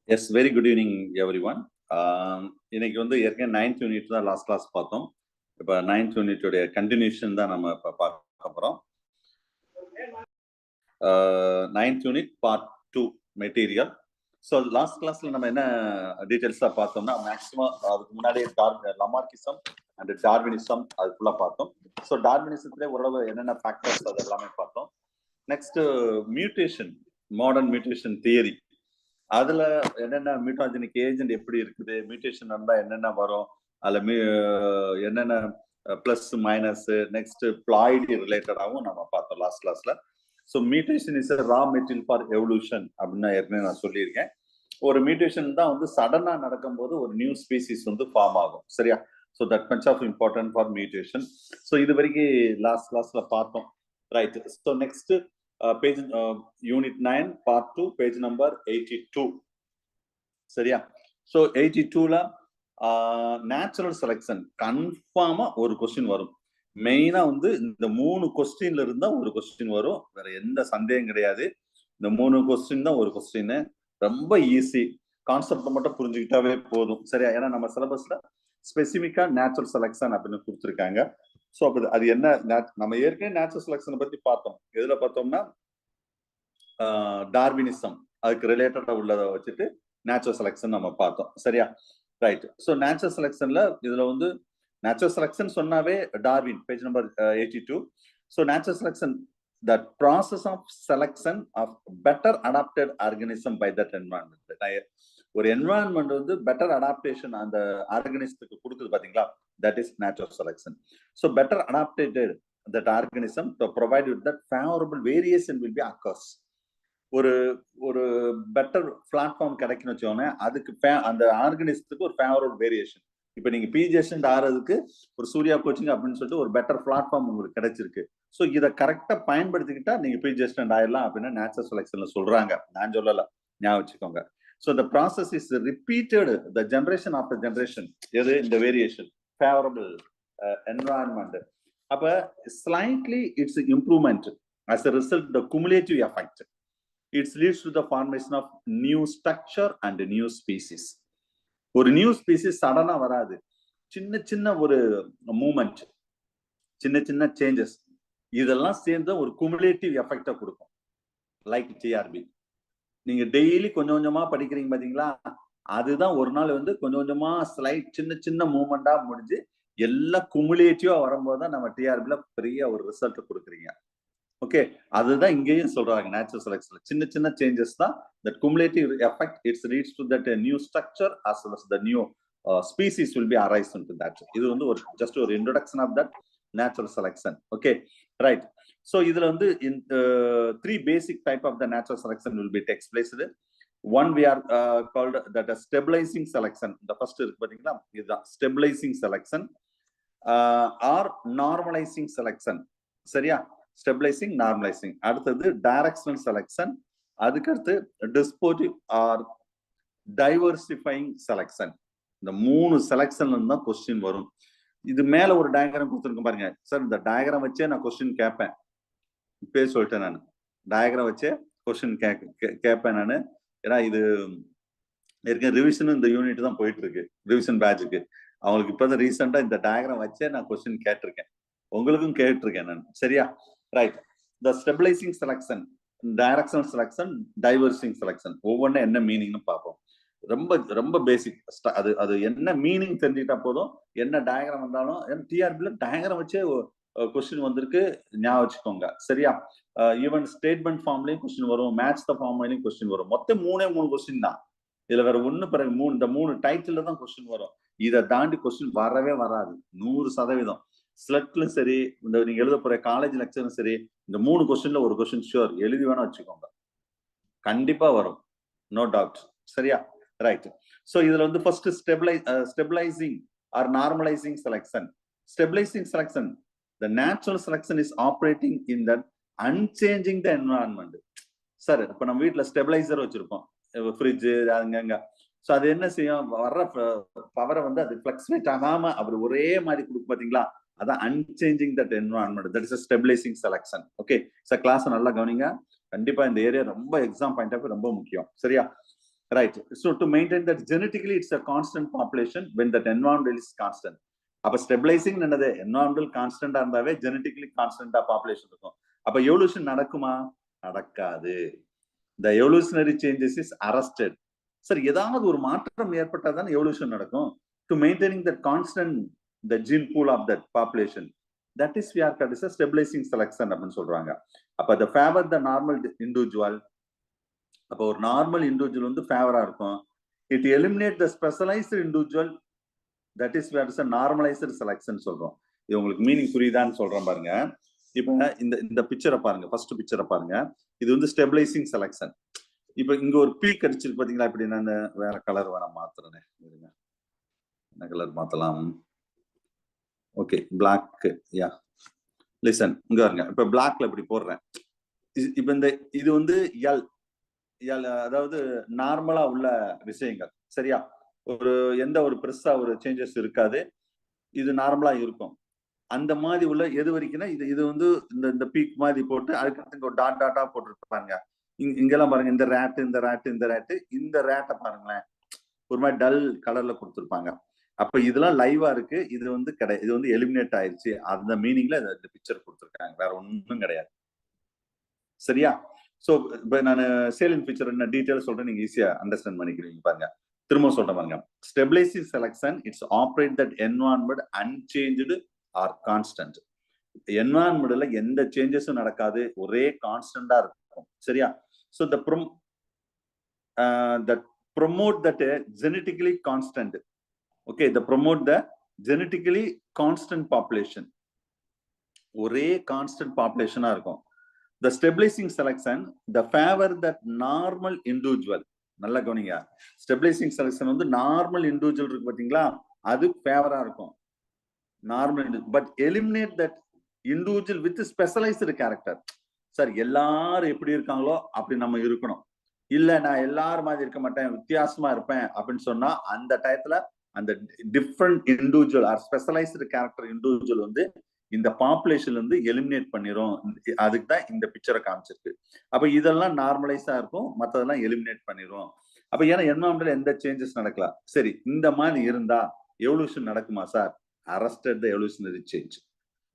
Yes very good evening every one. இன்னைக்கு வந்து ஏற்கனவே 9th யூனிட் தான் லாஸ்ட் கிளாஸ் பார்த்தோம். இப்போ 9th யூனிட்டுடைய கண்டினியூஷன் தான் நம்ம இப்போ பார்க்க போகிறோம். 9th unit part 2 material. So last கிளாஸ்ல நம்ம என்ன டீட்டெயில்ஸாக பார்த்தோம்னா மேக்ஸிமம் அதுக்கு முன்னாடி லமார்க்கிசம் அண்ட் டார்வினிசம் அது ஃபுல்லாக பார்த்தோம். ஸோ டார்வினிசத்துல ஓரளவு என்னென்ன ஃபேக்டர்ஸ் அது எல்லாமே பார்த்தோம். Next mutation, modern mutation theory, அதுல என்னென்ன மியூட்டாஜெனிக் ஏஜென்ட் எப்படி இருக்குது, மியூட்டேஷன் இருந்தா என்னென்ன வரும், அதுல என்னென்ன பிளஸ் மைனஸ், நெக்ஸ்ட் பிளாய்டு ரிலேட்டடாகவும் நம்ம பார்த்தோம் லாஸ்ட் கிளாஸ்ல. So mutation is raw material for evolution அப்படின்னு ஏற்கனவே நான் சொல்லியிருக்கேன். ஒரு மியூட்டேஷன் தான் வந்து சடனா நடக்கும்போது ஒரு நியூ ஸ்பீசிஸ் வந்து ஃபார்ம் ஆகும், சரியா? So that much of important for mutation. So இது வரைக்கும் லாஸ்ட் கிளாஸ்ல பார்த்தோம், right? So next page unit 9 part 2 page number 82, சரியா? ஸோ 82ல நேச்சுரல் செலக்ஷன் கன்ஃபார்மா ஒரு கொஸ்டின் வரும். மெயினா வந்து இந்த 3 கொஸ்டின்ல இருந்தா ஒரு கொஸ்டின் வரும், வேற எந்த சந்தேகம் கிடையாது. இந்த 3 கொஸ்டின் தான் ஒரு கொஸ்டின். ரொம்ப ஈஸி, கான்செப்ட் மட்டும் புரிஞ்சுக்கிட்டாவே போதும், சரியா? ஏன்னா நம்ம சிலபஸ்ல ஸ்பெசிபிக்கா நேச்சுரல் செலக்ஷன் அப்படின்னு கொடுத்துருக்காங்க. ஸோ அப்போ அது என்ன, நம்ம ஏற்கனவே நேச்சுரல் செலக்ஷனை பத்தி பார்த்தோம். எதுல பார்த்தோம்னா டார்வினிசம், அதுக்கு ரிலேட்டடா உள்ளதை வச்சுட்டு நேச்சுரல் செலக்ஷன் நம்ம பார்த்தோம், சரியா? ரைட். ஸோ நேச்சுரல் செலக்ஷன்ல இதுல வந்து நேச்சுரல் செலக்ஷன் சொன்னாவே Darwin, page number 82. So natural selection, the process of selection of better adapted organism by that environment. ஒரு என்வாயன்மெண்ட் வந்து பெட்டர் அடாப்டேஷன் அந்த ஆர்கனிசத்துக்கு கொடுக்குது பாத்தீங்களா, that is natural selection. So better adapted that organism to provide with that favorable variation will be occurs. ஒரு ஒரு better platform கிடைக்குன்னு வச்சோன்னே அதுக்கு அந்த ஆர்கனிசத்துக்கு ஒரு ஃபேவரபிள் வேரியேஷன். இப்போ நீங்க பிஜிஎஸ்ட் ஆறதுக்கு ஒரு சூர்யா கோச்சிங் அப்படின்னு சொல்லிட்டு ஒரு பெட்டர் பிளாட்ஃபார்ம் உங்களுக்கு கிடைச்சிருக்கு. ஸோ இதை கரெக்டா பயன்படுத்திக்கிட்டா நீங்க பிஜிஎஸ்ட் ஆயிடலாம் அப்படின்னு நேச்சுரல் செலக்ஷன்ல சொல்றாங்க, நான் சொல்லல, ஞாபகம் வச்சுக்கோங்க. So the process is repeated the generation after generation. எது இந்த வேரியேஷன்? Favourable environment. அப்ப slightly it's improvement as a result the cumulative effect. It leads to the formation of new structure and new species. ஒரு new species சடனா வராது, சின்ன சின்ன ஒரு movement, சின்ன சின்ன சேஞ்சஸ், இதெல்லாம் சேர்ந்து ஒரு குமுலேட்டிவ் எஃபெக்டை கொடுக்கும். லைக் டிஆர்பி, நீங்க டெய்லி கொஞ்சம் கொஞ்சமா படிக்கிறீங்க பாத்தீங்களா, அதுதான் ஒரு நாள் வந்து கொஞ்சம் கொஞ்சமா ஸ்லைட் சின்ன சின்ன மூவ்மெண்டா முடிஞ்சு எல்லாம் குமுலேட்டிவா வரும்போது தான் நம்ம டிஆர்பில பெரிய ஒரு ரிசல்ட் கொடுக்குறீங்க. ஓகே, அதுதான் இங்கேயும் சொல்றாங்க நேச்சுரல் செலக்ஷன்ல சின்ன சின்ன சேஞ்சஸ் தான் that cumulative effect, it leads to that new structure as well as the new species will be arise into that. இது வந்து ஒரு just ஒரு introduction of that natural selection. Okay, right. So இதுல வந்து in three basic type of the natural selection will be takes place. One we are called that a stabilizing selection. The first இருக்கு பாத்தீங்களா, இதுதான் stabilizing selection or normalizing selection, சரியா? Stabilising, normalising. அடுத்தது directional selection, அதுக்கடுத்து டிஸ்போசிவ் R diversifying selection. இந்த 3 செலக்ஷன்ல இருந்து தான் question வரும். இது மேல ஒரு டயக்ராம் கொடுத்துருக்கேன் பாருங்க சார், இந்த டயக்ராம் வச்சே நான் கொஸ்டின் கேட்பேன். இப்பயே சொல்லிட்டேன், நான் டயக்ராம் வச்சே கொஸ்டின் கேட்பேன் நான். ஏன்னா இது ஏற்கனவே ரிவிஷன் இந்த யூனிட் தான் போயிட்டு இருக்கு, ரிவிஷன் பேட்சுக்கு. அவங்களுக்கு இப்பதான் ரீசெண்டா இந்த டயக்ராம் வச்சே நான் கொஸ்டின் கேட்டிருக்கேன், உங்களுக்கும் கேட்டிருக்கேன் நான், சரியா? Right. The stabilising selection, directional selection, diverging selection, ஒவ்வொன்றும் என்ன மீனிங்னு பார்ப்போம். ரொம்ப ரொம்ப பேசிக், அது என்ன மீனிங் தெரிஞ்சுக்கிட்டா போதும். என்ன டயக்ராம் வந்தாலும், டிஆர்பில டயக்ராம் வச்சே கொஸ்டின் வந்திருக்கு, ஞாபகம் வச்சுக்கோங்க, சரியா? ஈவன் ஸ்டேட்மெண்ட் ஃபார்ம்லயும் கொஸ்டின் வரும், மேட்ச் த ஃபார்ம்லயும் கொஸ்டின் வரும். மொத்தம் 3 கொஸ்டின் தான் இதுல, வேற ஒண்ணு பிறகு இந்த 3 டைட்டில் தான் கொஸ்டின் வரும். இதை தாண்டி கொஸ்டின் வரவே வராது 100%. ஸ்லட்லும் சரி, இந்த நீங்க எழுத போற காலேஜ் லெக்சரும் சரி, இந்த 3 கொஸ்டின்ல ஒரு கொஸ்டின் ஷூர், எழுதி வேணா வச்சுக்கோங்க, கண்டிப்பா வரும், நோ டவுட், சரியா? ரைட். சோ இதுல வந்து first stabilising or normalising selection. Stabilising selection, the natural selection is operating in that unchanging the environment. Sir இப்ப நம்ம வீட்டுல ஸ்டெபிளைசர் வச்சிருப்போம், ஃப்ரிட்ஜ் அங்கங்க. சோ அது என்ன செய்யும், வர்ற பவரை வந்து அது பிளக்சுவேட் ஆகாம அப்படி ஒரே மாதிரி கொடுக்கும் பாத்தீங்களா, அதான் unchanging that environment, that is stabilising selection. Okay sir, class நல்லா கவனிங்க, கண்டிப்பா இந்த ஏரியா ரொம்ப எக்ஸாம் பாயிண்ட் ஆஃப் ரொம்ப முக்கியம், சரியா? right? So to maintain that genetically it's a constant population when that environment is constant. அப்ப ஸ்டெபிலைசிங் என்னது என்வரான்மெண்டல் கான்ஸ்டன்டா இருந்தாவே ஜெனட்டிக்கலி கான்ஸ்டன்டா பாப்புலேஷன் இருக்கும். அப்ப எவல்யூஷன் நடக்குமா? நடக்காது. The evolutionary changes is arrested. Sir ஏதாவது ஒரு மாற்றம் ஏற்பட்டால் தான் எவல்யூஷன் நடக்கும். To maintaining that constant the gene pool of that population, that is we are called as a stabilizing selection அப்படின்னு சொல்றாங்க. அப்ப the favor the normal individual, அப்ப ஒரு நார்மல் இண்டிவிஜுவல் வந்து ஃபேவரா இருக்கும். It eliminate the specialized individual, that is we are a normalized selection சொல்றோம். இது உங்களுக்கு மீனிங் புரியுதான்னு சொல்றேன் பாருங்க. இப்ப இந்த பிக்சரை பாருங்க, ஃபர்ஸ்ட் பிக்சரை பாருங்க. இது வந்து ஸ்டெபிலைசிங் செலக்ஷன். இப்ப இங்க ஒரு பீக் அடிச்சிருக்கு பாத்தீங்களா? இப்படி நான் வேற கலர் வேணா மாத்துறேன். என்ன கலர் மாத்தலாம்? Okay, black. யா, லிசன், இங்க பாருங்க. இப்ப பிளாக்ல இப்படி போடுறேன். இப்ப இந்த இது வந்து எல், அதாவது நார்மலா உள்ள விஷயங்கள். சரியா? ஒரு எந்த ஒரு பெருசா ஒரு சேஞ்சஸ் இருக்காது. இது நார்மலா இருக்கும். அந்த மாதிரி உள்ள எது வரைக்கும்னா இது வந்து இந்த பீக் மாதிரி போட்டு அதுக்கு ஒரு டாட்டா போட்டுருப்பாங்க. இங்கெல்லாம் பாருங்க, இந்த ரேட்டை பாருங்களேன், ஒரு மாதிரி டல் கலர்ல கொடுத்துருப்பாங்க. அப்ப இதெல்லாம் லைவா இருக்கு. இது வந்து இது வந்து எலிமினேட் ஆயிடுச்சு. அந்த மீனிங்ல இந்த பிக்சர் கொடுத்துருக்காங்க, வேற ஒன்றும் கிடையாது. சரியா? சோ இப்ப நான் சேலின் பிக்சர் என்ன டீட்டெயில் சொல்றேன், நீங்க ஈஸியா அண்டர்ஸ்டாண்ட் பண்ணிக்கிறீங்க. பாருங்க, திரும்ப சொல்றேன் பாருங்க. Stabilising selection it's operate that environment unchanged or constant. என்வரான்மெண்ட்ல எந்த சேஞ்சஸும் நடக்காது, ஒரே கான்ஸ்டன்டா இருக்கும். சரியா? So the promote that genetically constant. Okay, the promote the genetically constant population. ஒரே கான்ஸ்டன்ட் பாப்புலேஷனா இருக்கும். The stabilizing selection, the favor that normal individual. நல்லா கவனிங்க, ஸ்டெபிலைசிங் செலக்ஷன் வந்து நார்மல் இண்டிவிஜுவல் இருக்கு பாத்தீங்களா, அது ஃபேவரா இருக்கும். Normal, but eliminate that individual with specialised character. Sir எல்லாரும் எப்படி இருக்காங்களோ அப்படி நம்ம இருக்கணும். இல்ல நான் எல்லாரும் மாதிரி இருக்க மாட்டேன், வித்தியாசமா இருப்பேன் அப்படின்னு சொன்னா அந்த டயத்துல அந்த different individual or specialised character individual வந்து இந்த பாப்புலேஷன்ல இருந்து எலிமினேட் பண்ணிரும். அதுக்கு தான் இந்த பிக்சரை காமிச்சிருக்கு. அப்ப இதெல்லாம் நார்மலைஸா இருக்கும், மற்றதெல்லாம் எலிமினேட் பண்ணிரும். அப்ப ஏன்னா என்வரான்மெண்ட்ல எந்த சேஞ்சஸ் நடக்கலாம். சரி, இந்த மாதிரி இருந்தா எவல்யூஷன் நடக்குமா சார்? அரஸ்டட் தி எவல்யூஷனரி சேஞ்ச்.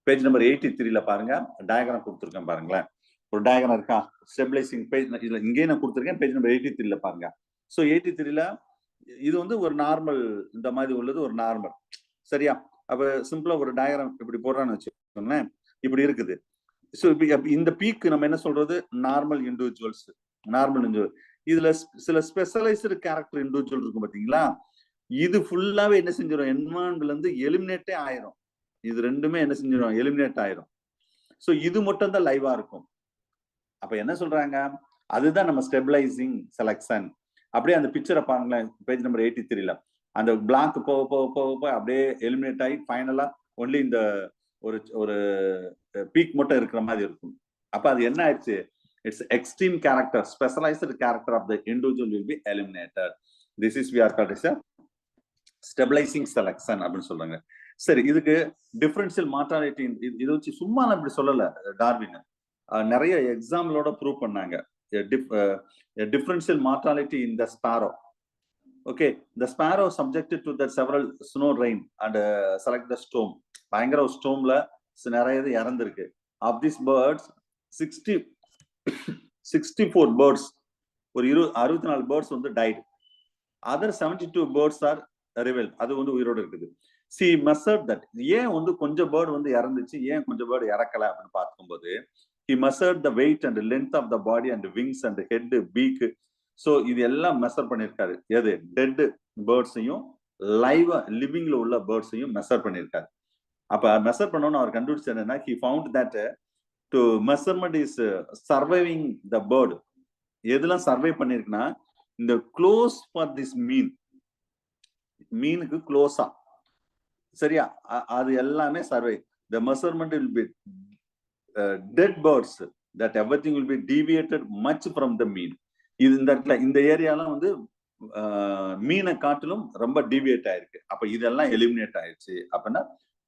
பேஜ் நம்பர் 83ல பாருங்க, டயக்ராம் கொடுத்துருக்கேன் பாருங்களேன். ஒரு டயக்ராம் இருக்கா? ஸ்டெபிலைசிங் பேஜ் இதுல இங்கேயே நான் கொடுத்துருக்கேன். பேஜ் நம்பர் 83ல பாருங்க. ஸோ 83ல இது வந்து ஒரு நார்மல், இந்த மாதிரி உள்ளது ஒரு நார்மல். சரியா? அப்ப சிம்பிளா ஒரு டயக்ராம் இப்படி போடுறான்னு வச்சுக்கோங்களேன். இப்படி இருக்குது. ஸோ இப்ப இந்த பீக் நம்ம என்ன சொல்றது? Normal individuals. Normal individual. இதுல சில ஸ்பெஷலைஸ்டு கேரக்டர் இண்டிவிஜுவல் இருக்கும் பாத்தீங்களா, இது ஃபுல்லாவே என்ன செஞ்சிடும்? என்வரான்மெண்ட்ல இருந்து எலிமினேட்டே ஆயிரும். இது ரெண்டுமே என்ன செஞ்சிடும்? எலிமினேட் ஆயிரும். ஸோ இது மட்டும் தான் லைவா இருக்கும். அப்ப என்ன சொல்றாங்க? அதுதான் நம்ம ஸ்டெபிலைசிங் செலக்ஷன். அப்படியே அந்த பிக்சரை பாருங்களேன், பேஜ் நம்பர் 83ல அந்த பிளாக் போக போக போக போக அப்படியே எலிமினேட் ஆகி ஃபைனலா ஒன்லி இந்த ஒரு பீக் மட்டும் இருக்கிற மாதிரி இருக்கும். அப்ப அது என்ன ஆயிடுச்சு? It's extreme character, specialised character of the individual will be eliminated. This is we are called as stabilising selection அப்படின்னு சொல்றாங்க. சரி, இதுக்கு டிஃபரன்ஷியல் மார்டாலிட்டி இது வச்சு சும்மா நான் இப்படி சொல்லல, டார்வின் நிறைய எக்ஸாம்பிளோட ப்ரூவ் பண்ணாங்க. differential mortality in the sparrow. Okay, the sparrow subjected to the several snow rain and select the storm. பயங்கர ஸ்டோம்ல நிறைய இது இறந்திருக்கு. Of these birds 64 birds, ஒரு 64 birds வந்து died. Other 72 birds are revealed. அது வந்து உயிரோடு இருக்குது. See measured that. ஏன் வந்து கொஞ்சம் பேர்டு வந்து இறந்துச்சு, ஏன் கொஞ்சம் பேர்டு இறக்கல அப்படின்னு பார்க்கும்போது he measured the weight and length of the body and wings and head, beak. So இது எல்லாம் மெஷர் பண்ணிருக்காரு. எது? டெட் பேர்ட்ஸையும் லிவிங்ல உள்ள பேர்ட்ஸையும் மெஷர் பண்ணிருக்காரு. அப்ப மெஷர் பண்ணோன்னு அவர் கண்டுபிடிச்சது என்னன்னா, he found that to measurement is surviving the bird. எதெல்லாம் சர்வை பண்ணிருக்குன்னா, இந்த க்ளோஸ் ஃபார் திஸ் மீனுக்கு க்ளோஸா, சரியா, அது எல்லாமே சர்வை. The measurement will be dead birds, that everything will be deviated much from the mean. இந்த ஏரியாலாம் வந்து மீனை காட்டிலும் ரொம்ப டிவியேட் ஆயிருக்கு. அப்ப இதெல்லாம் எலிமினேட் ஆயிடுச்சு அப்படின்னா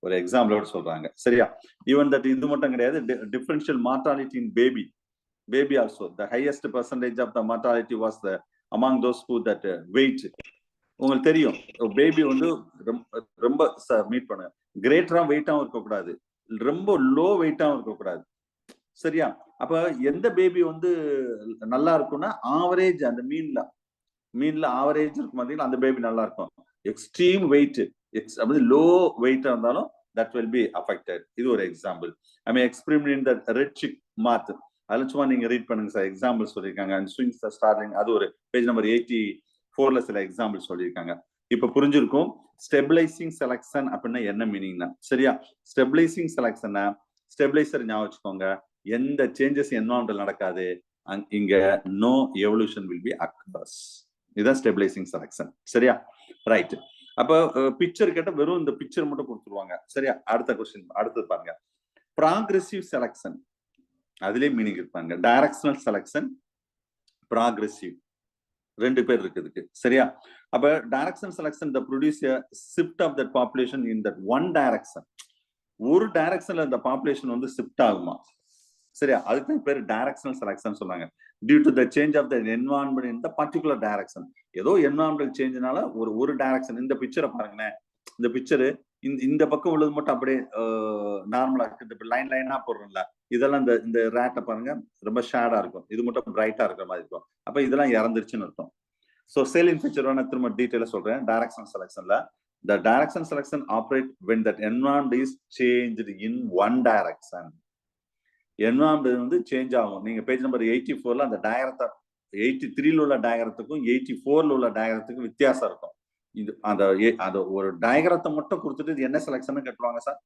ஒரு எக்ஸாம்பிளோட சொல்றாங்க. சரியா? ஈவன் தட் இது மட்டும் கிடையாது, differential mortality in baby also. The highest percentage of the mortality was the among those who that weight. உங்களுக்கு தெரியும் பேபி வந்து ரொம்ப மீட் பண்ணுங்க, கிரேட்டரா வெயிட்டாவும் இருக்கக்கூடாது, ரொம்ப லோ வெயிட்டாவும் இருக்கக்கூடாது. சரியா? அப்ப எந்த பேபி வந்து நல்லா இருக்கும்னா ஆவரேஜ், அந்த மீன்ல ஆவரேஜ் இருக்கும் பாத்தீங்களா, அந்த பேபி நல்லா இருக்கும். எக்ஸ்ட்ரீம் வெயிட் அப்படி லோ வெயிட்டா இருந்தாலும் that will be affected. இது ஒரு example. I mean experiment in the red sick moth, அதுல சும்மா நீங்க ரீட் பண்ணுங்க சார், எக்ஸாம்பிள் சொல்லியிருக்காங்க. அண்ட் ஸ்விங்ஸ் த ஸ்டார்லிங், அது ஒரு பேஜ் நம்பர் 84ல சில எக்ஸாம்பிள் சொல்லியிருக்காங்க. இப்ப புரிஞ்சிருக்கும் ஸ்டெபிலைசிங் செலக்ஷன் அப்படின்னா என்ன மீனிங்னா. சரியா? ஸ்டெபிலைசிங் செலக்ஷனை ஸ்டெபிலைசர் ஞாபகம் வச்சுக்கோங்க, எந்த சேஞ்சஸ் என்வரான்மெண்டல் நடக்காது, இங்க no evolution will be occurs. இதுதான் ஸ்டெபிலைசிங் செலக்ஷன். சரியா? ரைட். அப்ப பிக்சர் கேட்ட வெறும் இந்த பிக்சர் மட்டும் கொடுத்துருவாங்க. சரியா? அடுத்த கொஸ்டின், அடுத்தது பாருங்க. ப்ராக்ரெசிவ் செலக்ஷன், அதுலயே மீனிங் இருப்பாங்க. டைரக்ஷனல் செலக்ஷன், ப்ராக்ரெசிவ், ரெண்டு பேர் இருக்குதுக்கு. சரியா? அப்ப direction selection the produce a shift of that population in that one direction. ஒரு டைரக்ஷன்ல இந்த பாப்புலேஷன் வந்து ஷிஃப்ட் ஆகுமா. சரியா? அதுக்கு பேர் டைரக்ஷனல் செலக்ஷன் சொன்னாங்க. Due to the change of the environment in the particular direction. ஏதோ என்வரான்மெண்டல் சேஞ்ச்னால ஒரு டைரக்ஷன். இந்த பிக்சரை பாருங்களேன், இந்த பிக்சரு இந்த பக்கம் உள்ளது மட்டும் அப்படியே நார்மலா இருக்கு. இந்த லைன் லைனா போடுறோம்ல, இதெல்லாம் இந்த ரேட்டை பாருங்க, ரொம்ப ஷேடா இருக்கும், இது மட்டும் பிரைட்டா இருக்கிற மாதிரி இருக்கும். அப்ப இதெல்லாம் இறந்துருச்சுன்னு அர்த்தம். ஸோ செல் இன்ஃபெக்சர் வேணா திரும்ப டீட்டெயிலா சொல்றேன். டைரக்ஷன் செலக்ஷன்ல the direction selection operate when that environment is changed in one direction. environment வந்து சேஞ்ச் ஆகும். நீங்க பேஜ் நம்பர் 84ல அந்த டயக்ராத்தை 83ல உள்ள டயக்ராத்துக்கும் 84ல உள்ள டயக்ராத்துக்கும் வித்தியாசம் இருக்கும். இது அந்த ஒரு டயக்ராத்தை மட்டும் கொடுத்துட்டு இது என்ன செலக்ஷன் கேட்டுருவாங்க சார்.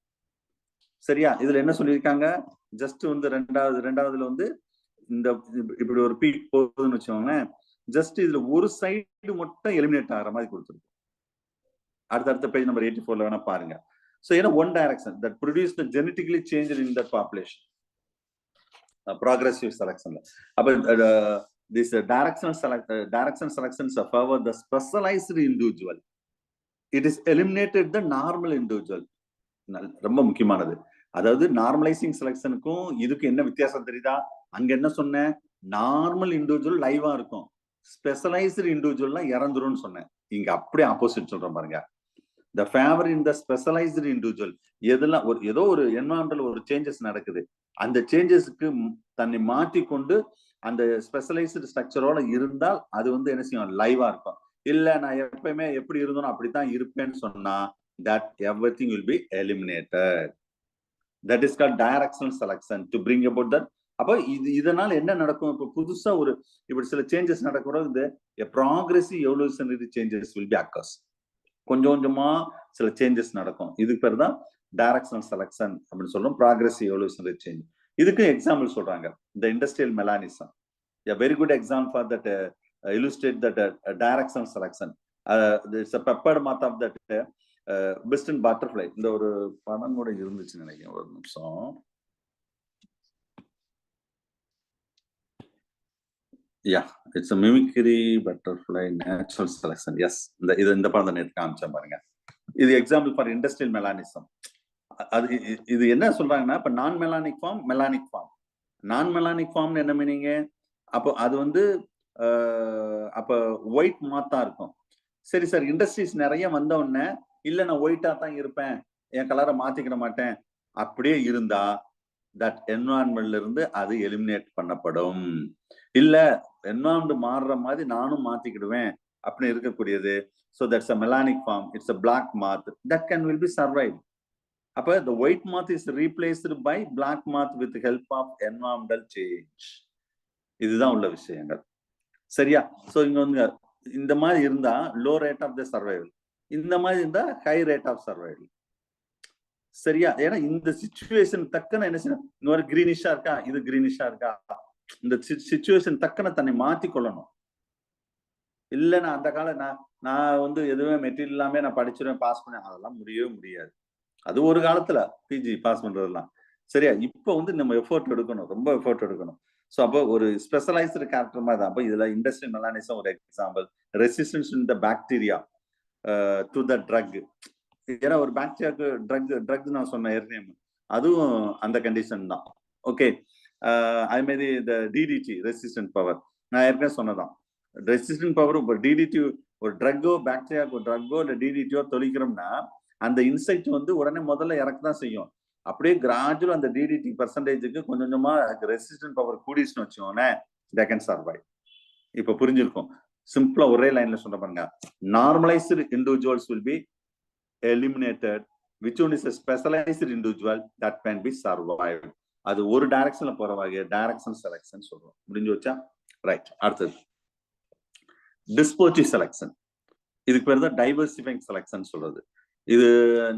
சரியா? இதுல என்ன சொல்லியிருக்காங்க, ஜஸ்ட் வந்து ரெண்டாவதுல வந்து இந்த இப்படி ஒரு பீக் போகுதுன்னு வச்சுக்கோங்களேன், ஜஸ்ட் இதுல ஒரு சைடு மட்டும் எலிமினேட் ஆகிற மாதிரி கொடுத்துருக்கு. அடுத்த பேஜ் நம்பர் 84ல வேணா பாருங்க. சோ ஏன்னா one direction that produce the genetically changed in the population. Progressive selection. அப்ப this direction selections favor the specialized individual. It is eliminated the normal individual. ரொம்ப முக்கியமானது. அதாவது நார்மலைசிங் செலக்ஷனுக்கும் இதுக்கு என்ன வித்தியாசம் தெரியுதா? அங்க என்ன சொன்னேன், நார்மல் இண்டிவிஜுவல் லைவா இருக்கும், ஸ்பெஷலைஸ்டு இண்டிவிஜுவல்லாம் இறந்துரும்னு சொன்னேன். இங்க அப்படியே ஆப்போசிட் சொல்றேன் பாருங்க. The favor in the specialized individual. எதெல்லாம் ஏதோ ஒரு என்வரான்மெண்டல் ஒரு சேஞ்சஸ் நடக்குது, அந்த சேஞ்சஸ்க்கு தன்னை மாற்றிக்கொண்டு அந்த ஸ்பெஷலைஸ்டு ஸ்ட்ரக்சரோட இருந்தால் அது வந்து என்ன செய்யும், லைவா இருக்கும். இல்ல நான் எப்பயுமே எப்படி இருந்தோம் அப்படித்தான் இருப்பேன்னு சொன்னா that everything will be eliminated. That is called directional selection to bring about that. அப்ப இதனால என்ன நடக்கும், இப்ப புதுசா இப்படி சில சேஞ்சஸ் நடக்கிறது, progressive evolutionary changes will be occurs. கொஞ்சம் கொஞ்சமா சில சேஞ்சஸ் நடக்கும். இதுக்கு பேர் தான் டைரக்ஷனல் செலக்ஷன் அப்படின்னு சொல்றோம், ப்ராக்ரெசிவ் எவல்யூஷனரி சேஞ்ச். இதுக்கு எக்ஸாம்பிள் சொல்றாங்க, இந்த industrial melanism a very good example for that illustrate that directional selection. It's a peppered moth of that Western butterfly. இந்த ஒரு படம் கூட இருந்துச்சு நினைக்கிறேன், ஒரு நிமிஷம். Yeah, it's a mimicry butterfly natural selection. Yes, இந்த படம் தான் நேத்து காமிச்சேன் பாருங்க. இது எக்ஸாம்பிள் ஃபார் இண்டஸ்ட்ரியல் மெலானிசம். இது என்ன சொல்றாங்கன்னா, இப்ப நான் மெலானிக் ஃபார்ம், மெலானிக் ஃபார்ம். நான் மெலானிக் ஃபார்ம் என்ன மீனிங், அப்போ அது வந்து அப்ப ஒயிட் மாத்தா இருக்கும். சரி சார், இண்டஸ்ட்ரீஸ் நிறைய வந்த உடனே இல்ல நான் ஒயிட்டா தான் இருப்பேன், என் கலரை மாத்திக்கிட மாட்டேன், அப்படியே இருந்தா தட் என்வரான்மெண்ட்ல இருந்து அது எலிமினேட் பண்ணப்படும். இல்ல என்வரான்மெண்ட் மாறுற மாதிரி நானும் மாத்திக்கிடுவேன் அப்படின்னு இருக்கக்கூடியது. So that's a melanic form. It's a black moth that will be survived. அப்ப the white moth is replaced by black moth with the help of environmental change. இதுதான் உள்ள விஷயங்கள். சரியா? சோ இங்க வந்து இந்த மாதிரி இருந்தா low rate of the survival, இந்த மாதிரி இருந்தா high rate of survival. சரியா? ஏன்னா இந்த சிச்சுவேஷன் தக்கன என்ன செய்யணும், இன்னொரு கிரீனிஷா இருக்கா, இது கிரீனிஷா இருக்கா, இந்த சிச்சுவேஷன் தக்கன தன்னை மாத்தி கொள்ளணும். இல்ல நான் அந்த காலம் நான் வந்து எதுவுமே மெட்டீரியல் இல்லாம நான் படிச்சிருவேன், பாஸ் பண்ணேன், அதெல்லாம் முடியவே முடியாது. அது ஒரு காலத்துல பிஜி பாஸ் பண்றதெல்லாம். சரியா? இப்ப வந்து நம்ம எஃபோர்ட் எடுக்கணும், ரொம்ப எஃபோர்ட் எடுக்கணும். ஸோ அப்போ ஒரு ஸ்பெஷலைஸ்டு கேரக்டர் மாதிரி தான். அப்போ இதுல இண்டஸ்ட்ரியல் மெலானிசம் ஒரு example. Resistance in the bacteria to the drug. ஏன்னா ஒரு பாக்டீரியாவுக்கு ட்ரக் நான் சொன்னேன் ஏற்கனவே, அதுவும் அந்த கண்டிஷன் தான். ஓகே, அது மாதிரி இந்த டிடிடி ரெசிஸ்டன்ட் பவர் நான் ஏற்கனவே சொன்னதான். ரெசிஸ்டன்ட் பவர் இப்போ டிடிடி ஒரு ட்ரக்கோ பாக்டீரியாவுக்கு ஒரு ட்ரக்கோ இல்லை டிடிடியோ தொளிக்கிறோம்னா அந்த இன்செக்ட் வந்து உடனே முதல்ல இறக்க தான் செய்யும். அப்படியே கிராஜுவல் அந்த டிடிடி பர்சன்டேஜுக்கு கொஞ்சம் கொஞ்சமா ரெசிஸ்டன்ட் பவர் கூடிச்சுன்னு வச்சுக்கோங்க, தே கேன் சர்வைவ். இப்போ புரிஞ்சிருக்கும். சிம்பிளா ஒரே லைன்ல சொல்ற பாருங்க. Normalised individuals will be eliminated, which one is a specialized individual that can be survived. அது ஒரு டைரக்ஷன்ல போற வகை டைரக்ஷன் செலக்ஷன் சொல்றோம். முடிஞ்சு வச்சா ரைட். அடுத்தது டிஸ்போசிவ் செலக்ஷன். இதுக்கு பேர் தான் டைவர்சிஃபைங் செலக்ஷன் சொல்றது. இது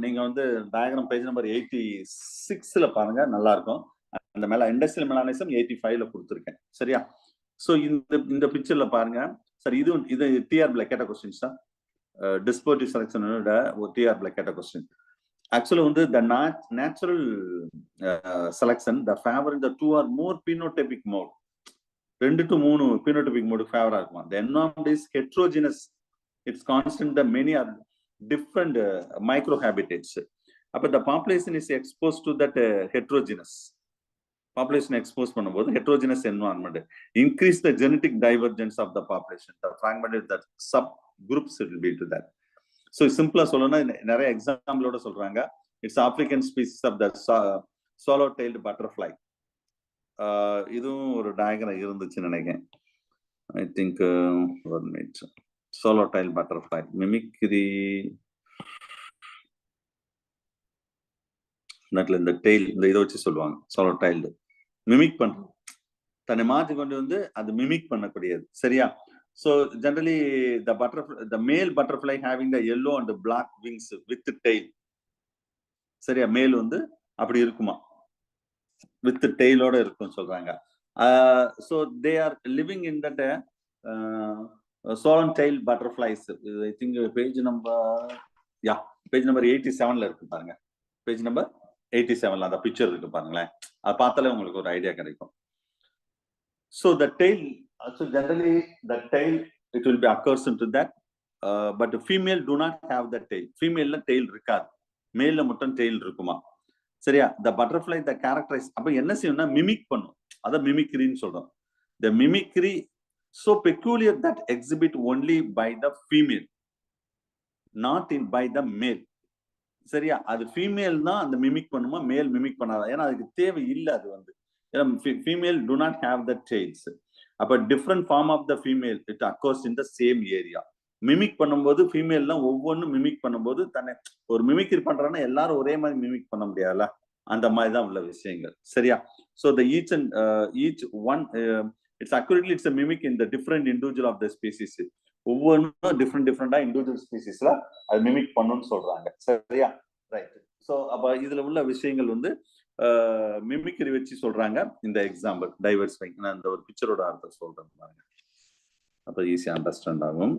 நீங்க வந்து டயக்ராம் பேஜ் நம்பர் 86ல பாருங்க, நல்லா இருக்கும். அந்த மேல இண்டஸ்ட்ரியல் மெக்கானிசம் 85ல கொடுத்துருக்கேன். சரியா? சோ இந்த பிக்சர்ல பாருங்க சார், இது டிஆர்பில கேட்ட கொஸ்டின் சார். டிஸ்போசிவ் செலக்ஷனோட ஒரு டிஆர்பில கேட்ட கொஸ்டின். ஆக்சுவலா வந்து the natural selection, the favor in the 2 or more phenotypic mode, 2 to 3 phenotypic mode ஃபேவரா இருக்கும். The environment is heterogeneous, it's constant, the many are different microhabitats. அப்ப the population is exposed to that heterogeneous population, expose பண்ணும்போது heterogeneous environment increase the genetic divergence of the population, the fragmented that subgroups will be to that. So சிம்பிளா சொல்லணும்னா நிறைய எக்ஸாம்பிளோட சொல்றாங்க. It's African species of the swallow tailed butterfly. இதுவும் ஒரு diagram இருந்துச்சுன்னு நினைக்கிறேன். ஐ திங்க் ஒரு minute. Swallow tail butterfly mimicry இந்த டெய்ல் இந்த இதை வச்சு சொல்லுவாங்க. சாலோ டெய்ல்டு மிமிக் பண்றது, தன்னை மாற்றி கொண்டு வந்து அது மிமிக் பண்ணக்கூடியது. சரியா? So generally the male butterfly having the yellow and the black wings with the tail. சரியா? மேல் வந்து அப்படி இருக்குமா, with the tail ஓட இருக்கும் சொல்றாங்க. So they are living in that swollen tail butterflies. I think page number 87ல இருக்கு பாருங்க. பேஜ் நம்பர் 87ல அந்த பிக்சர் இருக்கு பாருங்களேன். அது பார்த்தாலே உங்களுக்கு ஒரு ஐடியா கிடைக்கும். So the tail, so generally the tail it will be occurs into that, but the female do not have the tail. Female la tail irukad, male la mottam tail irukuma. சரியா? the butterfly the characterize அப்ப என்ன செய்யும்னா mimic பண்ணும். அத mimicry ன்னு சொல்றோம். The mimicry so peculiar that exhibit only by the female, not in by the male. சரியா? அது ஃபீமேல் தான் அந்த மிமிக் பண்ணுமா, மேல் மிமிக் பண்ணாதா? ஏன்னா அதுக்கு தேவை இல்ல. அது வந்து female do not have the tails. அப்ப different form of the female it occurs in the same area. Mimic பண்ணும்போது ஃபீமேல்லாம் ஒவ்வொன்றும் மிமிக் பண்ணும்போது தன்னை ஒரு மிமிக்ரி பண்றாங்கன்னா எல்லாரும் ஒரே மாதிரி மிமிக் பண்ண முடியாதுல்ல, அந்த மாதிரி தான் உள்ள விஷயங்கள். சரியா? so the each one it's accurately it's a mimic in the different individual of the species. ஒவ்வொன்றும் டிஃப்ரெண்டா இண்டிவிஜுவல் ஸ்பீசிஸ்ல அது மிமிக் பண்ணுன்னு சொல்றாங்க. சரியா? ரைட். ஸோ அப்ப இதுல உள்ள விஷயங்கள் வந்து மிமிக்ரி வச்சு சொல்றாங்க. இந்த எக்ஸாம்பிள் டைவர்சிஃபைங், நான் இந்த ஒரு பிக்சரோட அர்த்தம் சொல்றேன் பாருங்க, அப்ப ஈஸியா அண்டர்ஸ்டாண்ட் ஆகும்.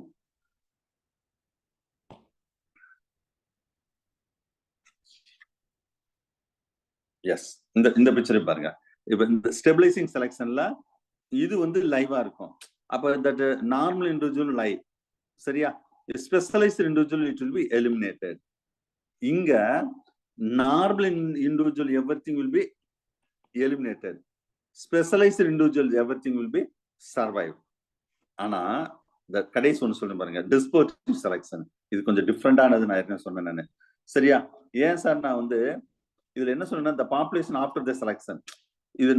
எஸ், இந்த பிக்சரை பாருங்க. இப்ப இந்த ஸ்டெபிலைசிங் செலக்ஷன்ல இது வந்து லைவா இருக்கும். அப்ப தட் நார்மல் இண்டிவிஜுவல் லைவ். சரியா? Specialised individual it will be eliminated. இங்க normal individual everything will be eliminated, specialized individuals everything will be survived. ஆனா இந்த கடைசி ஒன்று சொல்றேன் பாருங்க, டிஸ்போசிவ் செலக்ஷன். இது கொஞ்சம் டிஃப்ரெண்டானது நான் ஏற்கனவே சொன்னேன் நானு. சரியா? ஏன் சார் நான் வந்து இதுல என்ன சொல்றேன்னா, இந்த பாப்புலேஷன் ஆஃப்டர் த செலக்ஷன், இது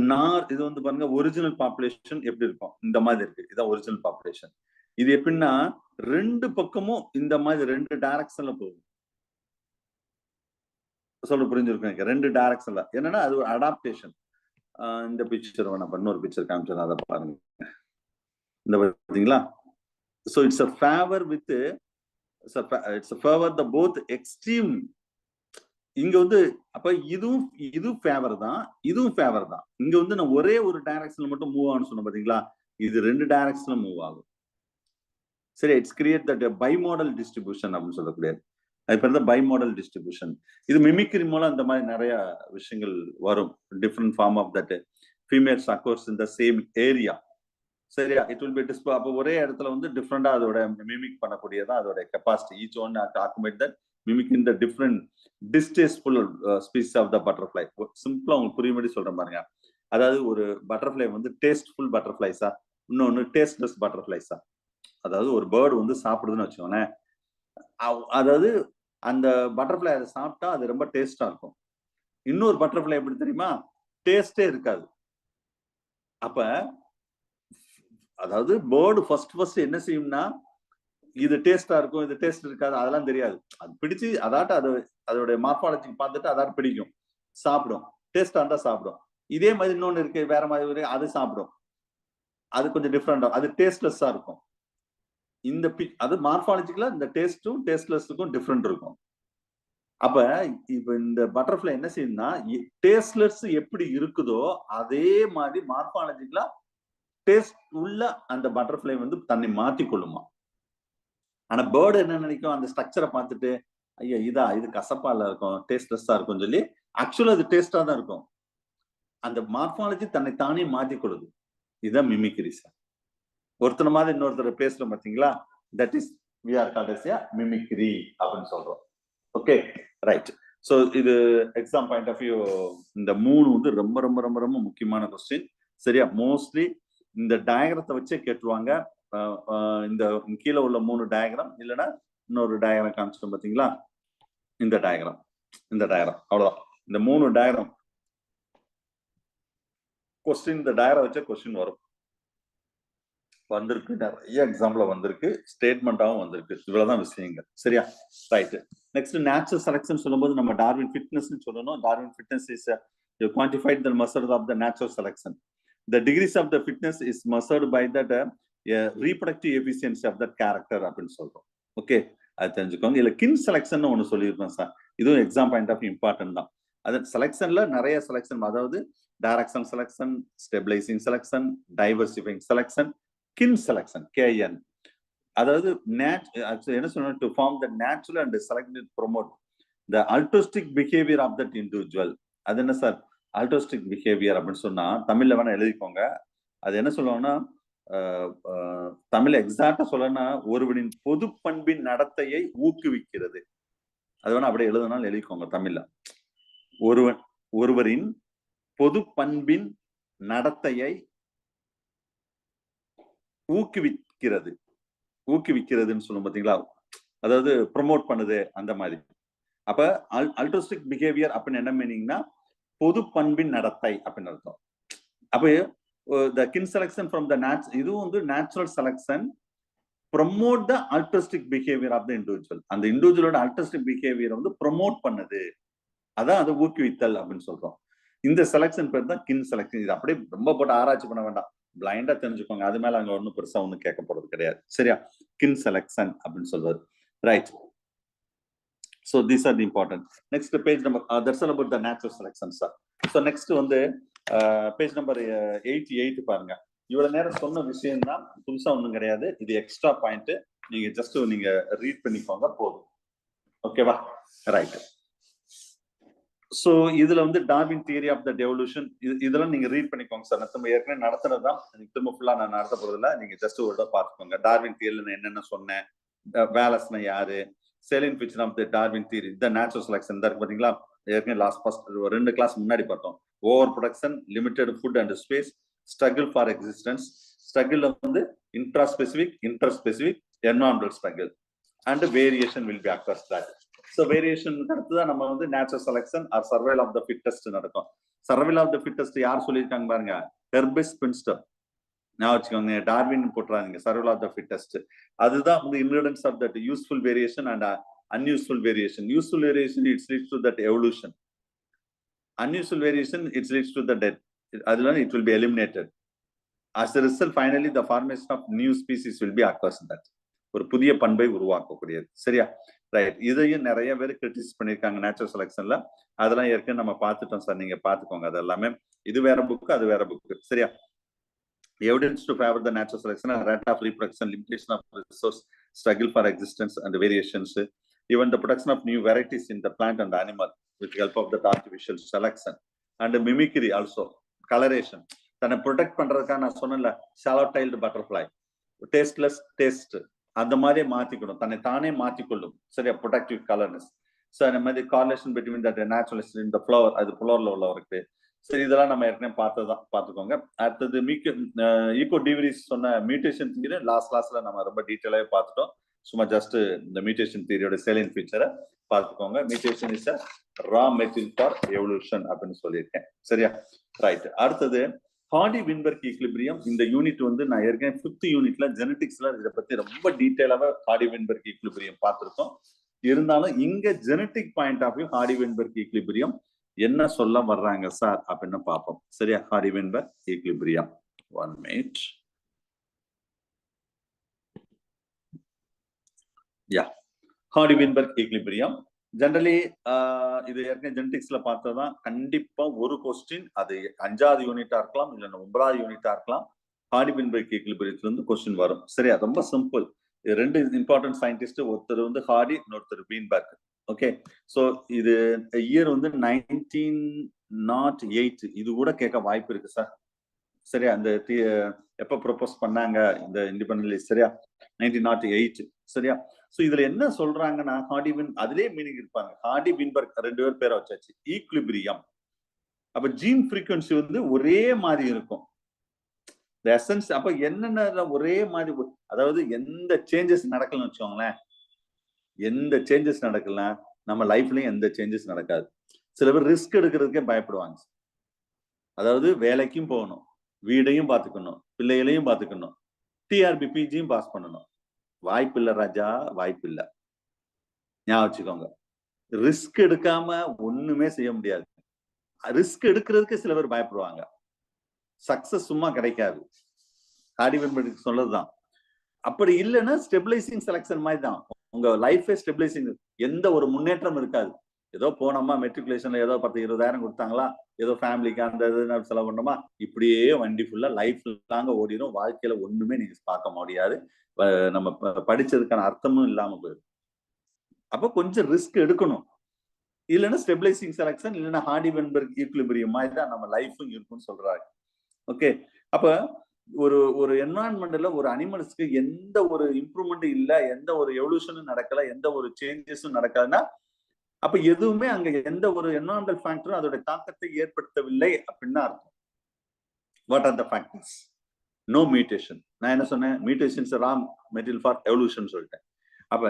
வந்து பாருங்க ஒரிஜினல் பாப்புலேஷன் எப்படி இருக்கும், இந்த மாதிரி இருக்கு. இதான் ஒரிஜினல் பாப்புலேஷன். இது எப்படின்னா ரெண்டு பக்கமும் இந்த மாதிரி ரெண்டு டைரக்ஷன்ல போகும். சொல்ல புரிஞ்சிருக்கும் எனக்கு. ரெண்டு டைரக்ஷன்ல என்னன்னா அது ஒரு அடாப்டேஷன். இந்த பிக்சர் வேணா இன்னொரு பிக்சர் காமிச்சேன், அதை பாருங்க. இந்த பாத்தீங்களா? so it's a favor with it's a favor the both extreme. இங்க வந்து அப்ப இதுவும் ஃபேவர் தான், இதுவும் ஃபேவர் தான். இங்க வந்து நான் ஒரே ஒரு டைரக்ஷன்ல மட்டும் மூவ் ஆகணும்னு சொன்னேன் பாத்தீங்களா? இது ரெண்டு டைரக்ஷன்ல மூவ் ஆகும். சரி, it's create that bimodal distribution அப்படின்னு சொல்லக்கூடியது. அது பேர் தான் பை மாடல் டிஸ்ட்ரிபியூஷன். இது மிமிக்ரி மூலம் அந்த மாதிரி நிறைய விஷயங்கள் வரும். Different form of that females occurs in the same area. சரியா? It will be display. அப்போ ஒரே இடத்துல வந்து டிஃப்ரெண்டா அதோட மிமிக் பண்ணக்கூடியதான் அதோட capacity. Each one accommodate that mimic in the different distasteful species of the butterfly. சிம்பிளா உங்களுக்கு புரியும்படி சொல்றேன் பாருங்க. அதாவது ஒரு பட்டர்ஃப்ளை வந்து டேஸ்ட்ஃபுல் பட்டர்ஃப்ளைஸா, இன்னொன்னு டேஸ்ட்லெஸ் பட்டர்ஃப்ளைஸா? அதாவது ஒரு பேர்டு வந்து சாப்பிடுதுன்னு வச்சுக்கோங்களேன், அதாவது அந்த பட்டர்ஃப்ளை அதை சாப்பிட்டா அது ரொம்ப டேஸ்டா இருக்கும். இன்னொரு பட்டர்ஃப்ளை எப்படி தெரியுமா, டேஸ்டே இருக்காது. அப்ப அதாவது பேர்டு ஃபர்ஸ்ட் என்ன செய்யும்னா, இது டேஸ்டா இருக்கும், இது டேஸ்ட் இருக்காது, அதெல்லாம் தெரியாது. அது பிடிச்சு அதாட்ட அது அதோடைய மார்பாலஜி பார்த்துட்டு அதாட்ட பிடிக்கும், சாப்பிடும். டேஸ்டா இருந்தா சாப்பிடும். இதே மாதிரி இன்னொன்னு இருக்கு, வேற மாதிரி அது சாப்பிடும். அது கொஞ்சம் டிஃபரெண்டா, அது டேஸ்ட்லெஸ்ஸா இருக்கும். இந்த அது மார்பாலஜிக்கலா இந்த டேஸ்டும் டேஸ்ட்லெஸ்ஸுக்கும் டிஃபரெண்ட் இருக்கும். அப்ப இப்ப இந்த பட்டர்ஃப்ளை என்ன செய்யும்னா, டேஸ்ட்லெஸ் எப்படி இருக்குதோ அதே மாதிரி மார்பாலஜிக்கலா டேஸ்ட் உள்ள அந்த பட்டர்ஃப்ளை வந்து தன்னை மாத்திக் கொள்ளுமா. ஆனா பேர்டு என்ன நினைக்கும், அந்த ஸ்ட்ரக்சரை பார்த்துட்டு, ஐயா இது கசப்பால இருக்கும், டேஸ்ட்லெஸ்ஸா இருக்கும்னு சொல்லி, ஆக்சுவலா அது டேஸ்டா தான் இருக்கும். அந்த மார்பாலஜி தன்னை தானே மாத்திக் கொள்ளுது. இதுதான் மிமிக்ரி சார். ஒருத்தர் மாதிரி இன்னொருத்தர் பேசுறோம் பாத்தீங்களா, that is we are called as a mimicry அப்படின்னு சொல்றோம். Okay, right. சோ இது எக்ஸாம் பாயிண்ட் ஆஃப் வியூ இந்த 3 வந்து ரொம்ப ரொம்ப ரொம்ப ரொம்ப முக்கியமான கொஸ்டின். சரியா? மோஸ்ட்லி இந்த டயகிரத்தை வச்சே கேட்டுருவாங்க. இந்த கீழே உள்ள 3 டயகிராம் இல்லைன்னா இன்னொரு டயகிராம் காமிச்சிட்டோம் பாத்தீங்களா, இந்த டயகிராம் அவ்வளவுதான். இந்த 3 டயகிராம் கொஸ்டின், இந்த டயகிராம் வச்ச கொஸ்டின் வரும். வந்திருக்கு, நிறைய எக்ஸாம்பிள் வந்திருக்கு, ஸ்டேட்மெண்டாவும் வந்திருக்கு. இவ்வளவுதான் விஷயங்கள். சரியா? ரைட். நெக்ஸ்ட் நேச்சுரல் செலக்ஷன் சொல்லும்போது நம்ம டார்வின் ஃபிட்னஸ் சொல்லணும். Darwin fitness is quantified the measure of the natural selection. The degrees of the fitness is measured by that reproductive efficiency of that character அப்படின்னு சொல்றோம். ஓகே, அது தெரிஞ்சுக்கோங்க. இல்ல கின் selection ஒன்னு சொல்லியிருப்பேன் சார், இதுவும் எக்ஸாம் பாயிண்ட் ஆஃப் இம்பார்ட்டன்ட் தான். அது செலக்ஷன்ல நிறைய செலக்ஷன், அதாவது direction selection, stabilising selection, diversifying selection, kin selection, KN. அதாவது என்ன சொல்லணும், to form the natural and selected promote the altruistic behaviour of that individual. அது என்ன சார் அல்ட்ருஸ்டிக் பிஹேவியர் அப்படின்னு சொன்னா, தமிழ்ல வேணா எழுதிக்கோங்க. அது என்ன சொல்லுவாங்கன்னா, தமிழ் எக்ஸாக்டா சொல்லணும்னா, ஒருவனின் பொது பண்பின் நடத்தையை ஊக்குவிக்கிறது. அது வேணா அப்படியே எழுதனாலும் எழுதிக்கோங்க தமிழ்ல. ஒருவரின் பொது பண்பின் நடத்தையை ஊக்குவிக்கிறதுன்னு சொல்லும் பாத்தீங்களா, அதாவது ப்ரொமோட் பண்ணுது அந்த மாதிரி. அப்ப அல்ட்ருஸ்டிக் பிஹேவியர் அப்படின்னு என்ன மீனிங்னா, பொது பண்பின் நடத்தை அப்படின்னு அர்த்தம். அப்ப the kin selection from the இது வந்து natural selection promote the altruistic behavior of the individual. அந்த இண்டிவிஜுவலோட altruistic behavior வந்து ப்ரொமோட் பண்ணுது, அதான் அது ஊக்குவித்தல் அப்படின்னு சொல்றோம். இந்த செலக்ஷன் பேர் தான் கின் செலக்ஷன். இது அப்படியே ரொம்ப போட்டு ஆராய்ச்சி பண்ண வேண்டாம், பிளைண்டா தெரிஞ்சுக்கோங்க. அது மேல அங்க ஒன்னும் பெருசா ஒன்னும் கேட்க போறது கிடையாது. சரியா? கின் செலக்ஷன் அப்படின்னு சொல்றது. Right. So these are the important. Next page number, that's all about the natural selection, sir. So next வந்து பேஜ் நம்பர் 88 பாருங்க. இவ்வளவு நேரம் சொன்ன விஷயம் தான், புதுசா ஒண்ணும் கிடையாது. இது எக்ஸ்ட்ரா பாயிண்ட், நீங்க ஜஸ்ட் நீங்க ரீட் பண்ணிக்கோங்க போதும். ஓகேவா? ரைட். சோ இதுல வந்து Darwin theory of the evolution, இதெல்லாம் நீங்க ரீட் பண்ணிக்கோங்க சார். நம்ம ஏற்கனவே நடத்துனதுதான், திரும்ப ஃபுல்லா நான் நடத்த போறதில்ல. நீங்க ஜஸ்ட் ஒரு தடவை பார்த்துக்கோங்க. டார்வின் தியரியில என்னென்ன சொன்னேன், வேலஸ்னா யாரு, salient feature of the Darwin theory, the natural selection தான் இருக்கு பாத்தீங்களா. ஏற்கனவே ஃபர்ஸ்ட் 2 கிளாஸ் முன்னாடி பார்த்தோம். Over production, limited food and space, struggle for existence. Struggle வந்து intraspecific, interspecific, environmental struggle and variation will be across that. So வேரியேஷனுக்கு அடுத்துதான் நம்ம வந்து natural selection or survival of the fittest நடக்கும். Survival of the fittest யார் சொல்லியிருக்காங்க பாருங்க, herpes spinster. நான் வச்சுக்கோங்க, டார்வின் போட்டுறாங்க. சர்வைவல் ஆஃப் த ஃபிட்டஸ்ட் அதுதான் வந்து inheritance of that useful variation and unusual variation. Useful variation, it leads to that evolution. Unusual variation, it leads to the death. It will be eliminated. As a result, finally, the formation of new species will be occurs in that. ஒரு புதிய பண்பை உருவாக்கக்கூடியது. சரியா? Right. இதையும் நிறைய பேர் criticise பண்ணியிருக்காங்க natural செலக்ஷன்ல. அதெல்லாம் ஏற்கனவே நம்ம பார்த்துட்டோம் சார், நீங்க பார்த்துக்கோங்க. அது எல்லாமே இது வேற புக், அது வேற புக். சரியா? Evidence to favor the natural selection, rate of reproduction, limitation of resource, struggle for existence and variations. Even the production of new varieties in the plant and animal with the help of the artificial selection and mimicry also, coloration. தன்னை protect பண்றதுக்காக நான் சொன்னேன்ல, shallow tiled butterfly, tasteless taste, அந்த மாதிரி மாத்திக்கணும், தன்னை தானே மாத்திக்கொள்ளும். சரியா? Protective colourness. ஸோ அந்த மாதிரி கார்லேஷன் பிட்வீன் தட் நேச்சுரலிஸ்ட் இந்த ஃப்ளவர், அது ஃப்ளவர்ல உள்ள இருக்கு. சரி, இதெல்லாம் நம்ம ஏற்கனவே பார்த்ததுதான், பார்த்துக்கோங்க. அடுத்தது ஈகோ டிவிரிஸ் சொன்ன மியூட்டேஷன் தியரி லாஸ்ட்ல நம்ம ரொம்ப டீட்டெயிலாவே பார்த்துட்டோம். சும்மா ஜஸ்ட் இந்த மியூட்டேஷன் தியரியோட சேலியன் ஃபீச்சரை பார்த்துக்கோங்க. Mutation is a raw material for evolution அப்படின்னு சொல்லியிருக்கேன். சரியா? ரைட். அடுத்தது ஹார்டி-வின்பெர்க் ஈக்லிபிரியம். இந்த யூனிட் வந்து நான் ஏற்கனவே 5th யூனிட்ல ஜெனடிக்ஸ்ல இதை பத்தி ரொம்ப டீட்டெயிலாக ஹார்டி-வின்பெர்க் ஈக்லிபிரியம் பார்த்திருக்கோம். இருந்தாலும் இங்க genetic point of view Hardy Weinberg equilibrium என்ன சொல்ல வர்றாங்க சார் அப்படின்னு பார்ப்போம். சரியா? Hardy Weinberg equilibrium. 1 minute. Hardy Weinberg equilibrium generally இது ஏற்கனவே ஜெனடிக்ஸ்ல பார்த்ததான். கண்டிப்பா ஒரு கொஸ்டின், அது 5வது யூனிட்டா இருக்கலாம், இல்ல 9வது யூனிட்டா இருக்கலாம், ஹார்டி-வின்பெர்க் ஈக்லிபிரியத்துல இருந்து கொஸ்டின் வரும். சரியா? ரொம்ப சிம்பிள். 2 இம்பார்ட்டன்ட் சயின்டிஸ்ட், ஒருத்தர் வந்து ஹார்டி, இன்னொருத்தர் வீன்பெர்க். ஓகே, சோ இது இயர் வந்து 1908. இது கூட கேட்க வாய்ப்பு இருக்கு சார். சரியா? அந்த எப்ப ப்ரொபோஸ் பண்ணாங்க இந்த இண்டிபெண்டன்ட்? சரியா? 1908. சரியா? சோ இதுல என்ன சொல்றாங்கன்னா, அதுலயே மீனிங் இருப்பாங்க. ஹார்டி-வின்பெர்க் 2 பேர் பேரை வச்சாச்சு. ஈக்லிபிரியம். அப்ப ஜீன் ஃப்ரீக்வன்சி வந்து ஒரே மாதிரி இருக்கும். எசன்ஸ் அப்ப என்னென்ன ஒரே மாதிரி, அதாவது எந்த சேஞ்சஸ் நடக்கலன்னு வச்சுக்கோங்களேன், எந்த சேஞ்சஸ் நடக்கல, நம்ம லைஃப்லயும் எந்த சேஞ்சஸ் நடக்காது. சில பேர் ரிஸ்க் எடுக்கிறதுக்கே பயப்படுவாங்க. அதாவது வேலைக்கும் போகணும், வீடையும் பார்த்துக்கணும், பிள்ளைகளையும் பார்த்துக்கணும், டிஆர்பி பிஜியும் பாஸ் பண்ணணும். வாய்ப்பு இல்ல ராஜா, வாய்ப்பு இல்ல. ஞாபகம் வச்சுக்கோங்க. ரிஸ்க் எடுக்காம ஒண்ணுமே செய்ய முடியாது. ரிஸ்க் எடுக்கிறதுக்கு சில பேர் பயப்படுவாங்க. சக்சஸ் சும்மா கிடைக்காது. ஹார்டி-வின்பெர்க் சொல்லதுதான். அப்படி இல்லைன்னா ஸ்டெபிலைசிங் செலக்ஷன் மாதிரி தான். உங்க லைஃபே ஸ்டெபிலைசிங், எந்த ஒரு முன்னேற்றம் இருக்காது. ஏதோ போனோமா, மெட்ரிகுலேஷன்ல ஏதோ 10-20,000 கொடுத்தாங்களா, ஏதோ ஃபேமிலிக்கு அந்த செலவு பண்ணோமா, இப்படியே வண்டி ஃபுல்லா லைஃப் லாங்க ஓடிடும். வாழ்க்கையில ஒண்ணுமே நீங்க பார்க்க முடியாது. நம்ம படிச்சதுக்கான அர்த்தமும் இல்லாம போயிடும். அப்ப கொஞ்சம் ரிஸ்க் எடுக்கணும். இல்லைன்னா ஸ்டெபிலைசிங் செலக்ஷன், இல்லைன்னா ஹார்டி-வின்பெர்க் ஈக்லிபிரியம் மாதிரி தான் நம்ம லைஃபும் இருக்கும்னு சொல்றாங்க. ஓகே, அப்ப ஒரு என்வரான்மெண்ட்ல ஒரு அனிமல்ஸ்க்கு எந்த ஒரு இம்ப்ரூவ்மெண்ட் இல்ல, எந்த ஒரு எவல்யூஷனும் நடக்கல, எந்த ஒரு சேஞ்சஸும் நடக்காதுன்னா, அப்ப எதுவுமே அங்க எந்த ஒரு என்வரான்மெண்டல் ஃபேக்டரும் அதோட தாக்கத்தை ஏற்படுத்தவில்லை அப்படின்னு அர்த்தம். What are the factors? No mutation. நான் என்ன சொன்னேன்? Mutations raw material for evolution சொல்லிட்டேன். அப்ப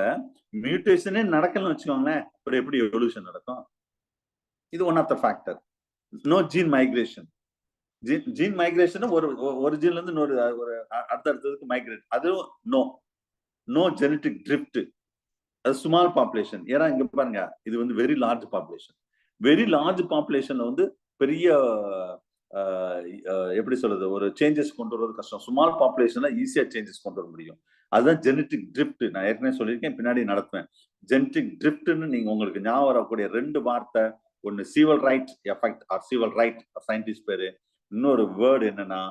மியூட்டேஷனே நடக்கலன்னு வச்சுக்கோங்களேன், அப்புறம் எப்படி எவல்யூஷன் நடக்கும்? இது one of the factor. No gene migration. Gene migration ஒரு ஜீன்ல இருந்து இன்னொரு அடுத்தடுத்ததுக்கு மைக்ரேட், அதுவும் நோ ஜெனடிக் ட்ரிஃப்ட். அது ஸ்மால் பாப்புலேஷன். ஏன்னா இங்க பாருங்க, இது வந்து very large population. Very large பாப்புலேஷன்ல வந்து பெரிய எப்படி சொல்றது, ஒரு சேஞ்சஸ் கொண்டு வருவது கஷ்டம். ஸ்மால் பாப்புலேஷன்ல ஈஸியா சேஞ்சஸ் கொண்டு வர முடியும். அதுதான் ஜெனடிக் ட்ரிஃப்ட். நான் ஏற்கனவே சொல்லியிருக்கேன், பின்னாடி நடத்துவேன். ஜெனடிக் ட்ரிஃப்ட்னு நீங்க உங்களுக்கு ஞாபகம் வரக்கூடிய 2 வார்த்தை, ஒன்னு Sewall Wright effect or Sewall Wright scientist பேரு, இன்னொரு வேர்டு என்னன்னா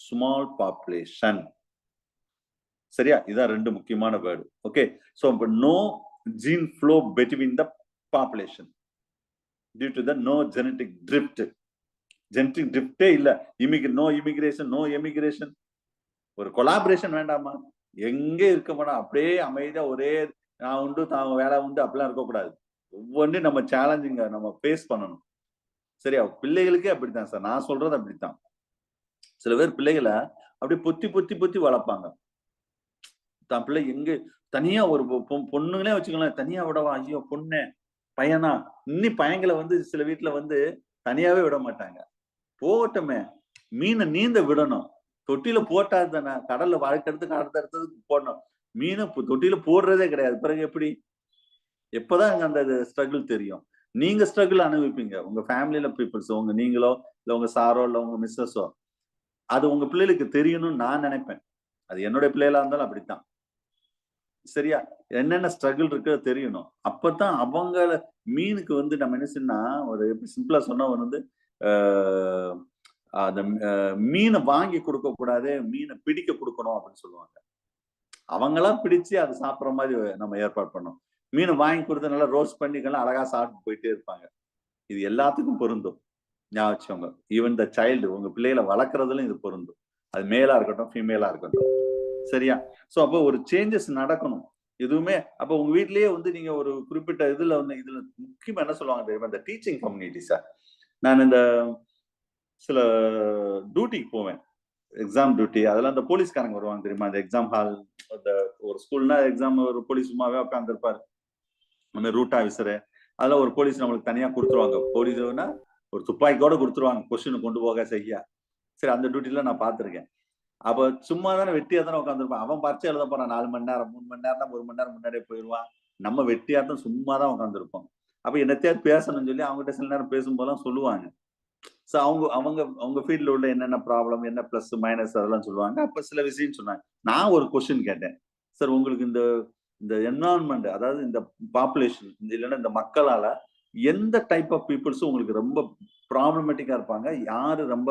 ஸ்மால் பாப்புலேஷன். சரியா? இதான் 2 முக்கியமான word. Okay, so no gene flow between the population due to the no genetic drift. Genetic ட்ரிஃப்டே இல்ல. No immigration, no emigration. ஒரு கொலாபரேஷன் வேண்டாமா? எங்க இருக்க மாட்டோம், அப்படியே அமைதியா ஒரே நான் உண்டு தான் வேலை உண்டு அப்படிலாம் இருக்கக்கூடாது. ஒவ்வொன்றையும் நம்ம சேலஞ்சிங்க நம்ம ஃபேஸ் பண்ணணும். சரியா? பிள்ளைகளுக்கே அப்படித்தான் சார், நான் சொல்றது அப்படித்தான். சில பேர் பிள்ளைகளை அப்படியே பொத்தி பொத்தி பொத்தி வளர்ப்பாங்க. தான் பிள்ளை எங்க தனியா ஒரு பொண்ணுங்களே வச்சுக்கலாம், தனியா விடவா, ஐயோ பொண்ணு பையனா, இன்னும் பையங்களை வந்து சில வீட்டுல வந்து தனியாவே விட மாட்டாங்க. போகட்டுமே, மீனை நீந்த விடணும். தொட்டில போட்டாது தானே, கடல்ல வாழ்க்கை அடுத்ததுக்கு போடணும். மீனை தொட்டில போடுறதே கிடையாது. பிறகு எப்படி? எப்பதான் அந்த ஸ்ட்ரகிள் தெரியும். நீங்க ஸ்ட்ரகிள் அனுபவிப்பீங்க, உங்க ஃபேமிலியில பீப்புள்ஸ், உங்க நீங்களோ இல்ல உங்க சாரோ இல்ல உங்க மிஸ்ஸஸோ, அது உங்க பிள்ளைகளுக்கு தெரியணும்னு நான் நினைப்பேன். அது என்னுடைய பிள்ளைகளா இருந்தாலும் அப்படித்தான். சரியா? என்னென்ன ஸ்ட்ரகிள் இருக்கு தெரியணும். அப்பதான் அவங்கள மீனுக்கு வந்து நம்ம என்ன செய்யணும்னா, ஒரு எப்படி சிம்பிளா சொன்னா வந்து அந்த மீனை வாங்கி கொடுக்க கூடாது, மீனை பிடிக்க கொடுக்கணும் அப்படின்னு சொல்லுவாங்க. அவங்களா பிடிச்சு அதை சாப்பிட்ற மாதிரி நம்ம ஏற்பாடு பண்ணோம். மீனை வாங்கி கொடுத்து நல்லா ரோஸ்ட் பண்ணிக்கலாம், அழகா சாப்பிட்டு போயிட்டே இருப்பாங்க. இது எல்லாத்துக்கும் பொருந்தும். ஞாபகம் வச்சுக்கோங்க. ஈவன் த சைல்டு, உங்க பிள்ளைகளை வளர்க்கறதுல இது பொருந்தும். அது மேலா இருக்கட்டும், ஃபீமேலா இருக்கட்டும். சரியா? சோ அப்போ ஒரு சேஞ்சஸ் நடக்கணும். எதுவுமே அப்ப உங்க வீட்லயே வந்து நீங்க ஒரு குறிப்பிட்ட இதுல முக்கியமா என்ன சொல்லுவாங்க தெரியுமா, இந்த டீச்சிங் கம்யூனிட்டி சார். நான் இந்த சில டியூட்டிக்கு போவேன், எக்ஸாம் டியூட்டி. அதெல்லாம் அந்த போலீஸ்காரங்க வருவாங்க தெரியுமா, அந்த எக்ஸாம் ஹால். அந்த ஒரு ஸ்கூல்னா எக்ஸாம் ஒரு போலீஸ் சும்மாவே உட்காந்துருப்பாரு, அந்த ரூட் ஆஃபீஸரு. அதெல்லாம் ஒரு போலீஸ் நம்மளுக்கு தனியா கொடுத்துருவாங்க. போலீஸ்னா ஒரு துப்பாக்கியோட கொடுத்துருவாங்க, கொஸ்டின் கொண்டு போக செய்ய. சரி, அந்த டியூட்டில நான் பார்த்திருக்கேன். அப்ப சும்மா தானே வெட்டியா தானே உட்காந்துருப்பான். அவன் பரீட்சை எழுத போறான் 4 மணி நேரம், 3 மணி நேரம், 1 மணி நேரம் முன்னாடியே போயிருவான். நம்ம வெட்டியா தான் சும்மா தான் உட்காந்துருப்போம். அப்ப என்னத்தையாவது பேசணும்னு சொல்லி அவங்ககிட்ட சில நேரம் பேசும்போதெல்லாம் சொல்லுவாங்க. சோ அவங்க அவங்க அவங்க ஃபீல்ட்ல உள்ள என்னென்ன ப்ராப்ளம், என்ன பிளஸ் மைனஸ் அதெல்லாம் சொல்லுவாங்க. அப்ப சில விஷயம் சொன்னாங்க. நான் ஒரு கொஸ்டின் கேட்டேன். சார், உங்களுக்கு இந்த இந்த என்விரான்மெண்ட், அதாவது இந்த பாப்புலேஷன் இல்லைன்னா இந்த மக்களால எந்த டைப் ஆஃப் பீப்புள்ஸ் உங்களுக்கு ரொம்ப ப்ராப்ளமேட்டிக்கா இருப்பாங்க, யாரு ரொம்ப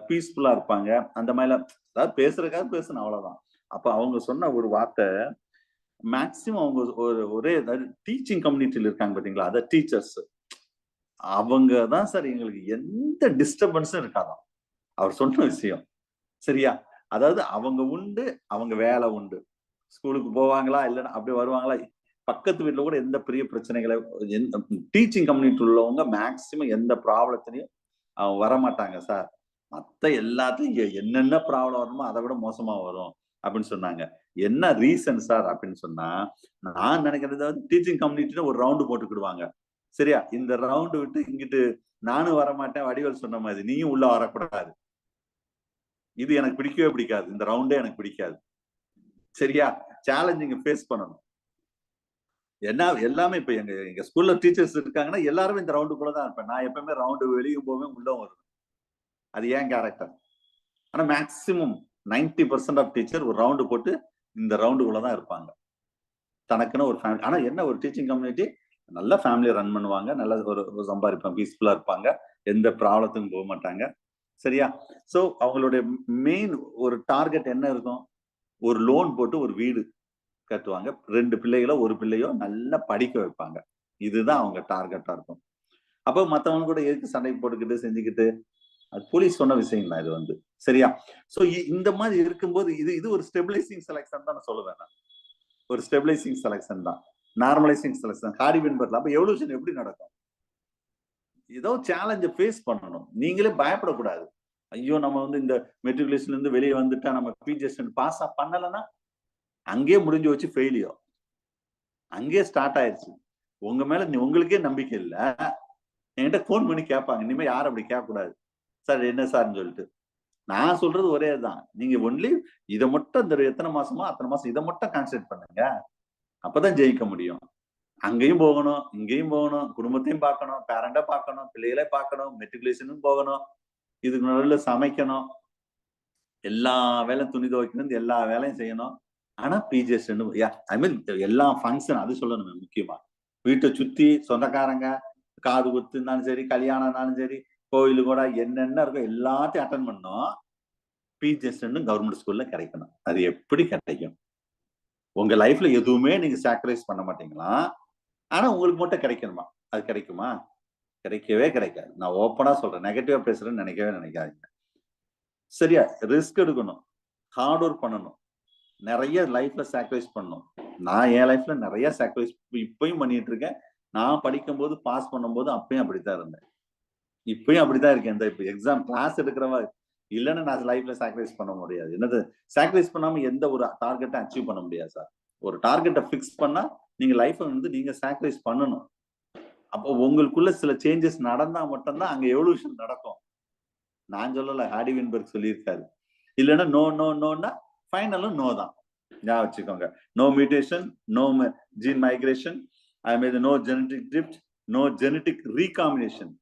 பீஸ்ஃபுல்லா இருப்பாங்க, அந்த மாதிரிலாம் அதாவது பேசுறதுக்காக பேசணும், அவ்வளவுதான். அப்ப அவங்க சொன்ன ஒரு வார்த்தை, மேக்சிமம் அவங்க ஒரே டீச்சிங் கம்யூனிட்டியில இருக்காங்க பாத்தீங்களா, அத டீச்சர்ஸ், அவங்க தான் சார் எங்களுக்கு எந்த டிஸ்டர்பன்ஸும் இருக்காதாம். அவர் சொன்ன விஷயம். சரியா? அதாவது அவங்க உண்டு, அவங்க வேலை உண்டு. ஸ்கூலுக்கு போவாங்களா, இல்லன்னா அப்படி வருவாங்களா, பக்கத்து வீட்ல கூட எந்த பெரிய பிரச்சனைகளை, டீச்சிங் கம்யூனிட்டி உள்ளவங்க மேக்சிமம் எந்த ப்ராப்ளத்திலையும் வரமாட்டாங்க சார். மத்த எல்லாத்துலயும் என்னென்ன ப்ராப்ளம் வருமோ அதை விட மோசமா வரும் அப்படின்னு சொன்னாங்க. என்ன ரீசன் சார் அப்படின்னு சொன்னா, நான் நினைக்கிறது வந்து டீச்சிங் கம்யூனிட்டில ஒரு ரவுண்டு போட்டுக்கிடுவாங்க. சரியா? இந்த ரவுண்டு விட்டு இங்கிட்டு நானும் வரமாட்டேன், வடிவேல் சொன்ன மாதிரி நீயும் உள்ள வரக்கூடாது. இது எனக்கு பிடிக்கவே பிடிக்காது. இந்த ரவுண்டே எனக்கு பிடிக்காது. சரியா? சேலஞ்சிங்க ஃபேஸ் பண்ணணும். என்ன எல்லாமே இப்ப எங்க எங்க ஸ்கூல்ல டீச்சர்ஸ் இருக்காங்கன்னா எல்லாருமே இந்த ரவுண்டுக்குள்ள தான் இருப்பேன். நான் எப்பவுமே ரவுண்டு வெளியும் போவேன், உள்ளவும் வருவேன். அது ஏன் கேரக்டர். ஆனா மேக்ஸிமம் 90% ஆஃப் டீச்சர் ஒரு ரவுண்டு போட்டு இந்த ரவுண்டுக்குள்ள தான் இருப்பாங்க. தனக்குன்னு ஒரு ஃபேமிலி. ஆனா என்ன, ஒரு டீச்சிங் கம்யூனிட்டி நல்ல ஃபேமிலிய ரன் பண்ணுவாங்க. நல்ல ஒரு சம்பாதிப்பாங்க. பீஸ்ஃபுல்லா இருப்பாங்க. எந்த ப்ராப்ளத்துக்கும் போக மாட்டாங்க. சரியா? சோ அவங்களுடைய மெயின் ஒரு டார்கெட் என்ன இருக்கும்? ஒரு லோன் போட்டு ஒரு வீடு கட்டுவாங்க. 2 பிள்ளைகளோ, 1 பிள்ளையோ நல்லா படிக்க வைப்பாங்க. இதுதான் அவங்க டார்கெட்டா இருக்கும். அப்ப மத்தவங்க கூட எதுக்கு சண்டை போட்டுக்கிட்டு செஞ்சுக்கிட்டு, அது போலீஸ் சொன்ன விஷயம் தான் இது வந்து. சரியா? சோ இந்த மாதிரி இருக்கும்போது இது இது ஒரு ஸ்டெபிலைசிங் செலக்ஷன் தான் நான் சொல்லுவேன் நான். ஒரு ஸ்டெபிலைசிங் செலக்ஷன் தான். Normalising selection. ஹாரி வின்பர்ல அப்ப எவல்யூஷன் எப்படி நடக்கும்? ஏதோ சேலஞ்ச ஃபேஸ் பண்ணணும். நீங்களே பயப்படக்கூடாது. ஐயோ! நம்ம வந்து இந்த மெட்ரிகுலேஷன்ல இருந்து வெளிய வந்துட்டா நம்ம பிஜிஎஸ்டின் பாஸ் பண்ணலன்னா, அங்கேயே முடிஞ்சு வச்சு ஃபெயிலியர். அங்கேயே ஸ்டார்ட் ஆயிருச்சு. உங்க மேல உங்களுக்கே நம்பிக்கை இல்ல. என்கிட்ட ஃபோன் பண்ணி கேட்பாங்க. இனிமே யாரும் அப்படி கேட்கக்கூடாது. சார் என்ன சார்ன்னு சொல்லிட்டு. நான் சொல்றது ஒரே இதுதான். நீங்க ஒன்லி இத மட்டும் இந்த எத்தன மாசமோ அத்தன மாசம் இத மட்டும் கான்சன்ட்ரேட் பண்ணுங்க. அப்பதான் ஜெயிக்க முடியும். அங்கேயும் போகணும், இங்கேயும் போகணும், குடும்பத்தையும் பார்க்கணும், பேரண்ட்ட பார்க்கணும், பிள்ளைகள பார்க்கணும், மெட்ரிகுலேஷனும் போகணும். இதுக்கு நடுவுல சமைக்கணும். எல்லா வேலையும், துணி துவைக்கணும், எல்லா வேலையும் செய்யணும். ஆனா பிஜிஎஸ்டின்னு ஐ மீன் எல்லா ஃபங்ஷன் அது சொல்லணுமே முக்கியமா. வீட்ட சுத்தி சொந்தக்காரங்க, காது குத்துனாலும் சரி, கல்யாணம்னாலும் சரி, கோயிலு கூட என்னென்ன இருக்கோ எல்லாத்தையும் அட்டெண்ட் பண்ணணும். பிஜிஎஸ்டின்னு கவர்மெண்ட் ஸ்கூல்ல கிடைக்கணும். அது எப்படி கிடைக்கும்? உங்க லைஃப்ல எதுவுமே நீங்க சாக்ரிஃபைஸ் பண்ண மாட்டீங்களா? ஆனா உங்களுக்கு மட்டும் கிடைக்கணுமா? அது கிடைக்குமா? கிடைக்கவே கிடைக்காது. நான் ஓப்பனா சொல்றேன். நெகட்டிவா பேசுறேன்னு நினைக்கவே நினைக்காதீங்க. சரியா? ரிஸ்க் எடுக்கணும். ஹார்ட் ஒர்க் பண்ணணும். நெறைய லைஃப்ல சாக்ரிஃபைஸ் பண்ணணும். நான் என் லைஃப்ல நெறைய சாக்ரிஃபைஸ் இப்பயும் பண்ணிட்டு இருக்கேன். நான் படிக்கும்போது, பாஸ் பண்ணும்போது அப்பயும் அப்படித்தான் இருந்தேன். இப்பயும் அப்படித்தான் இருக்கேன். இந்த இப்ப எக்ஸாம் கிளாஸ் எடுக்கிறவ இல்லன்னா நான் லைஃப்ல சாக்ரிஃபைஸ் பண்ண முடியாது. என்னது சாக்ரிஃபைஸ் பண்ணாம எந்த ஒரு டார்கெட்ட அச்சீவ் பண்ண முடியாது சார். ஒரு டார்கெட்ட ஃபிக்ஸ் பண்ணா நீங்க லைஃப்ப வந்து நீங்க சாக்ரிஃபைஸ் பண்ணணும். அப்போ உங்களுக்குள்ள சில சேஞ்சஸ் நடந்தா மட்டும் தான் அங்க எவல்யூஷன் நடக்கும். நான் சொல்லல, ஹார்டி வின்பர்க் சொல்லியிருக்காரு. இல்லன்னா நோ நோ நோன்னா ஃபைனலும் நோ தான். ஞாபகம் வச்சுக்கோங்க. No mutation, no gene migration, I mean no genetic drift, no genetic recombination.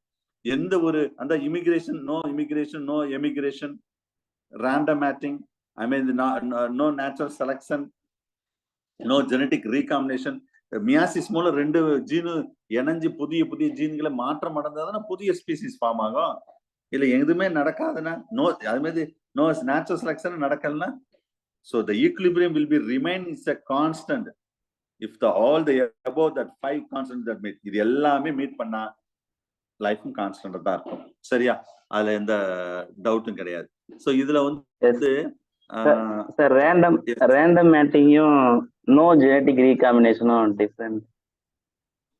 எந்த ஒரு அந்த immigration, no immigration, no emigration, random mating, I mean no natural selection, no genetic recombination. Meiosis மூலம் 2 ஜீனு இணைஞ்சு புதிய புதிய ஜீன்களை மாற்றம் அடைந்தாதானே புதிய ஸ்பீசிஸ் ஃபார்ம் ஆகும். இல்ல எதுவுமே நடக்காதுன்னா, நோ அது மாதிரி நோ நேச்சுரல் செலக்ஷன் நடக்கலன்னா, so the equilibrium will be remain is a constant if all the above that 5 constants that meet, இது எல்லாமே மீட் பண்ணா லைஃபும் கான்ஸ்டன்டா தான் இருக்கும். சரியா? அதுல எந்த டவுட்டும் கிடையாது. சோ இதுல வந்து சார் ரேண்டம் மேட்டிங்கும் நோ ஜெனடிக் ரீகாம்பினேஷனும் டிஃபரண்ட்.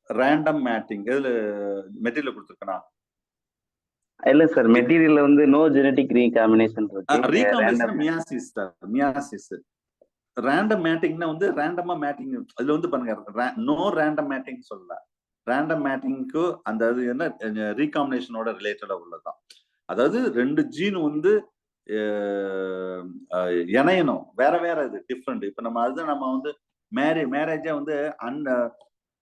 ரேண்டம் மேட்டிங் எதுல மெட்டீரியல் கொடுத்துருக்கனா? இல்ல சார், மெட்டீரியல்ல வந்து நோ ஜெனடிக் ரீகாம்பினேஷன் இருக்கு. Recombination random. Meiosis sir, meiosis. Random மேட்டிங்னா வந்து ரேண்டமா மேட்டிங், அதுல வந்து பாருங்க நோ ரேண்டம் மேட்டிங் சொல்லல. ரேண்டம் மேட்டிங்க்கு அந்த அது என்ன ரீகாம்பினேஷனோட ரிலேட்டடா உள்ளதுதான். அதாவது 2 ஜீன் வந்து இணையணும், வேற வேற இது டிஃப்ரெண்ட். இப்ப நம்ம அதுதான் நம்ம வந்து மேரேஜே வந்து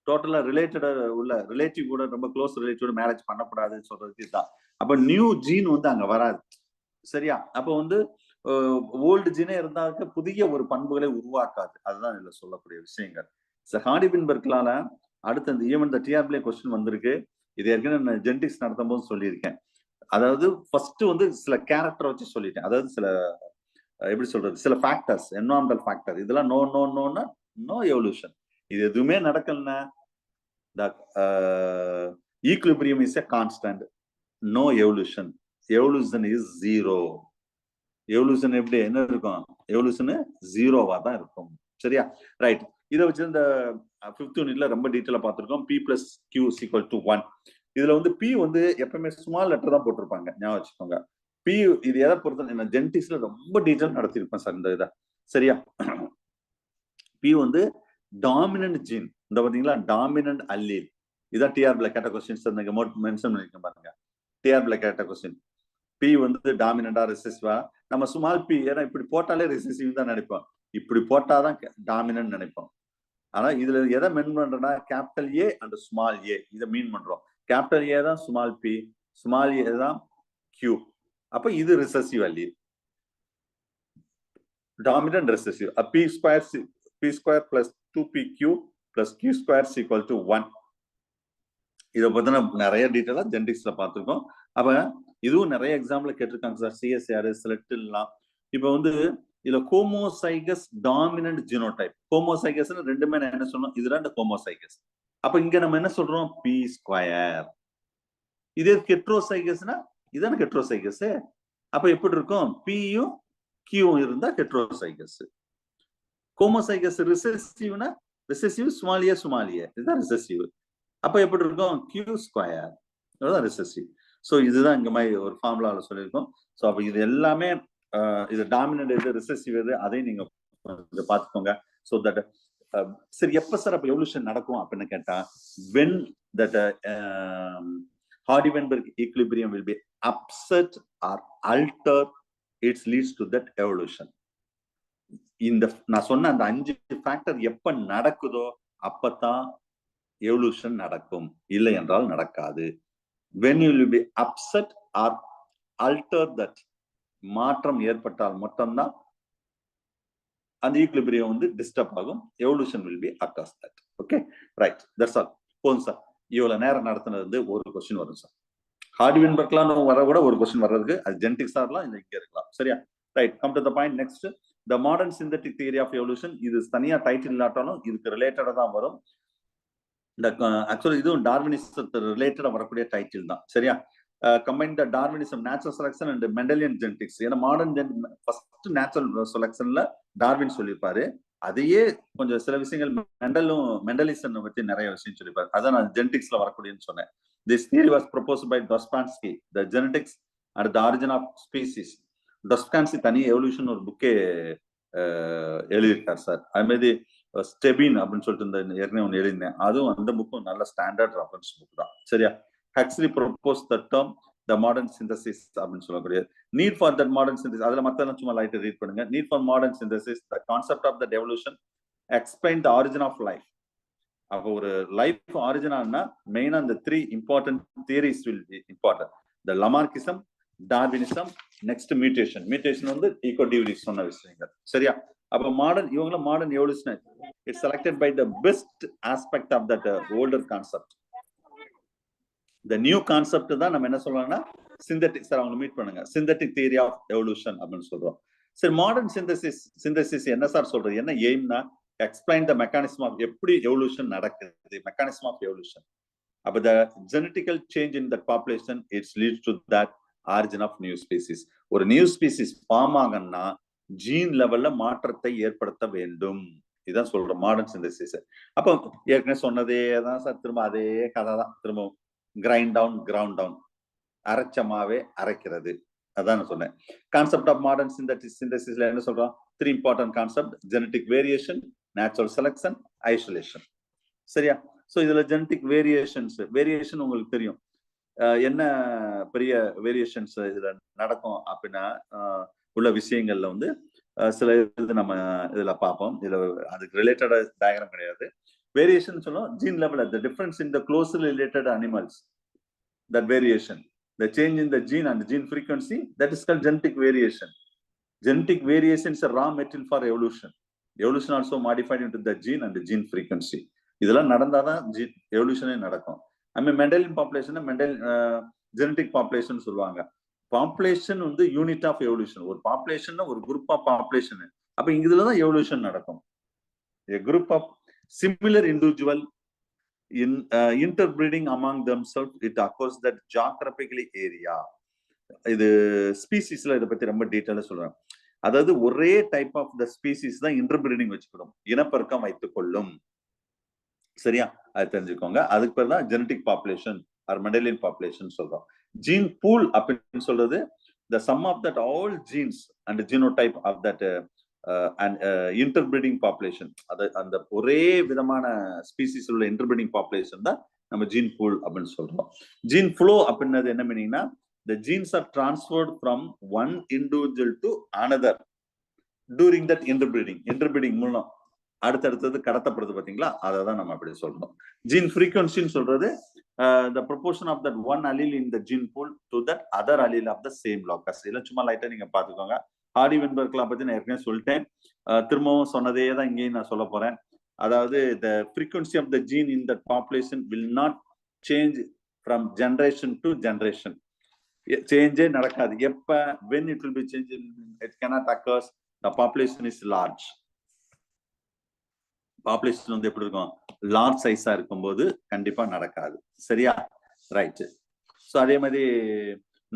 டோட்டலா ரிலேட்டடா உள்ள ரிலேட்டிவ் கூட ரொம்ப க்ளோஸ் ரிலேட்டிவ் மேரேஜ் பண்ணக்கூடாதுன்னு சொல்றதுக்கு இதுதான். அப்ப நியூ ஜீன் வந்து அங்க வராது. சரியா? அப்ப வந்து ஓல்டு ஜீனே இருந்தாக்க புதிய ஒரு பண்புகளை உருவாக்காது. அதுதான் இதுல சொல்லக்கூடிய விஷயங்கள். ஹார்டிபின்பர்க்லால அடுத்து இந்த ஈவன் த டிஆர்பிலே கொஸ்டின் வந்திருக்கு. இது ஏற்கனவே நான் ஜெனடிக்ஸ் நடத்தும் போது சொல்லியிருக்கேன். அதாவது ஃபர்ஸ்ட் வந்து சில கேரக்டர் வச்சு சொல்லிட்டேன். அதாவது சில எப்படி சொல்றது, சில ஃபேக்டர்ஸ், என்வரான்மெண்டல் ஃபேக்டர், இதெல்லாம் நோ நோ நோனா நோ எவல்யூஷன். இது எதுவுமே நடக்கலன்னா equilibrium is a constant, no evolution. Evolution is zero. Evolution எப்படி என்ன இருக்கும்? எவல்யூஷன் ஜீரோவா தான் இருக்கும். சரியா? ரைட். இதை வச்சு இந்த 5th யூனிட்ல ரொம்ப டீட்டெயிலா பார்த்திருக்கோம். P plus Q is equal to 1. இதுல வந்து P வந்து எப்பவுமே ஸ்மால் லெட்டர் தான் போட்டிருப்பாங்க, ஞாபகம் வச்சுக்கோங்க. P இது எதை பொறுத்த ஜெனடிக்ஸ்ல ரொம்ப டீட்டெயில் நடத்திருப்பேன் சார் இந்த இதை. சரியா? P வந்து டாமினன்ட் ஜீன். இந்த பாத்தீங்களா, டாமினன்ட் அல்லீல். இதான் டிஆர்பில கேட்ட கொஸ்டின்ஸ் மென்ஷன் பண்ணிருக்கேன் பாருங்க. டிஆர்பில கேட்ட கொஸ்டின் P வந்து டாமினண்டா ரிசெசிவா? நம்ம ஸ்மால் P ஏன்னா இப்படி போட்டாலே ரிசெசிவ் தான் நினைப்போம், இப்படி போட்டாதான் டாமினன்ட் நினைப்போம். ஆனா இதுல எதை மீன் பண்றோம்னா capital A and small A, இதை மீன் பண்றோம். கேபிட்டல் ஏ தான் ஸ்மால் P, ஸ்மால் ஏ தான் Q. அப்ப இது recessive allele, dominant recessive. P square plus 2PQ plus Q square equal to 1. இதை பத்தின நிறைய டீட்டெயிலா ஜெனடிக்ஸ்ல பார்த்திருக்கோம். அப்ப இதுவும் நிறைய எக்ஸாம்பிள் கேட்டிருக்காங்க சார், சிஎஸ்ஆர் செலக்ட்லாம். இப்ப வந்து இதுல ஹோமோசைகஸ் டாமினன்ட் ஜினோடைப். ஹோமோசைகஸ் ரெண்டுமே நான் என்ன சொன்னோம், இதுதான் இந்த ஹோமோசைகஸ். அப்ப இங்க நம்ம என்ன சொல்றோம், P ஸ்கொயர். இதே ஹெட்ரோசைகஸ்னா இதான ஹெட்ரோசைகஸ். அப்ப எப்படி இருக்கும், Pயும் Qயும் இருந்தா ஹெட்ரோசைகஸ். ஹோமோசைகஸ் ரிசெசிவ்னா ரிசெசிவ் ஸ்மால் ஏ இதுதான் ரிசெசிவ். அப்ப எப்படி இருக்கும், Q ஸ்கொயர், அதுதான் ரிசெசிவ். ஸோ இதுதான் இங்க மாதிரி ஒரு ஃபார்முலாவில் சொல்லியிருக்கோம். ஸோ அப்போ இது எல்லாமே இது டாமினன்ட் எது ரிசெசிவ் எது அதையும் நீங்க பார்த்துக்கோங்க. ஸோ தட் சரி எப்ப சார் அப்ப எவல்யூஷன் நடக்கும் அப்படின்னு கேட்டா, when that Hardy-Weinberg equilibrium will be upset or altered, it leads to that evolution. இந்த நான் சொன்ன அந்த 5 ஃபேக்டர் எப்ப நடக்குதோ அப்பதான் எவல்யூஷன் நடக்கும், இல்லை என்றால் நடக்காது. when you will be upset or alter that, மாற்றம் ஏற்பட்டால் மட்டும்தான் அந்த ஈக்லிபிரியம் வந்து டிஸ்டர்ப் ஆகும். Evolution will be occurs that. Okay right, that's all. போதும் சார், இவ்வளவு நேரம் நடத்தினது வந்து ஒரு கொஸ்டின் வரும் சார். ஹார்டி-வெயின்பெர்க்லாம் வர கூட ஒரு கொஸ்டின் வர்றதுக்கு அது ஜெனடிக்ஸா இருக்கலாம், இங்க இருக்கலாம். சரியா? Right, come to the point. Next, the modern synthetic theory of evolution. இது தனியா டைட்டில் இல்லாட்டாலும் இதுக்கு ரிலேட்டடா தான் வரும். இந்த ஆக்சுவலி இதுவும் டார்வினிசத்துக்கு ரிலேட்டடா வரக்கூடிய டைட்டில் தான். சரியா? Combine the Darwinism, natural selection and Mendelian genetics. ஏன்னா மாடர்ன் ஃபர்ஸ்ட் நேச்சுரல் செலக்ஷன்ல டார்வின் சொல்லியிருப்பாரு, அதையே கொஞ்சம் சில விஷயங்கள் மெண்டலிசம் பத்தி நிறைய விஷயம் சொல்லியிருப்பாரு. அதான் நான் ஜெனடிக்ஸ்ல வரக்கூடியன்னு சொன்னேன். This theory was proposed by Dobzhansky, the genetics and the origin of species. Dobzhansky தனி எவல்யூஷன் ஒரு புக்கே எழுதியிருக்காரு சார். அது மாதிரி ஸ்டெபின் அப்படின்னு சொல்லிட்டு இந்த ஏற்கனவே ஒன்று எழுதினேன், அதுவும் அந்த புக்கும் நல்ல ஸ்டாண்டர்ட் ரெஃபரன்ஸ் புக் தான். சரியா? Huxley propose the term the modern synthesis அப்படின்னு சொல்லக்கூடிய need for that modern synthesis. அதுல மத்த சும்மா லைட்டை ரீட் பண்ணுங்க. Need for modern synthesis, the concept of the evolution, explain the origin of life. அப்போ ஒரு லைஃப் ஆரிஜினா மெயினா இந்த 3 important theories will be important. The Lamarckism, Darwinism, next mutation. Mutation வந்து ஈகோடிவிரி சொன்ன விஷயங்கள். சரியா? அப்ப மாடர்ன் இவங்கள modern evolution it's selected by the best aspect of that older concept. The new concept தான் நம்ம என்ன சொல்றோம்னா சிந்தட்டிக். சார் அவங்க மீட் பண்ணுங்க, சிந்தட்டிக் தியரி ஆஃப் எவல்யூஷன் அப்படின்னு சொல்றோம். சரி, மாடர்ன் சிந்தசிஸ் என்ன சார் சொல்றது, என்ன எய்ம்னா எக்ஸ்பிளைன் த மெக்கானிசம் ஆஃப் எப்படி எவல்யூஷன் நடக்குது, மெக்கானிசம் ஆஃப் எவல்யூஷன். அப்ப the genetical change in that population it's leads to that origin of new species. ஒரு நியூ ஸ்பீசிஸ் ஃபார்ம் ஆகணும்னா ஜீன் லெவல்ல மாற்றத்தை ஏற்படுத்த வேண்டும். இதான் சொல்றோம் மாடர்ன் சிந்தசிஸ். அப்ப ஏற்கனவே சொன்னதே தான் சார், திரும்ப அதே கதை தான், திரும்ப கிரைண்ட் டவுன், கிரவுண்ட் டவுன். அரைச்சமாவே அரைக்கிறது. அதான் நான் சொன்னேன். கான்செப்ட் ஆஃப் மாடர்ன் சிந்தசிஸ்ல என்ன சொல்றோம்? 3 important concept: genetic variation, natural selection, isolation. சரியா? சோ இதுல ஜெனடிக் வேரியேஷன் உங்களுக்கு தெரியும். என்ன பெரிய வேரியேஷன்ஸ் இதுல நடக்கும் அப்படின்னா, உள்ள விஷயங்கள்ல வந்து சில இது நம்ம இதுல பார்ப்போம். இதுல அதுக்கு ரிலேட்டடா டயக்ராம் கிடையாது. வேரியேஷன் சொல்லும் gene level, the difference in the closely related animals, that variation, the change in the gene and gene frequency, that is called genetic variation. Genetic variation is a raw material for evolution. Evolution also modified into the gene and the gene frequency. இதெல்லாம் நடந்தாதான் எவல்யூஷனே நடக்கும். மெண்டலின் population, genetic population சொல்லுவாங்க. Population வந்து unit of evolution. ஒரு population ஒரு group of population. அப்ப இதுலதான் evolution நடக்கும். A group of similar individual in interbreeding among themselves, it occurs that geographically area. இது ஸ்பீசிஸ்ல இதை பத்தி ரொம்ப டீட்டெயிலா சொல்றேன். அதாவது ஒரே டைப் ஆஃப் த ஸ்பீசிஸ் தான் இன்டர்பிரீடிங் வச்சுக்கணும், இனப்பெருக்கம் வைத்துக் கொள்ளும். சரியா? அது தெரிஞ்சுக்கோங்க. அதுக்கு பேர் தான் genetic population or Mendelian population சொல்றோம். ஜீன் பூல் அப்படின்னு சொல்றது the sum of that all genes and genotype of that interbreeding population. அந்த ஒரே விதமான ஸ்பீசிஸ் உள்ள இன்டர்பிரீடிங் பாப்புலேஷன் தான் நம்ம ஜீன் பூல் அப்படின்னு சொல்றோம். ஜீன் ஃப்ளோ அப்படின்றது என்ன மீனிங்னா, the genes are transferred from one individual to another during that interbreeding மூலம் அடுத்தடுத்தது கடத்தப்படுது பாத்தீங்களா, அதை தான் நம்ம அப்படி சொல்றோம். ஜீன் ஃப்ரீக்வன்சின்னு சொல்றது the proportion of that one allele in the gene pool to that other allele of the same locus. இதெல்லாம் சும்மா லைட்டா நீங்க பாத்துக்கோங்க. ஹார்டி வென்பர்க்லாம் பத்தி நான் ஏற்கனவே சொல்லிட்டேன். திரும்பவும் சொன்னதே தான் இங்கேயும் நான் சொல்ல போறேன். அதாவது the frequency of the gene in that population will not change from generation to generation. சேஞ்சே நடக்காது. எப்ப when it will be changed, it cannot occur. The population is large. Population வந்து எப்படி இருக்கும்? லார்ஜ் சைஸா இருக்கும்போது கண்டிப்பா நடக்காது. சரியா? ரைட். சோ அதே மாதிரி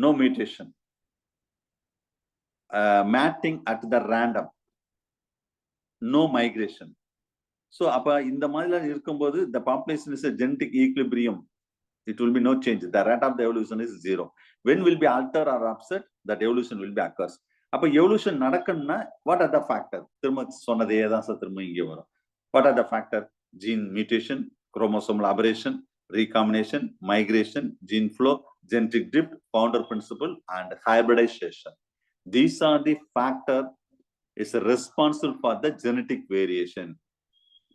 no mutation, mating at the random, no migration. So அப்ப இந்த மாதிரி இருக்கும்போது the population is a genetic equilibrium. It will be no change. The rate of the evolution is 0. When will be alter or upset, that evolution will be occurs. அப்ப evolution நடக்கணும்னா what are the factor? திரும்ப சொன்னதே தான் sir திரும்ப இங்கே வரும். What are the factor? Gene mutation, chromosomal aberration, recombination, migration, gene flow, genetic drift, founder principle, and hybridization. These are the factor is responsible for the genetic variation.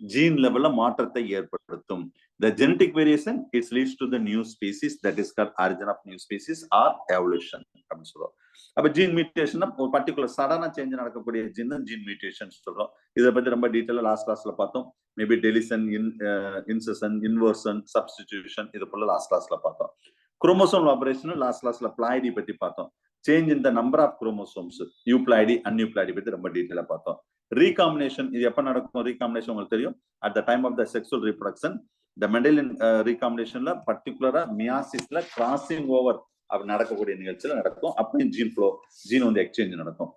Gene level மாற்றத்தை ஏற்படுத்தும். The genetic variation, it leads to the new species, that is called origin of new species or evolution அப்படின்னு சொல்றோம். அப்ப gene mutation ஒரு particular சடனா change நடக்கக்கூடிய gene தான் gene mutation சொல்றோம். இதை பத்தி ரொம்ப டீட்டெயிலா லாஸ்ட் கிளாஸ்ல பார்த்தோம். Maybe deletion, insertion, inversion, substitution, இது போல லாஸ்ட் கிளாஸ்ல பார்த்தோம். குரோமோசோம் ஆபரேஷன் லாஸ்ட் கிளாஸ்ல பிளாய்டி பத்தி பார்த்தோம். Change in the number of chromosomes, euploidy, aneuploidy பத்தி ரொம்ப டீட்டெயிலா பார்த்தோம். ரீகாம்பினேஷன், இது எப்ப நடக்கும்? ரீகாம்பினேஷன் உங்களுக்கு தெரியும். At the time of the sexual reproduction. இந்த மெண்டலியன் ரீகாம்பினேஷன்ல பர்டிகுலரா மியாசிஸ்ல கிராசிங் ஓவர் அப்படி நடக்கக்கூடிய நிகழ்ச்சியில நடக்கும். அப்பயும் ஜீன் ஃப்ளோ, ஜீன் வந்து எக்ஸ்சேஞ்ச் நடக்கும்.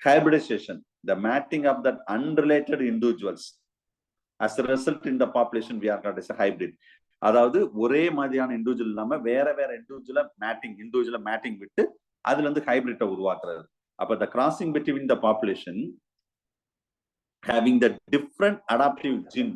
Hybridization, the matching of that unrelated individuals as a result in the population we are called as a hybrid. அதாவது ஒரே மாதிரியான இண்டிவிஜுவல் இல்லாம வேற வேற இண்டிவிஜுவல மேட்டிங் விட்டு அதுல இருந்து ஹைபிரிட்டை உருவாக்குறது. அப்ப the crossing between the population having the different adaptive gene.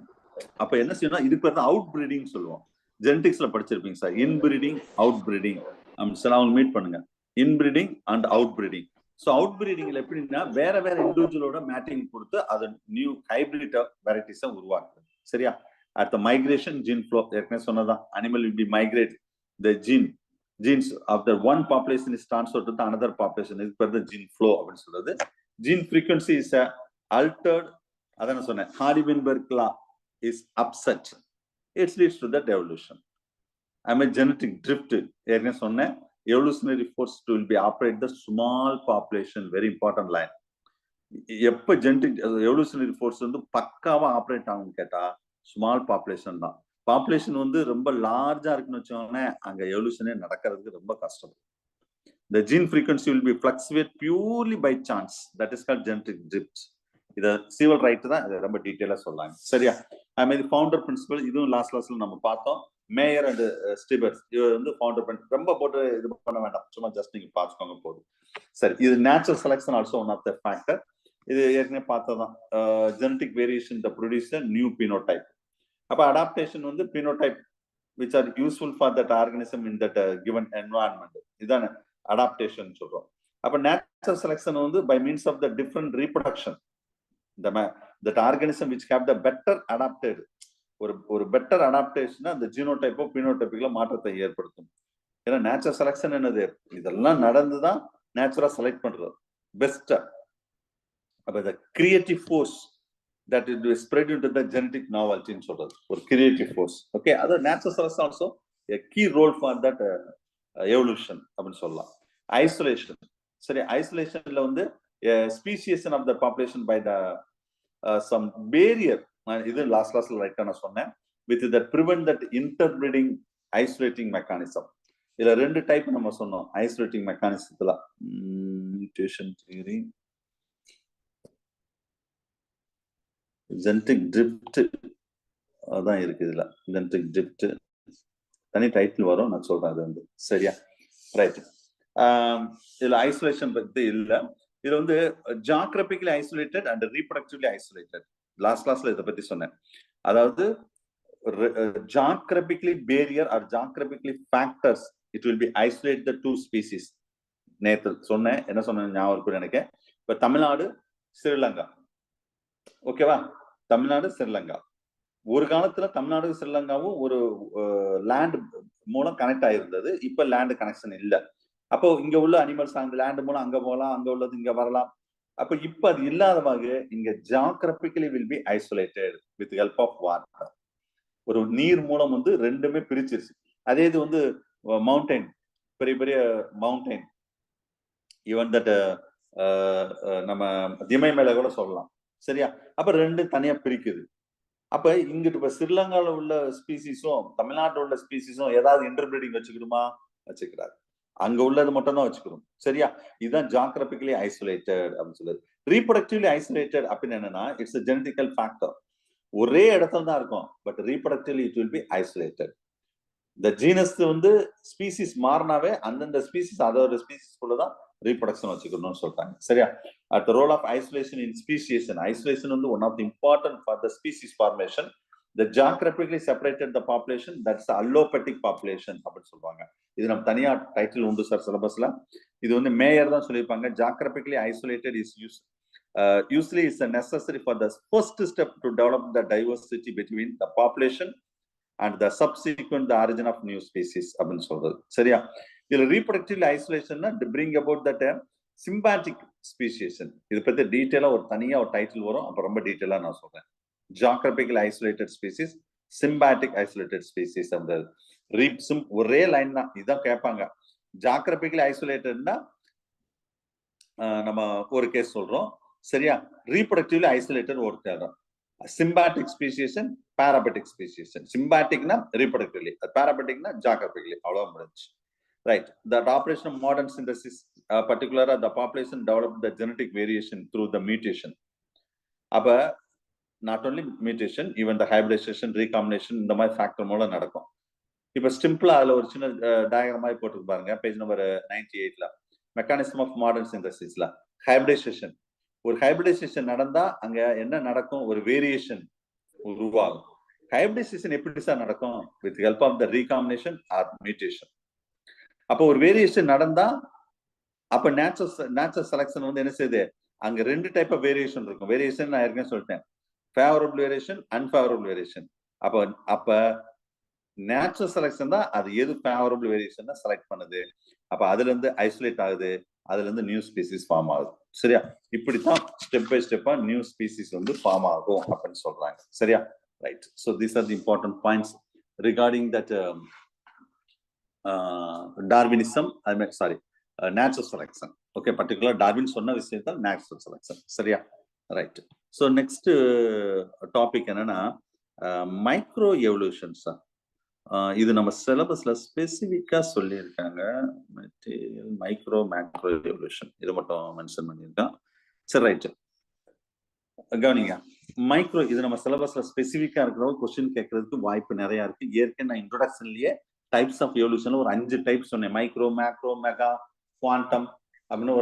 அப்ப என்ன செய்யணும்? இதுக்கு பேர் தான் அவுட் பிரீடிங் சொல்லுவோம். ஜெனடிக்ஸ்ல படிச்சிருப்பீங்க சார், இன்பிரீடிங், அவுட் பிரீடிங். அவங்க மீட் பண்ணுங்க, inbreeding and out breeding. So out பிரீடிங்ல எப்படின்னா வேற வேற இண்டிவிஜுவலோட மேட்டிங் கொடுத்து அது நியூ ஹைபிரிட் வெரைட்டிஸா உருவாக்குது. சரியா? அடுத்த மைக்ரேஷன், ஜீன் ஃப்ளோ ஏற்கனவே சொன்னதான். Animal will be migrate the genes of the one population is transferred to the another population. இதுக்கு பேர் தான் ஜீன் ஃப்ளோ அப்படின்னு சொல்றது. Gene frequency is altered. அதான் சொன்னேன், ஹார்டி-வென்பெர்க் law is upset. It leads to that evolution. Genetic drift, ஏற்கனவே சொன்னேன். Evolutionary force will be operate the small population. Very important line. எப்ப ஜெனடிக் எவல்யூஷனரி ஃபோர்ஸ் வந்து பக்காவா ஆப்ரேட் ஆகும்னு கேட்டா ஸ்மால் பாப்புலேஷன் தான். பாப்புலேஷன் வந்து ரொம்ப லார்ஜா இருக்குன்னு வச்சோன்னே அங்க எவல்யூஷனே நடக்கிறதுக்கு ரொம்ப கஷ்டம். The gene frequency will be fluctuate purely by chance. That is called genetic drift. இத சிவல் ரைட் தான், இதை ரொம்ப டீட்டெயிலா சொல்லாங்க. சரியா? அது மாதிரி ஃபவுண்டர் பிரின்சிபல், இதுவும் லாஸ்ட் கிளாஸ்ல நம்ம பார்த்தோம். மேயர் அண்ட் ஸ்டிபர்ஸ் இவர் வந்து ஃபவுண்டர் பண்ணி ரொம்ப போட்டு இது பண்ண வேண்டாம், சும்மா ஜஸ்ட் நீங்க பார்த்துக்கோங்க போதும். சரி, இது natural selection also one of the factor. இது ஏற்கனவே பார்த்ததான், genetic variation the produce new phenotype. அப்ப அடாப்டேஷன் வந்து phenotype which are useful for that organism in that given environment. இதான அடாப்டேஷன் சொல்றோம். அப்ப நேச்சுரல் செலக்ஷன் வந்து by means of the different reproduction, that organism which have the better adapted, ஒரு better adaptation அந்த ஜீனோடைப்போ பினோடைப்புகள மாற்றத்தை ஏற்படுத்தும். ஏன்னா நேச்சுரல் செலக்ஷன் என்னது, இதெல்லாம் நடந்துதான் நேச்சுரலா செலக்ட் பண்றது பெஸ்டா. அப்ப the creative force that it will spread into the genetic novelty in சொல்றது ஒரு creative force. Okay, other natural selection also a key role for that evolution அப்படினு சொல்லலாம். Isolation, சரி, isolationல வந்து speciation of the population by the some barrier, இது last கிளாஸ்ல ரைட்டா நான் சொன்னேன், with that prevent that interbreeding isolating mechanism. இதுல ரெண்டு டைப் நம்ம சொன்னோம் isolating mechanismத்துல, mutation theory, genetic drift அதான் இருக்கு. இதுல ஜெனடிக் ட்ரிஃப்ட் தனி டைட்டில் வரும், நான் சொல்றேன் அது வந்து. சரியா, ரைட். இதுல ஐசோலேஷன் பத்தி இல்ல, இதுல வந்து geographically isolated and reproductively isolated. Last கிளாஸ்ல இதை பத்தி சொன்னேன். அதாவது geographically barrier or geographically factors it will be isolate the two species. நேற்று சொன்னேன், என்ன சொன்னேன் ஞாபகம் இருக்கு எனக்கு. இப்ப தமிழ்நாடு ஸ்ரீலங்கா, ஓகேவா, தமிழ்நாடு ஸ்ரீலங்கா, ஒரு காலத்துல தமிழ்நாடு ஸ்ரீலங்காவும் ஒரு லேண்ட் மூலம் கனெக்ட் ஆயிருந்தது. இப்ப லேண்ட் கனெக்ஷன் இல்ல. அப்போ இங்க உள்ள அனிமல்ஸ் அந்த லேண்ட் மூலம் அங்க போகலாம், அங்க உள்ளது இங்க வரலாம். அப்ப இப்ப அது இல்லாதவாக இங்க geographically will be isolated with help of water. ஒரு நீர் மூலம் வந்து ரெண்டுமே பிரிச்சிருச்சு. அதே இது வந்து மவுண்டைன், பெரிய பெரிய மவுண்டைன், ஈவன் தட் நம்ம திமைமேல கூட சொல்லலாம். சரியா, அப்ப ரெண்டு தனியா பிரிக்குது. அப்ப இங்கிட்டு இப்ப ஸ்ரீலங்கால உள்ள ஸ்பீசிஸும் தமிழ்நாட்டில் உள்ள ஸ்பீசிஸும் ஏதாவது இன்டர்பிரீடிங் வச்சுக்கிடுமா? வச்சுக்கிறாரு. அங்க உள்ளது மட்டும் தான் வச்சுக்கணும். சரியா, இதுதான் ஜியோகிராபிக்கலி ஐசோலேட்டட் அப்படின்னு சொல்லுது. ரீப்ரொடக்டிவ்லி ஐசோலேட்டட் அப்படின்னு என்னன்னா, இட்ஸ் a genetical factor. ஒரே இடத்துல தான் இருக்கும், but reproductively it will be isolated. இந்த ஜீனஸ் வந்து ஸ்பீசிஸ் மாறினாவே அந்தந்த ஸ்பீசிஸ் அதோட ஸ்பீசிஸ் குள்ளதான் ரீப்ரொடக்ஷன் வச்சுக்கணும்னு சொல்றாங்க. சரியா, at the role of isolation in speciation. Isolation வந்து one of the important for the species formation. The geographically separated the population, that's the allopathic population அப்படின்னு சொல்றாங்க. இது நம்ம தனியா டைட்டில் உண்டு சார் சிலபஸ்ல. இது வந்து மேயர் தான் சொல்லியிருப்பாங்க. geographically isolated is usually is necessary for the first step to develop the diversity between the population and the subsequent the origin of new species அப்படின்னு சொல்றது. சரியா, இதுல reproductively ஐசோலேஷன்னா to bring about that symbiotic speciation. இது பத்தி டீடைலா ஒரு தனியா ஒரு title வரும், அப்ப ரொம்ப டீடைலா நான் சொல்றேன். Geographically isolated species, சிம்பாட்டிக் isolated species. அந்த ரீப்ஸும் ஒரே லைன் தான், இதான் கேட்பாங்க. ஜியோகிராபிக்கலி ஐசோலேட்டட்னா நம்ம ஒரு கேஸ் சொல்றோம். சரியா, ரீப்ரொடக்டிவ்லி ஐசோலேட்டட் ஒரு தேடுறோம். சிம்பாட்டிக் ஸ்பீசியேஷன், பாராபெட்டிக் ஸ்பீசியேஷன். சிம்பாட்டிக்னா reproductively, பாராபெட்டிக்னா geographically. அவ்வளவு முடிஞ்சு. Right, that operation of modern synthesis, particularly the population developed the genetic variation through the mutation. அப்ப not only mutation, even the hybridization, recombination, இந்த மாதிரி ஃபேக்டர் மூலம் நடக்கும். இப்ப சிம்பிளா அதுல ஒரு சின்ன டயக்ராம் மாதிரி போட்டு பாருங்க, பேஜ் நம்பர் 98ல. மெக்கானிசம் ஆஃப் மாடர்ன் சிந்தசிஸ்ல ஹைபிரிடைசேஷன். ஒரு ஹைபிரிடைசேஷன் நடந்தா அங்க என்ன நடக்கும்? ஒரு வேரியேஷன் உருவாகும். ஹைபிரிடைசேஷன் எப்படி சார் நடக்கும்? With help of the recombination or mutation. அப்போ ஒரு வேரியேஷன் நடந்தா அப்ப நேச்சுரல் செலக்ஷன் வந்து என்ன செய்யுது? அங்க ரெண்டு டைப் ஆஃப் வேரியேஷன் இருக்கும். வேரியேஷன் நான் ஏற்கனவே சொல்லிட்டேன், ஃபேவரபிள் வேரியேஷன், அன்ஃபேவரபிள் வேரியேஷன். அப்ப நேச்சுரல் செலக்ஷன் தான் அது எது ஃபேவரபிள் வேரியேஷன் செலக்ட் பண்ணுது. அப்ப அதுல இருந்து ஐசோலேட் ஆகுது, அதுல இருந்து நியூ ஸ்பீசிஸ் ஃபார்ம் ஆகுது. சரியா, இப்படித்தான் ஸ்டெப் பை ஸ்டெப்பா நியூ ஸ்பீசிஸ் வந்து ஃபார்ம் ஆகும் அப்படின்னு சொல்றாங்க. சரியா, right. So these are the important points regarding that Darwinism, natural selection. Okay, particular Darwin சொன்ன விஷயம் தான் நேச்சுரல் செலக்ஷன். சரியா, ரைட். ஸோ நெக்ஸ்ட் டாபிக் என்னன்னா மைக்ரோ எவல்யூஷன்ஸ். இது நம்ம சிலபஸ்ல ஸ்பெசிபிக்கா சொல்லியிருக்காங்க. மெட்டீரியல் மைக்ரோ மேக்ரோ எவல்யூஷன் இது மட்டும் மென்ஷன் பண்ணியிருக்கான். சரி, ரைட், கவனிங்க. மைக்ரோ இது நம்ம சிலபஸ்ல ஸ்பெசிஃபிக்கா இருக்கிற கொஸ்டின் கேட்கறதுக்கு வாய்ப்பு நிறைய இருக்கு. ஏற்கனவே நான் இன்ட்ரோடக்ஷன்லயே டைப்ஸ் ஆஃப் எவல்யூஷன்ல ஒரு 5 டைப் சொன்னேன். மைக்ரோ, மேக்ரோ, மெகா, குவாண்டம் அப்படின்னு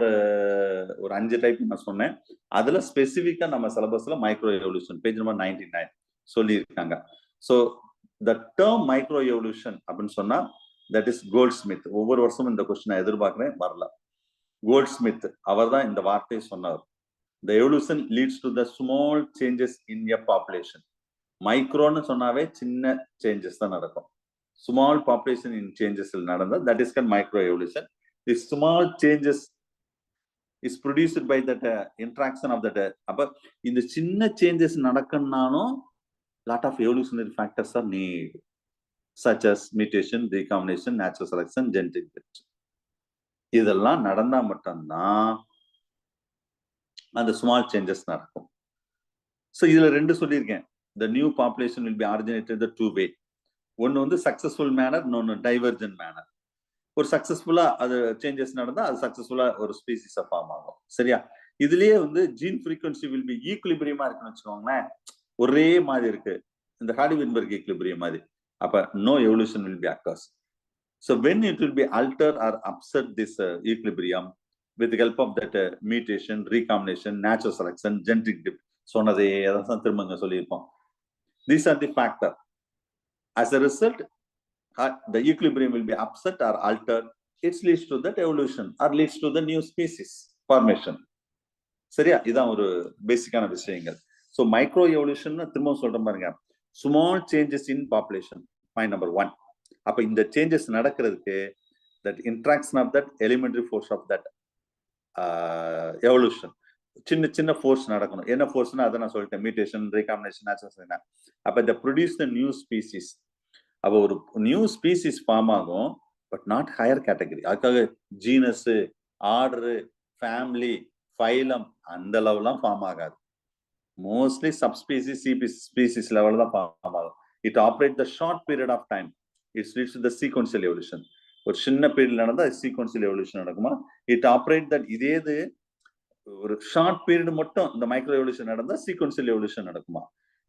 ஒரு 5 டைப் நான் சொன்னேன். அதுல ஸ்பெசிஃபிக்கா நம்ம சிலபஸ்ல மைக்ரோ எவல்யூஷன் பேஜ் நம்பர் 99 சொல்லி இருக்காங்க. So the term micro evolution அப்படின்னு சொன்னா தட் இஸ் கோல்ட்ஸ்மித். ஒவ்வொரு வருஷமும் இந்த கொஸ்டின் நான் எதிர்பார்க்கிறேன், வரல. கோல்ட்ஸ்மித் அவர் தான் இந்த வார்த்தையை சொன்னார். The evolution leads to the small changes in a population. மைக்ரோன்னு சொன்னாவே சின்ன சேஞ்சஸ் தான் நடக்கும். ஸ்மால் பாப்புலேஷன் இன் சேஞ்சஸ் நடந்தா that is called micro evolution. The small changes is produced by that interaction of that. அப்ப இந்த சின்ன சேஞ்சஸ் நடக்கணும்னாலும் lot of evolutionary factors are need, such as mutation, recombination, natural selection, genetic drift. இதெல்லாம் நடந்தா மட்டும்தான் அந்த small changes நடக்கும். So இதுல 2 சொல்லியிருக்கேன். The new population will be originated the 2 way. ஒன்னு வந்து சக்சஸ்ஃபுல் மேனர், இன்னொன்னு டைவர்ஜென்ட் மேனர். ஒரு சக்சஸ்ஃபுல்லா அது சேஞ்சஸ் நடந்தா அது சக்சஸ்ஃபுல்லா ஒரு ஸ்பீசிஸ் ஃபார்ம் ஆகும். சரியா? இதுலயே வந்து ஜீன் ஃப்ரீக்வன்சி வில் பி ஈக்குலிபிரியமா இருக்குன்னு வச்சுக்கோங்களேன். ஒரே மாதிரி இருக்கு, இந்த ஹார்டி-வின்பெர்க் ஈக்குலிபிரியம் மாதிரி. அப்ப no evolution will be occurs. So when it will be alter or upset this equilibrium with the help of that mutation, recombination, natural selection, genetic drift, சொன்னதே அதான் திரும்பங்க சொல்லியிருப்போம். These are the factor. As a result, the equilibrium will be upset or altered. It leads to that evolution or leads to the new species formation. சரியா? இதான் ஒரு பேசிக்கான விஷயங்கள். So micro evolution திரும்ப சொல்றேன் பாருங்க. Small changes in population, point number 1. அப்ப இந்த சேஞ்சஸ் நடக்கிறதுக்கு that interaction of that elementary force of that evolution, சின்ன சின்ன ஃபோர்ஸ் நடக்கணும். என்ன ஃபோர்ஸ்னா அதை நான் சொல்லிட்டேன், மியூட்டேஷன், ரீகாம்பினேஷன், நேச்சுரல். அப்ப இந்த ப்ரொடியூஸ் த நியூ ஸ்பீசிஸ். அப்போ ஒரு நியூ ஸ்பீசிஸ் ஃபார்ம் ஆகும், பட் நாட் ஹையர் கேட்டகரி. அதுக்காக ஜீனஸ், ஆர்டரு, ஃபேமிலி, ஃபைலம் அந்த லெவல்லாம் ஃபார்ம் ஆகாது. மோஸ்ட்லி சப்ஸ்பீசிஸ், ஸ்பீசிஸ் லெவல் தான் ஃபார்ம் ஆகும். It operate the short period of time. It's leads to the sequential evolution. ஒரு சின்ன பீரியட் நடந்தா சீக்வென்ஷியல் எவல்யூஷன் நடக்குமா? It operate that. இதே இது ஒரு ஷார்ட் பீரியட் மட்டும் இந்த மைக்ரோ எவல்யூஷன் நடந்தா சீக்வென்ஷியல் எவல்யூஷன் நடக்குமா?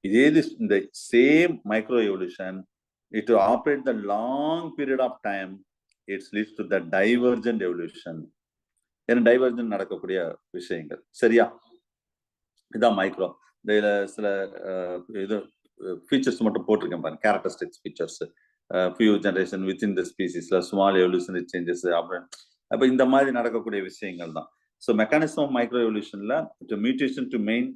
இதே இது இந்த same micro evolution it operate the long period of time. It's leads to the divergent evolution. ஏன்னா டைவர்ஜென்ட் நடக்கக்கூடிய விஷயங்கள். சரியா? இதான் மைக்ரோ. இதுல சில இது ஃபீச்சர்ஸ் மட்டும் போட்டிருக்கேன் பாருங்க, characteristics features. Few generation within the ஸ்பீசிஸ்ல ஸ்மால் எவல்யூஷனரி சேஞ்சஸ் அப்படின்னு. அப்ப இந்த மாதிரி நடக்கக்கூடிய விஷயங்கள் தான். ஸோ மெக்கானிசம் ஆஃப் மைக்ரோ எவல்யூஷன்ல mutation to main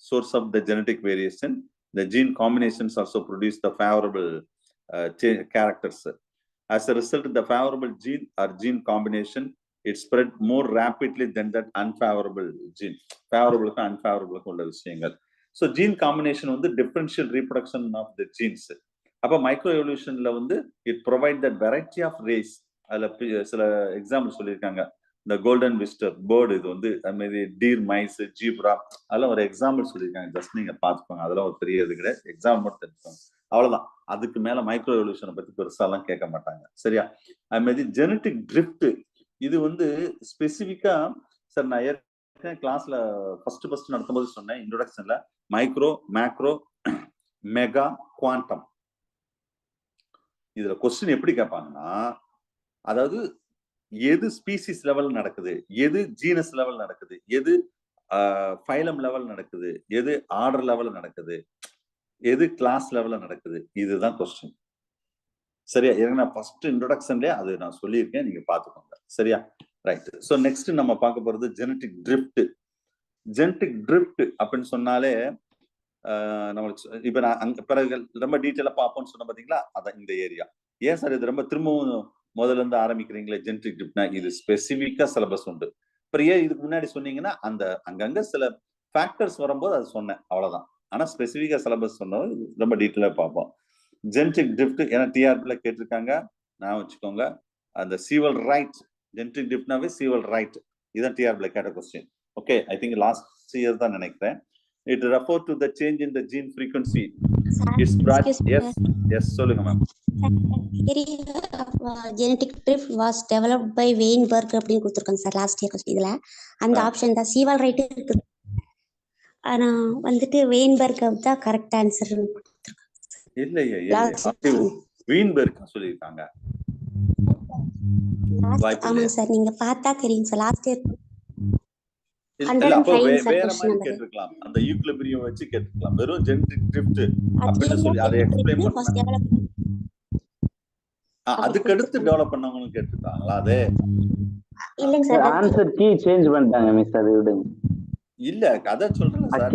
source of the genetic variation. The gene combinations also produce the favourable characters. As a result, the favorable gene or gene combination it spread more rapidly than that unfavorable gene. Favorable and unfavorable உள்ள விஷயங்கள். So gene combination வந்து differential reproduction of the genes. அப்ப micro எவல்யூஷன்ல வந்து it provide that variety of race. அதுல சில example சொல்லியிருக்காங்க. இந்த golden விஸ்டர் bird, இது வந்து அது மாதிரி டீர், மைஸ், ஜீப்ரா, அதெல்லாம் ஒரு எக்ஸாம்பிள் சொல்லியிருக்காங்க. ஜஸ்ட் நீங்க பாத்துக்கோங்க, அதெல்லாம் ஒரு பெரிய இது கிடையாது. எக்ஸாம்பிள் மட்டும் தெரிஞ்சுக்கோங்க, அவ்வளவுதான். அதுக்கு மேல மைக்ரோ எவல்யூஷனை பத்தி பெருசாலாம் கேட்க மாட்டாங்க. சரியா? அது மாதிரி ஜெனட்டிக் ட்ரிஃப்ட், இது வந்து ஸ்பெசிபிக்கா சார் நான் ஏற்கனவே கிளாஸ்ல ஃபர்ஸ்ட் நடத்தும்போது சொன்னேன் இன்ட்ரோடக்ஷன்ல, மைக்ரோ, மேக்ரோ, மெகா, குவாண்டம். இதுல கொஸ்டின் எப்படி கேட்பாங்கன்னா, அதாவது எது ஸ்பீசிஸ் லெவல் நடக்குது, எது ஜீனஸ் லெவல் நடக்குது, எது ஃபைலம் லெவல் நடக்குது, எது ஆர்டர் லெவல் நடக்குது, எது கிளாஸ் லெவல்ல நடக்குது, இதுதான் கொஸ்டின். சரியா? ஏன்னா ஃபர்ஸ்ட் இன்ட்ரோடக்ஷன்லயே அது நான் சொல்லியிருக்கேன், நீங்க பாத்துக்கோங்க. சரியா? ரைட். ஸோ நெக்ஸ்ட் நம்ம பார்க்க போறது ஜெனட்டிக் ட்ரிஃப்ட். ஜெனட்டிக் ட்ரிஃப்ட் அப்படின்னு சொன்னாலே நம்மளுக்கு இப்ப நான் பிறகு ரொம்ப டீட்டெயிலா பார்ப்போம்னு சொன்ன பாத்தீங்களா, அதான் இந்த ஏரியா. ஏன் சார் இது ரொம்ப திரும்பவும் முதல்ல இருந்து ஆரம்பிக்கிறீங்களே ஜெனட்டிக் ட்ரிஃப்ட்னா? இது ஸ்பெசிபிக்கா சிலபஸ் உண்டு. அப்புறம் ஏன் இதுக்கு முன்னாடி சொன்னீங்கன்னா அந்த அங்கங்க சில ஃபேக்டர்ஸ் வரும்போது அது சொன்னேன், அவ்வளவுதான். ஆனா ஸ்பெசிபிக்கா சிலபஸ் சொன்னது ரொம்ப டீட்டெயிலா பார்ப்போம். ஜெனட்டிக் ட்ரிஃப்ட் ஏன்னா டிஆர்பில கேட்டிருக்காங்க, நான் வச்சுக்கோங்க. அந்த சீவல் ரைட், ஜெனட்டிக் ட்ரிஃப்ட்னாவே சீவல் ரைட், இதான் டிஆர்பில கேட்ட question. Okay, I think last year தான் நினைக்கிறேன். It refer to the change in the gene frequency. It's brought. Yes, சொல்லுங்க ma'am. Genetic drift was developed by Weinberg அப்படின்னு கொடுத்திருக்காங்க சார் லாஸ்ட் இயர். இதுல அந்த option தான் சீவல் ரைட் இருக்கு. ஆனா வந்துட்டு வெயின்பர்க் தான் கரெக்ட் ஆன்சர். இல்லையே வீன்பெர்க் சொல்லியிருக்காங்க. ஆமாங்க சார், நீங்க பார்த்தா தெரியும் சார். லாஸ்ட் இயர் அப்போ 105 சார் வேற क्वेश्चन மாதிரி நம்பர். கேட்டிருக்கலாம். அந்த ஈக்குலிபிரியம் வச்சு கேட்டிருக்கலாம். வெறும் ஜெனடிக் ட்ரிஃப்ட் அப்படின்னு சொல்லி அதை எக்ஸ்பிளைன் பண்ணாங்க. அதுக்கு அடுத்து டெவலப் பண்ணவங்களும் கேட்டிருக்காங்களா? அது இல்லைங்க சார், ஆன்சர் கீ சேஞ்ச் பண்ணிட்டாங்க மிஸ். அது விடுங்க. இல்ல கதை சொல்றேன் சார்.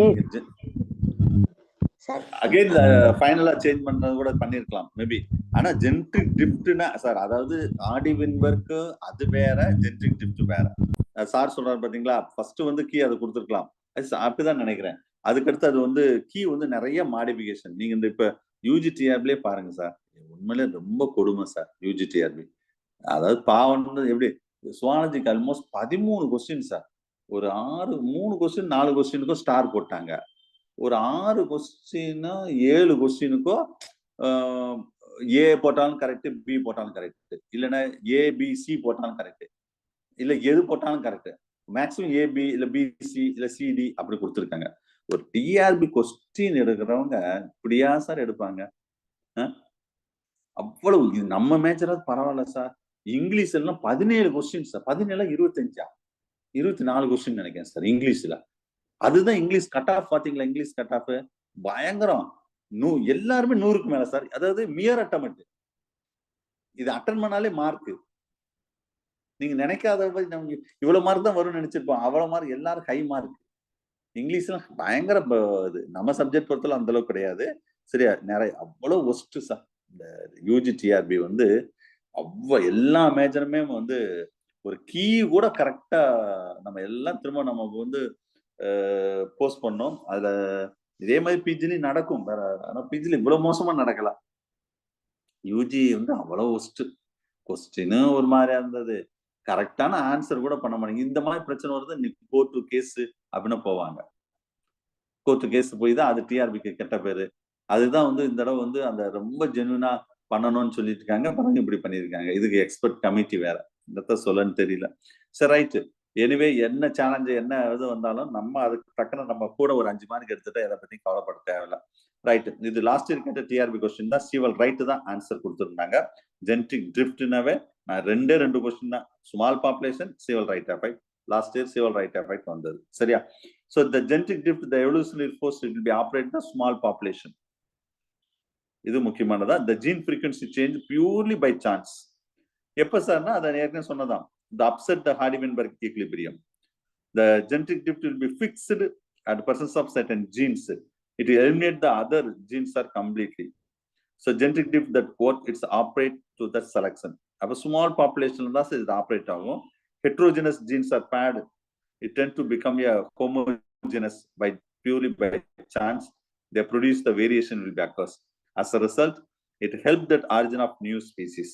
சார் அகைன் ஃபைனலா சேஞ்ச் பண்றது கூட பண்ணிருக்கலாம் மேபி. ஆனா ஜெனடிக் ட்ரிஃப்ட்னா சார், அதாவது ஆடி வின்பர்க் அது வேற, ஜெனடிக் ட்ரிஃப்ட் வேற. சார் சொல்றாரு பாத்தீங்களா, ஃபர்ஸ்ட் வந்து கீ அதை கொடுத்துருக்கலாம் அப்படிதான் நினைக்கிறேன். அதுக்கடுத்து அது வந்து கீ வந்து நிறைய மாடிபிகேஷன். நீங்க இந்த இப்ப யூஜிடிஆர்பிலே பாருங்க சார், உண்மையிலே ரொம்ப கொடுமை சார் யூஜிடிஆர்பி. அதாவது பாவம் எப்படி சுவாலஜிக்கு ஆல்மோஸ்ட் 13 கொஸ்டின் சார். ஒரு 3 கொஸ்டின் 4 கொஸ்டினுக்கும் ஸ்டார் போட்டாங்க. ஒரு 6 கொஸ்டின் 7 கொஸ்டினுக்கும் ஏ போட்டாலும் கரெக்ட், பி போட்டாலும் கரெக்ட், இல்லைன்னா ஏபிசி போட்டாலும் கரெக்ட், இல்ல எது போட்டாலும் கரெக்ட். மேக்சிமம் ஏபி இல்ல பிசி இல்ல சிடி அப்படி கொடுத்துருக்காங்க. ஒரு டிஆர்பி கொஸ்டின் எடுக்கிறவங்க இப்படியா சார் எடுப்பாங்க? அவ்வளவு இது நம்ம மேஜராவது பரவாயில்ல சார். இங்கிலீஷ் எல்லாம் 17 கொஸ்டின் சார். 17 25 24 கொஸ்டின் நினைக்கிறேன் சார் இங்கிலீஷ்ல. அதுதான் இங்கிலீஷ் கட் ஆஃப். பாத்தீங்களா இங்கிலீஷ் கட் ஆஃப் பயங்கரம். எல்லாருமே 100க்கு மேல சார். அதாவது மியர் அட்டெம்ப்ட். இது அட்டன் பண்ணாலே மார்க். நீங்க நினைக்காத நம்ம இவ்வளவு மார்க் தான் வரும்னு நினைச்சிருப்போம். அவ்வளவு மார்க் எல்லாரும் ஹை மார்க். இங்கிலீஷ்ல பயங்கர இது நம்ம சப்ஜெக்ட் பொறுத்தல அந்த அளவுக்கு கிடையாது. சரியா? நிறைய அவ்வளவு ஒஸ்ட் சார். இந்த யூஜிடிஆர்பி வந்து எல்லா மேஜருமே வந்து ஒரு கீ கூட கரெக்டா நம்ம எல்லாம் திரும்ப நம்ம வந்து போஸ்ட் பண்ணோம். அதுல இதே மாதிரி பிஜிலையும் நடக்கும். ஆனா பிஜில இவ்வளவு மோசமா நடக்கலாம். யூஜி வந்து அவ்வளவு ஒஸ்ட். கொஸ்டின் ஒரு மாதிரியா இருந்தது. கரெக்டான ஆன்சர் கூட பண்ண மாட்டேங்க. இந்த மாதிரி பிரச்சனை வருது. கோர்ட்டு கேஸ் அப்படின்னு போவாங்க. கோர்ட்டு கேஸ் போய் தான் அது டிஆர்பிக்கு கெட்ட பேரு. அதுதான் வந்து இந்த தடவை வந்து அந்த ரொம்ப ஜென்யூனா பண்ணணும்னு சொல்லிட்டு இருக்காங்க. பிறகு இப்படி பண்ணியிருக்காங்க. இதுக்கு எக்ஸ்பர்ட் கமிட்டி வேற. இந்த சொல்லன்னு தெரியல. சரி ரைட்டு. எனிவே என்ன சேலஞ்சு என்ன இது வந்தாலும் நம்ம அதுக்கு டக்குன்னு நம்ம கூட ஒரு 5 மார்க் எடுத்துட்டா எதை பத்தி கவலைப்பட தேவையில்ல. ரைட்டு. இது லாஸ்ட் இயர் கேட்ட டிஆர்பி கொஸ்டின் தான். சிவல் ரைட்டு தான் ஆன்சர் கொடுத்துருந்தாங்க. ஜெனடிக் ட்ரிஃப்ட்னாவே நான் 2 கொஸ்டின் தான். Small population Sewall Wright effect. Last year Sewall Wright effect வந்தது. சரியா? So the genetic drift, the evolutionary force, it will be operated in a small population. இது முக்கியமானதா. The gene frequency change purely by chance. எப்ப சார்னா அதை ஏற்கனவே சொன்னதான். The upset the Hardy-Weinberg equilibrium. The genetic drift will be fixed at the presence of certain genes. It will eliminate the other genes are completely. So genetic drift that what it's operate to that selection. அப்ப small population தான் இது operate ஆகும். Heterogeneous genes are paired. It tend to become a homogeneous by purely by chance. They produce the variation will be occurs. As a result, it helped that origin of new species.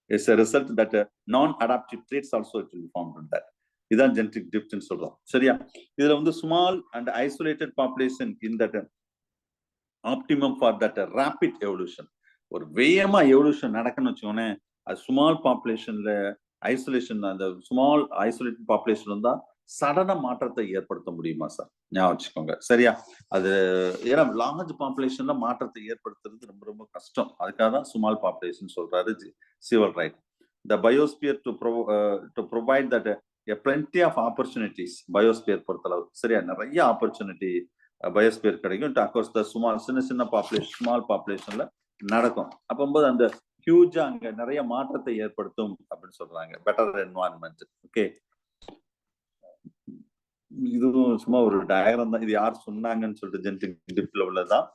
It's a result that non-adaptive traits also it will be found in that. இதான் genetic drift ன்னு சொல்றோம். சரியா? இதுல வந்து small and isolated population in that optimum for that rapid evolution. ஒரு வேகமா evolution நடக்குன்னு வச்சுக்கோனே, அது ஸ்மால் பாப்புலேஷன்ல ஐசோலேஷன், அந்த ஸ்மால் ஐசோலேட்டட் பாப்புலேஷன் வந்தா சடன மாற்றத்தை ஏற்படுத்த முடியுமா சார்? ஞாபகம் வச்சுக்கோங்க. சரியா? அது ஏன்னா லார்ஜ் பாப்புலேஷன்ல மாற்றத்தை ஏற்படுத்துறது ரொம்ப ரொம்ப கஷ்டம். அதுக்காக தான் ஸ்மால் பாப்புலேஷன் சொல்றாரு Sewall Wright. The biosphere to provide that a plenty of opportunities. Biosphere பொறுத்தளவு சரியா நிறைய ஆப்பர்ச்சுனிட்டி பயோஸ்பியர் கிடைக்கும். அக்கோர்ஸ் த சின்ன சின்ன பாப்புலேஷன் ஸ்மால் பாப்புலேஷன்ல நடக்கும். அப்போது அந்த ஹியூஜா அங்க நிறைய மாற்றத்தை ஏற்படுத்தும் அப்படின்னு சொல்றாங்க. Better environment. ஓகே, இதுவும் சும்மா ஒரு டயக்ராம் தான். இது யார் சொன்னாங்கன்னு சொல்லிட்டு ஜெனடிக் டிப்ல உள்ளதான்.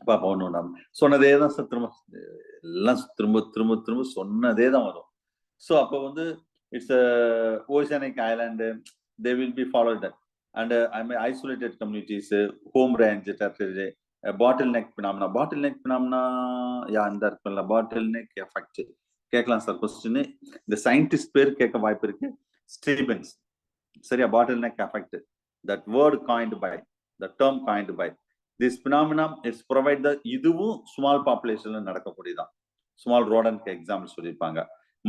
பாப்பா ஒண்ணு சொன்னதே தான் சார். திரும்ப எல்லாம் திரும்ப திரும்ப திரும்ப சொன்னதே தான் வரும். ஸோ அப்போ வந்து it's oceanic island, they will be followed that. And I mean isolated communities, home range, territory, bottleneck phenomena. Bottleneck phenomena இந்த இருக்குல்ல, பாட்டில் நெக் எஃபெக்ட் கேட்கலாம் சார் கொஸ்டின். இந்த சயின்டிஸ்ட் பேர் கேட்க வாய்ப்பு இருக்கு. ஸ்டீவன்ஸ். சரியா? Bottleneck effect, that word coined by, the term coined by this phenomena it's provide the. இதுவும் ஸ்மால் பாப்புலேஷன்ல நடக்கக்கூடியதான். ஸ்மால் ரோடன்க்கு எக்ஸாம்பிள் சொல்லியிருப்பாங்க.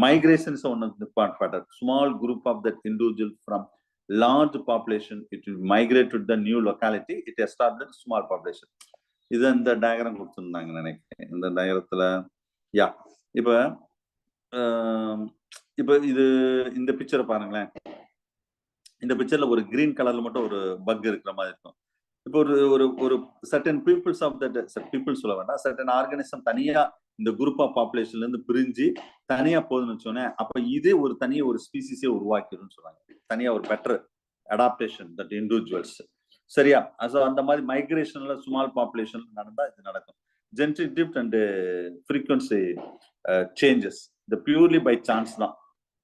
Migrations one of the part factor. Small group of that individual from large population, it will migrate to the new locality, it established small population. இது இந்த diagram கொடுத்துருந்தாங்க நினைக்கிறேன். இந்த டயக்ரத்துல யா இப்ப இப்ப இது இந்த பிக்சரை பாருங்களேன். இந்த பிக்சர்ல ஒரு கிரீன் கலர்ல மட்டும் ஒரு பக் இருக்கிற மாதிரி இருக்கும். இப்போ ஒரு ஒரு ஒரு certain peoples of that people சொல்ல வேண்டாம், சர்டன் ஆர்கானிசம் தனியா இந்த குரூப் ஆஃப் பாப்புலேஷன்ல இருந்து பிரிஞ்சு தனியா போகுதுன்னு வச்சோன்னே, அப்ப இதே ஒரு தனியா ஒரு ஸ்பீசிஸே உருவாக்கிடும்னு சொல்றாங்க. தனியா ஒரு பெட்டர் அடாப்டேஷன் தட் இண்டிவிஜுவல்ஸ். சரியா? அந்த மாதிரி மைக்ரேஷன்ல ஸ்மால் பாப்புலேஷன் நடந்தா இது நடக்கும். Genetic drift and frequency changes the purely by chance தான்.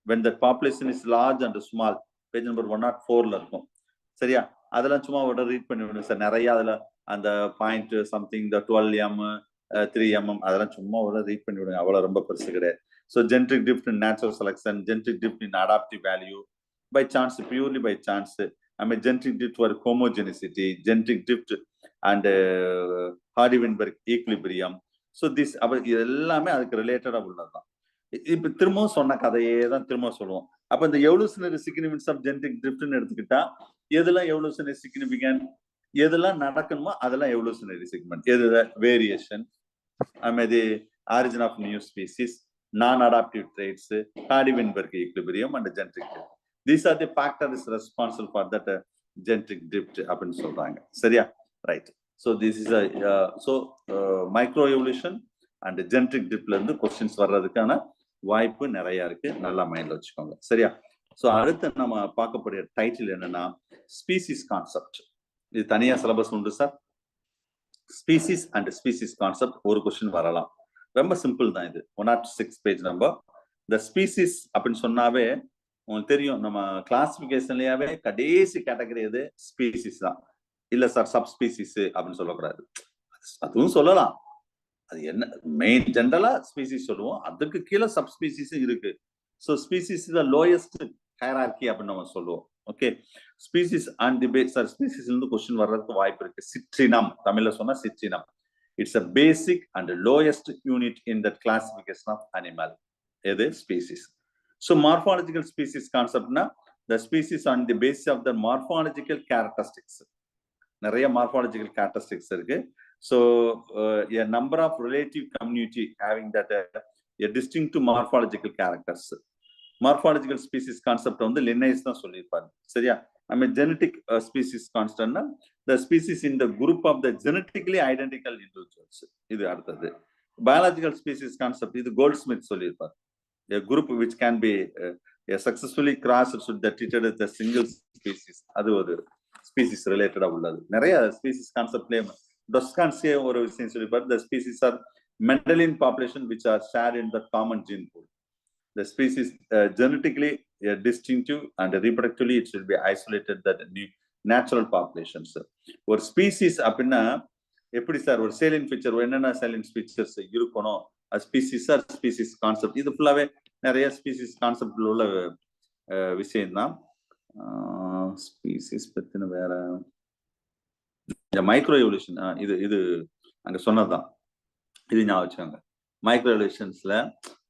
when the population is large and small, page number 104ல இருக்கும். சரியா? அதெல்லாம் சும்மா ரீட் பண்ணி விடுங்க சார். நிறைய அதுல அந்த பாயிண்ட் சம்திங் இந்த 12 mm 3 mm அதெல்லாம் சும்மா ரீட் பண்ணி விடுங்க. அவ்வளவு ரொம்ப பெருசு கிடையாது. So genetic drift in natural selection, genetic drift in adaptive value, by chance, purely by chance. Genetic drift for homogenicity, genetic drift and Hardy Weinberg equilibrium. So this இது எல்லாமே அதுக்கு ரிலேட்டடா உள்ளதுதான். இப்ப திரும்பவும் சொன்ன கதையே தான் திரும்ப சொல்லுவோம். அப்ப இந்த எவல்யூஷனரி சிக்னிஃபிகன்ஸ் ஆஃப் ஜெனடிக் ட்ரிஃப்ட்னு எடுத்துக்கிட்டா, எதெல்லாம் எவல்யூஷனரி சிக்னிஃபிகன்ட், எதெல்லாம் நடக்கணுமோ அதெல்லாம் எவல்யூஷனரி சிக்மெண்ட். எது வேரியேஷன், அது origin of new species, non adaptive traits, Hardy Weinberg equilibrium and genetic drift. These are the factors responsible for that genetic drift அப்படின்னு சொல்றாங்க. சரியா? Right. So this is micro evolution and genetic ட்ரிஃப்ட்ல இருந்து questions வர்றதுக்கான வாய்ப்பு நிறைய இருக்கு. நல்லா மைண்ட்ல வச்சுக்கோங்க. சரியா? ஸோ அடுத்து நம்ம பார்க்கக்கூடிய டைட்டில் என்னன்னா ஸ்பீசிஸ் கான்செப்ட். இது தனியா சிலபஸ் உண்டு sir. Species and species concept ஒரு கொஸ்டின் வரலாம். ரொம்ப சிம்பிள் தான் இது. 106 பேஜ் நம்பர். இந்த ஸ்பீசிஸ் அப்படின்னு சொன்னாவே உங்களுக்கு தெரியும், நம்ம கிளாசிபிகேஷன்லயாவே கடைசி கேட்டகரி எது? ஸ்பீசிஸ் தான். இல்ல சார் சப் ஸ்பீசிஸ் அப்படின்னு சொல்லக்கூடாது. அதுவும் சொல்லலாம். அது என்ன மெயின் ஜெனரலா ஸ்பீசிஸ் சொல்லுவோம். அதுக்கு கீழே சப் ஸ்பீசிஸ் இருக்கு. So species the lowest hierarchy அப்படின்னு நம்ம சொல்லுவோம். Okay, species and the base sir. ஸ்பீசிஸ்ல இருந்து கொஸ்டின் வர்றதுக்கு வாய்ப்பு இருக்கு. சிற்றினம், தமிழ்ல சொன்னா சிற்றினம். It's a basic and lowest unit in that classification of animal. எது? ஸ்பீசிஸ். ஸோ மார்பாலஜிக்கல் ஸ்பீசிஸ் கான்செப்ட்னா the species on the basis of the morphological characteristics. நிறைய மார்பாலஜிக்கல் கேரக்டரிஸ்டிக்ஸ் இருக்கு. So a number of relative community having that a distinct morphological characters. Morphological species concept வந்து லின்னேஸ் தான் சொல்லியிருப்பாரு. சரியா? genetic species constant, the species in the group of the genetically identical individuals. இது அடுத்தது. Biological species concept இது Goldsmith சொல்லியிருப்பார். A group which can be successfully crossed should be treated as a single species. அது ஒரு species ரிலேட்டடா உள்ளது. நிறைய species கான்செப்ட்லயே டொஸ்கான்ஸ்கே ஒரு விஷயம் சொல்லிப்பாரு. The species are Mendelian population which are shared in the common gene pool. The species genetically distinctive and reproductively it should be isolated that natural populations. ஒரு species அப்படின்னா எப்படி சார்? ஒரு சேலியன் ஃபீச்சர், என்னென்ன சேலியன் ஃபீச்சர்ஸ் இருக்கணும்? Species or species concept. இது ஃபுல்லாவே நிறைய ஸ்பீசிஸ் கான்செப்ட்ல உள்ள விஷயம்தான். ஸ்பீசிஸ் பத்தின வேற மைக்ரோ எவல்யூஷன் இது அங்க சொன்னதுதான். இது ஞாபகம் வச்சுக்கோங்க. மைக்ரோ எவல்யூஷன்ஸ்ல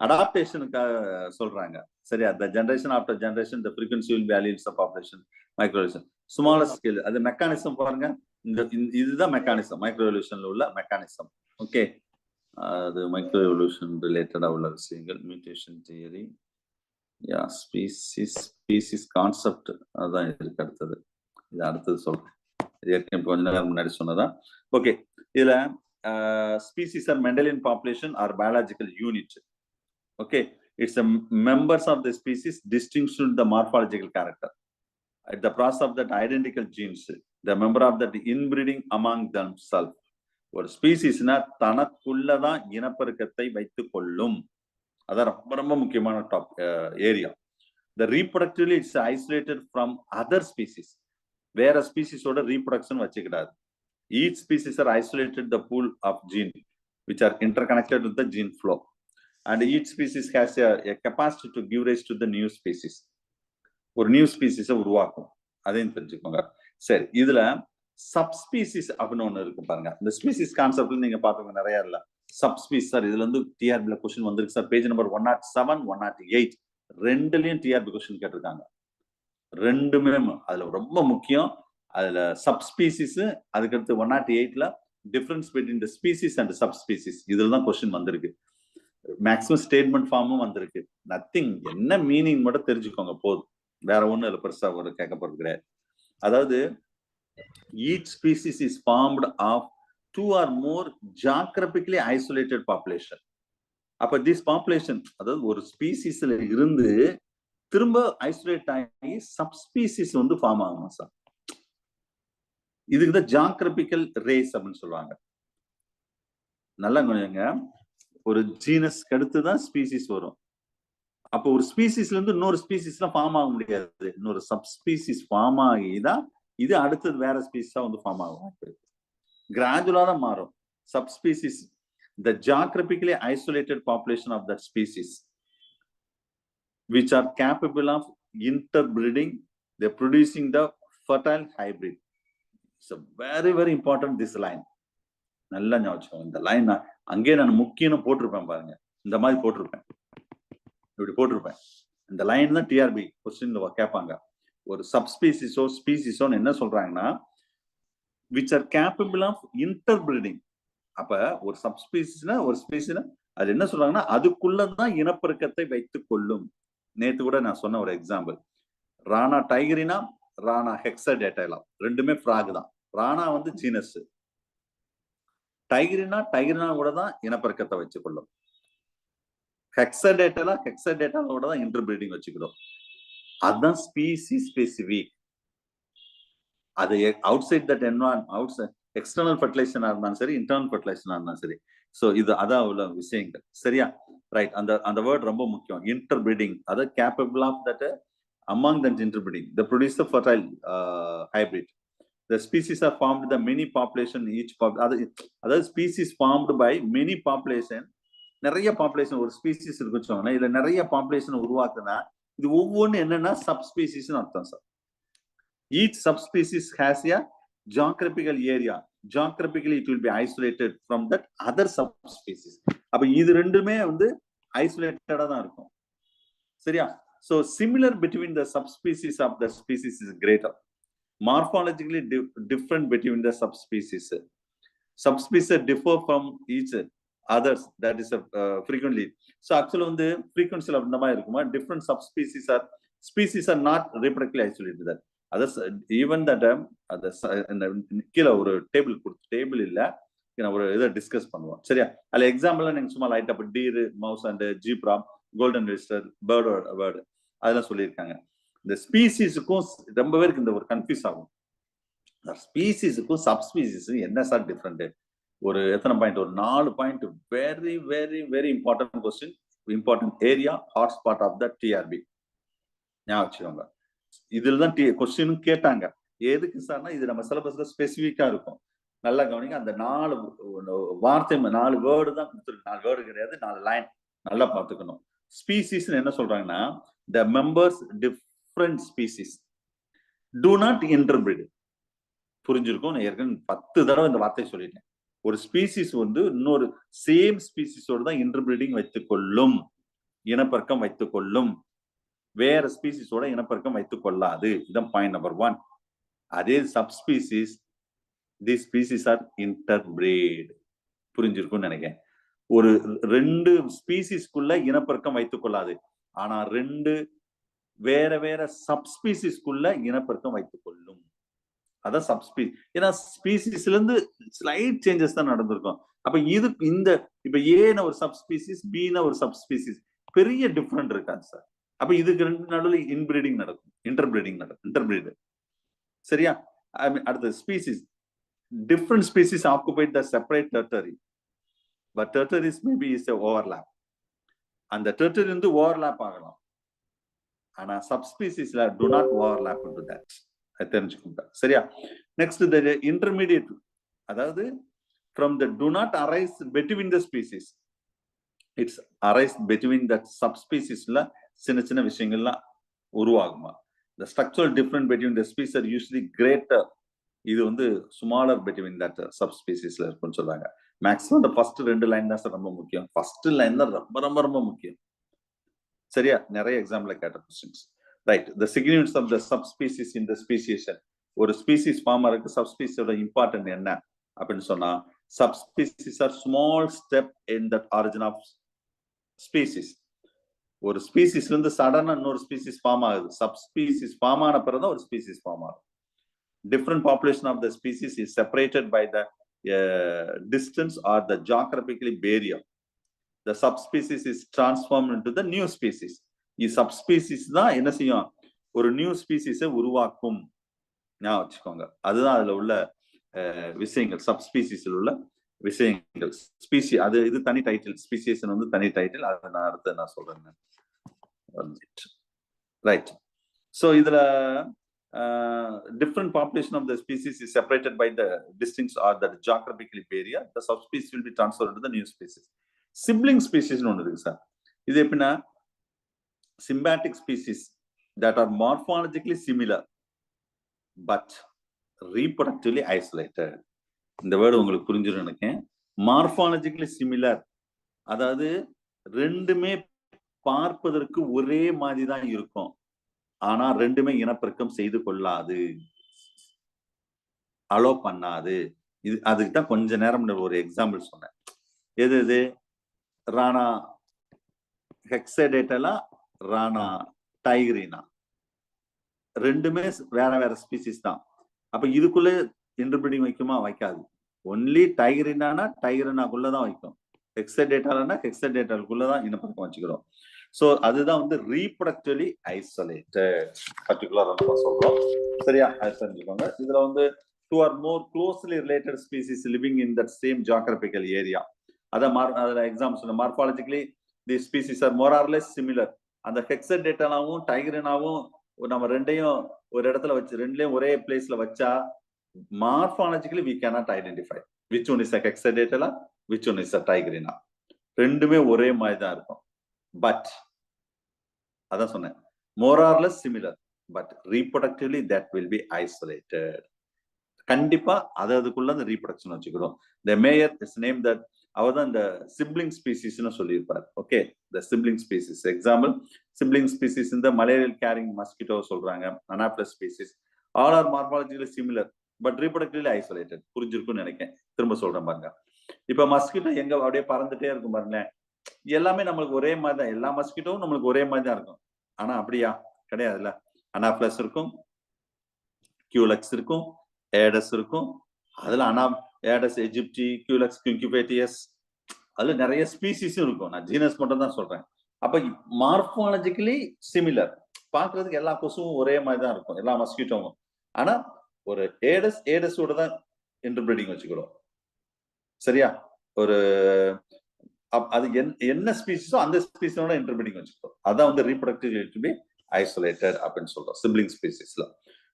அடாப்டேஷனுக்காக சொல்றாங்க. சரியா? the generation after generation the frequency will vary in the population. Micro evolution smaller scale. அது மெக்கானிசம் பாருங்க. இதுதான் மெக்கானிசம், மைக்ரோ எவல்யூஷன்ல உள்ள மெக்கானிசம். ஓகே, அது மைக்ரோ எவல்யூஷன் ரிலேட்டடா உள்ள விஷயங்கள். மியூட்டேஷன் தியரி, யா ஸ்பீசிஸ் கான்செப்ட் அதான் இதுக்கு அடுத்தது. இது அடுத்தது சொல்றேன். கொஞ்ச நேரம் முன்னாடி சொன்னதான். ஓகே, இதுல species or Mendelian population or biological unit. Okay, it's a members of the species distinguished the morphological character at the process of that identical genes, the member of that inbreeding among themselves. ஒரு ஸ்பீசிஸ்னா தனக்குள்ளதான் இனப்பெருக்கத்தை வைத்துக் கொள்ளும். அதான் ரொம்ப ரொம்ப முக்கியமான area. The reproductively it's isolated from other species. வேற ஸ்பீசிஸோட reproduction வச்சுக்கிடாது. Each species are isolated the pool of gene which are interconnected with the gene flow, and each species has a capacity to give rise to the new species. ஒரு new ஸ்பீசிஸை உருவாக்கும். அதையும் தெரிஞ்சுக்கோங்க. சரி, இதுல subspecies அப்படின்னு ஒண்ணு இருக்கு பாருங்க. இந்த ஸ்பீசிஸ் கான்செப்ட்ல நீங்க பாத்துக்கோங்க, நிறைய இல்ல. சப்ஸ்பீசிஸ் சார், இதுல இருந்து டிஆர்பில கொஸ்டின் வந்திருக்கு சார். பேஜ் நம்பர் 107, 108 ரெண்டுலயும் டிஆர்பி கொஸ்டின் கேட்டிருக்காங்க. ரெண்டுமே அதுல ரொம்ப முக்கியம். அதுல சப்ஸ்பீசிஸ், அதுக்கடுத்து 108ல difference between the species and subspecies, இதுல தான் கொஸ்டின் வந்திருக்கு. மேக்ஸிமம் ஸ்டேட்மெண்ட் ஃபார்மும் வந்திருக்கு. நத்திங், என்ன மீனிங் மட்டும் தெரிஞ்சுக்கோங்க போதும், வேற ஒண்ணும் இல்ல பெருசா ஒரு கேட்க போறது கிடையாது. அதாவது each species is formed of 2 or more geographically isolated population. அப்ப this population, அதாவது ஒரு ஸ்பீசிஸ்ல இருந்து திரும்ப ஐசோலேட் ஆகி சப்ஸ்பீசிஸ் வந்து ஃபார்ம் ஆகுமா சார். இதுக்கு தான் ஜியாகிரபிக்கல் ரேஸ் அப்படின்னு சொல்லுவாங்க. நல்லா கொஞ்சங்க, ஒரு ஜீனஸ்க்கு அடுத்து தான் ஸ்பீசிஸ் வரும். அப்போ ஒரு ஸ்பீசிஸ்ல இருந்து இன்னொரு ஸ்பீசிஸ்லாம் ஃபார்ம் ஆக முடியாது. இன்னொரு சப்ஸ்பீசிஸ் ஃபார்ம் ஆகிதான் இது அடுத்தது வேற ஸ்பீசிஸா வந்து ஃபார்ம் ஆகும். கிராஜுவலா தான் மாறும். Subspecies, the geographically isolated population of that species, which are capable of interbreeding, they're producing the fertile hybrid. It's a very, very important, this line. நல்லா ஞாபகம், இந்த லைன் அங்கே நான் முக்கியம் போட்டிருப்பேன் பாருங்க, இந்த மாதிரி போட்டிருப்பேன், இப்படி போட்டிருப்பேன். இந்த லைன் தான் டிஆர்பி கொஸ்டின்ல கேட்பாங்க. ஒரு சப்ஸ்பீசிஸோ ஸ்பீசிஸோ என்ன சொல்றாங்கன்னா, which are capable of interbreeding. அப்ப ஒரு சப்ஸ்பீசிஸ்னா ஒரு ஸ்பீசிஸ்னா அது என்ன சொல்றாங்கன்னா, அதுக்குள்ளதான் இனப்பெருக்கத்தை வைத்துக் கொள்ளும். நேத்து கூட நான் சொன்ன ஒரு எக்ஸாம்பிள், ராணா டைகரினா, ராணா ஹெக்ஸடேட்டா, ரெண்டுமே ஃப்ராக் தான். ராணா வந்து ஜீனஸ், டைகரினா கூட தான் இனப்பெருக்கத்தை வச்சுக் கொள்ளும். ஹெக்ஸடேட்டாவோட தான் இன்டர்பிரீடிங் வச்சுக்கிறோம். அதுதான் ஸ்பீசிஸ் ஸ்பெசிபிக். அது அவுட் சைட் தட் என்வான் எக்ஸ்டர்னல் ஃபர்டிலைசேஷனா இருந்தாலும் சரி, இன்டர்னல் ஃபர்டிலைசேஷனா இருந்தாலும் சரி. ஸோ இது அதான் உள்ள விஷயங்கள். சரியா? ரைட். அந்த வேர்ட் ரொம்ப முக்கியம். இன்டர்பிரீடிங், அதாவது capable of that among that interbreeding, they produce the fertile hybrid. The species are formed the many population, each other species formed by many population. நிறைய பாப்புலேஷன் ஒரு ஸ்பீசிஸ் இருக்குன்னு சொன்னா, இதுல நிறைய பாப்புலேஷன் உருவாக்குனா இது ஒவ்வொன்று என்னன்னா சப்ஸ்பீசிஸ் அர்த்தம் sir. Each subspecies has a geographical area. Geographically it will be isolated from that other subspecies. அப்ப இது ரெண்டுமே வந்து ஐசோலேட்டடா தான் இருக்கும். சரியா? So similar between the subspecies of the species is greater. Morphologically different between the subspecies. Subspecies differ from each others, that is frequently. So actually வந்து frequency அந்த மாதிரி இருக்குமா, different species are not reproductively isolated. That others even that கீழே ஒரு table இல்ல, ஒரு இதை discuss பண்ணுவோம். சரியா? அதுல எக்ஸாம்பிள் நீங்க சும்மா லைட்டா deer, mouse and zebra, golden register, bird அதெல்லாம் சொல்லியிருக்காங்க. இந்த ஸ்பீசிஸுக்கும் ரொம்ப பேருக்கு இந்த ஒரு கன்ஃபியூஸ் ஆகும். ஸ்பீசிஸுக்கும் சப்ஸ்பீசிஸும் என்ன சார் டிஃப்ரெண்ட்? ஒரு எத்தனை பாயிண்ட், ஒரு 4 point. Very very very important question, important area, hot spot of the TRB. ஞாபகம் வச்சுக்கோங்க. இதுல தான் கொஸ்டின் கேட்டாங்க. எதுக்கு சார்னா இது நம்ம சிலபஸ்ல ஸ்பெசிஃபிக்கா இருக்கும். நல்லா கவனிங்க. அந்த 4 வார்த்தை, 4 வேர்டு தான் கொடுத்துருக்கு. 4 வேர்டு கிடையாது, 4 லைன். நல்லா பார்த்துக்கணும். ஸ்பீசிஸ் என்ன சொல்றாங்கன்னா, the members different species do not interbreed. புரிஞ்சிருக்கும். நான் ஏற்கனவே 10 தடவை இந்த வார்த்தையை சொல்லிட்டேன். ஒரு ஸ்பீசிஸ் வந்து இன்னொரு சேம் ஸ்பீசிஸோட தான் இன்டர்பிரீடிங் வைத்துக் கொள்ளும், இனப்பெருக்கம் வைத்துக் கொள்ளும். வேற ஸ்பீசிஸோட இனப்பெருக்கம் வைத்துக் கொள்ளாது. இதுதான் பாயிண்ட் நம்பர் 1. அதே சப்ஸ்பீசிஸ், தி ஸ்பீசிஸ் ஆர் இன்டர்பிரீட். புரிஞ்சிருக்கும்னு நினைக்கிறேன். ஒரு 2 ஸ்பீசிஸ்க்குள்ள இனப்பெருக்கம் வைத்துக் கொள்ளாது, ஆனா 2 வேற வேற சப்ஸ்பீசிஸ்க்குள்ள இனப்பெருக்கம் வைத்துக் கொள்ளும். அதான் சப்ஸ்பீஸ். ஏன்னா ஸ்பீசிஸ்ல இருந்து ஸ்லைட் சேஞ்சஸ் தான் நடந்திருக்கும். அப்ப இது இந்த இப்ப ஏன ஒரு சப்ஸ்பீசிஸ், பினா ஒரு சப்ஸ்பீசிஸ், பெரிய டிஃபரெண்ட் இருக்காது சார். அப்ப இதுக்கு 2 நடுவில் இன்பிரீடிங் நடக்கும், இன்டர்பிரீடிங் நடக்கும், இன்டர்பிரீடு. சரியா? அடுத்த species, different species occupied the separate territory, but territories maybe is a overlap. அந்த டெரிட்டரி வந்து ஓவர்லாப் ஆகலாம், ஆனா சப்ஸ்பீசிஸ்ல do not overlap into that. தெரிஞ்சுக்கோங்க. சரியா? நெக்ஸ்ட் the intermediate, அதாவது from the do not arise between the species, it's arise between that subspeciesல சின்ன சின்ன விஷயங்கள்லாம் உருவாகுமா. the structural difference between the species are usually greater. இது வந்து smaller between that subspeciesல இருக்குன்னு சொல்றாங்க. மேக்ஸிமம் இந்த ஃபர்ஸ்ட் 2 லைன் தான் சார் ரொம்ப முக்கியம். ஃபர்ஸ்ட் லைன் தான் ரொம்ப ரொம்ப ரொம்ப முக்கியம். சரியா? நிறைய எக்ஸாம்பிள் கேட்ட questions. Right. The significance of the subspecies in the speciation. ஒரு ஸ்பீசிஸ் ஃபார்ம் ஆகிறதுக்கு சப்ஸ்பீசிஸோட இம்பார்ட்டன்ட் என்ன அப்படின்னு சொன்னா, subspecies are small step in that origin of species. ஒரு ஸ்பீசிஸ்ல இருந்து சடனா இன்னொரு ஸ்பீசிஸ் ஃபார்ம் ஆகுது. சப்ஸ்பீசிஸ் ஃபார்ம் ஆன பிறகு ஒரு ஸ்பீசிஸ் ஃபார்ம் ஆகும். Different population of the species is separated by the distance or the geographically barrier. The subspecies is transformed into the new species. ಈ சப்ஸ்பீசிஸ் தான் என்ன செய்யும், ஒரு நியூ ஸ்பீசிஸை உருவாக்கும். ஞாபகம் வச்சுக்கோங்க. அதுதான் அதுல உள்ள விஷயங்கள், சப்ஸ்பீசிஸ்ல உள்ள விஷயங்கள். ஸ்பீசி அது இது தனி டைட்டில், ஸ்பீசியேஷன் வந்து தனி டைட்டில். அதை நான் அடுத்து நான் சொல்றேன். ரைட். ஸோ இதுல different population of the species is separated by the distance or the geographically barrier. The subspecies will be transferred to the new species. Sibling species னு ஒன்று இருக்கு சார். இது எப்படின்னா, symbiotic species that are morphologically similar but reproductively isolated. இந்த word உங்களுக்கு புரிஞ்சிடும் நினைக்கிறேன். மார்பாலஜிக்கலி similar, அதாவது ரெண்டுமே பார்ப்பதற்கு ஒரே மாதிரி தான் இருக்கும், ஆனா ரெண்டுமே இனப்பெருக்கம் செய்து கொள்ளாது, அலோ பண்ணாது. இது அதுக்கு தான் கொஞ்ச நேரம் ஒரு எக்ஸாம்பிள் சொன்னேன். எது இது? ராணா ஹெக்ஸடேட்டலா, ராணா டைகிரினா, ரெண்டுமே வேற வேற ஸ்பீசிஸ் தான். அப்ப இதுக்குள்ள இன்டர்பிரீடிங் வைக்குமா? வைக்காது. ஒன்லி டைகிரினானா டைகிரினாக்குள்ளதான் வைக்கும், ஹெக்ஸடேட்டாலனா ஹெக்ஸடேட்டலுக்குள்ளதான் இனப்பெருக்கம் வச்சுக்கிறோம். ஸோ அதுதான் வந்து ரீப்ரொடக்டிவ்லி ஐசோலேட்டட் பர்டிகுலர் நம்ம சொல்றோம். சரியா? அது தெரிஞ்சுக்கோங்க. இதுல வந்து 2 or more closely related species living in that same geographical area. அதுல எக்ஸாம்பிள் சொன்ன, morphologically the species are more or less similar. அந்த ஹெக்ஸடேட்டலாவும் டைகிரினாவும் நம்ம ரெண்டையும் ஒரு இடத்துல வச்சு, ரெண்டுலயும் ஒரே பிளேஸ்ல வச்சா மார்பாலஜிக்கலி we cannot identify which one is a hexadatala, which one is a tigrina. ரெண்டுமே ஒரே மாதிரி தான் இருக்கும். பட் அதான் சொன்னேன், more or less similar but reproductively that will be isolated. கண்டிப்பா அதுக்குள்ள அந்த ரீப்ரொடக்ஷன் வச்சுக்கிறோம். the mayor is named that, அவர்தான் இந்த sibling species னு சொல்லியிருப்பார். Okay, the sibling species. Example, sibling species இந்த மலேரியல் கேரிங் மஸ்கிட்டோ சொல்றாங்க, அனாப்லஸ் species. all are morphologically similar but reproductively isolated. புரிஞ்சிருக்கும்னு நினைக்கிறேன். திரும்ப சொல்றேன் பாருங்க. இப்ப மஸ்கிட்டோ எங்க அப்படியே பறந்துட்டே இருக்கும் பாருங்களேன், எல்லாமே நம்மளுக்கு ஒரே மாதிரி தான், எல்லா மஸ்கிட்டோவும் நம்மளுக்கு ஒரே மாதிரி தான் இருக்கும். ஆனா அப்படியா? கிடையாதுல்ல. அனாப்லஸ் இருக்கும், கியூலக்ஸ் இருக்கும், ஏடஸ் இருக்கும். அதுல ஏடஸ் எஜிப்டி, கியூலக்ஸ் குயின்குபேட்டியஸ், அதுல நிறைய ஸ்பீசிஸும் இருக்கும். நான் ஜீனஸ் மட்டும் தான் சொல்றேன். அப்ப மார்பாலஜிக்கலி சிமிலர், பாக்குறதுக்கு எல்லா கொசுவும் ஒரே மாதிரி தான் இருக்கும், எல்லா மஸ்கிட்டோவும். ஆனா ஒரு ஏடஸோட தான் இன்டர்பிரீடிங் வச்சுக்கிறோம். சரியா? ஒரு அது என்ன ஸ்பீசிஸோ அந்த ஸ்பீசிஸோட இன்டர்பிரீடிங் வச்சுக்கிறோம். அதான் வந்து ரீப்ரொடக்டிவ்லி ஐசோலேட்டட் அப்படின்னு சொல்றோம் சிப்ளிங் ஸ்பீசிஸ்ல.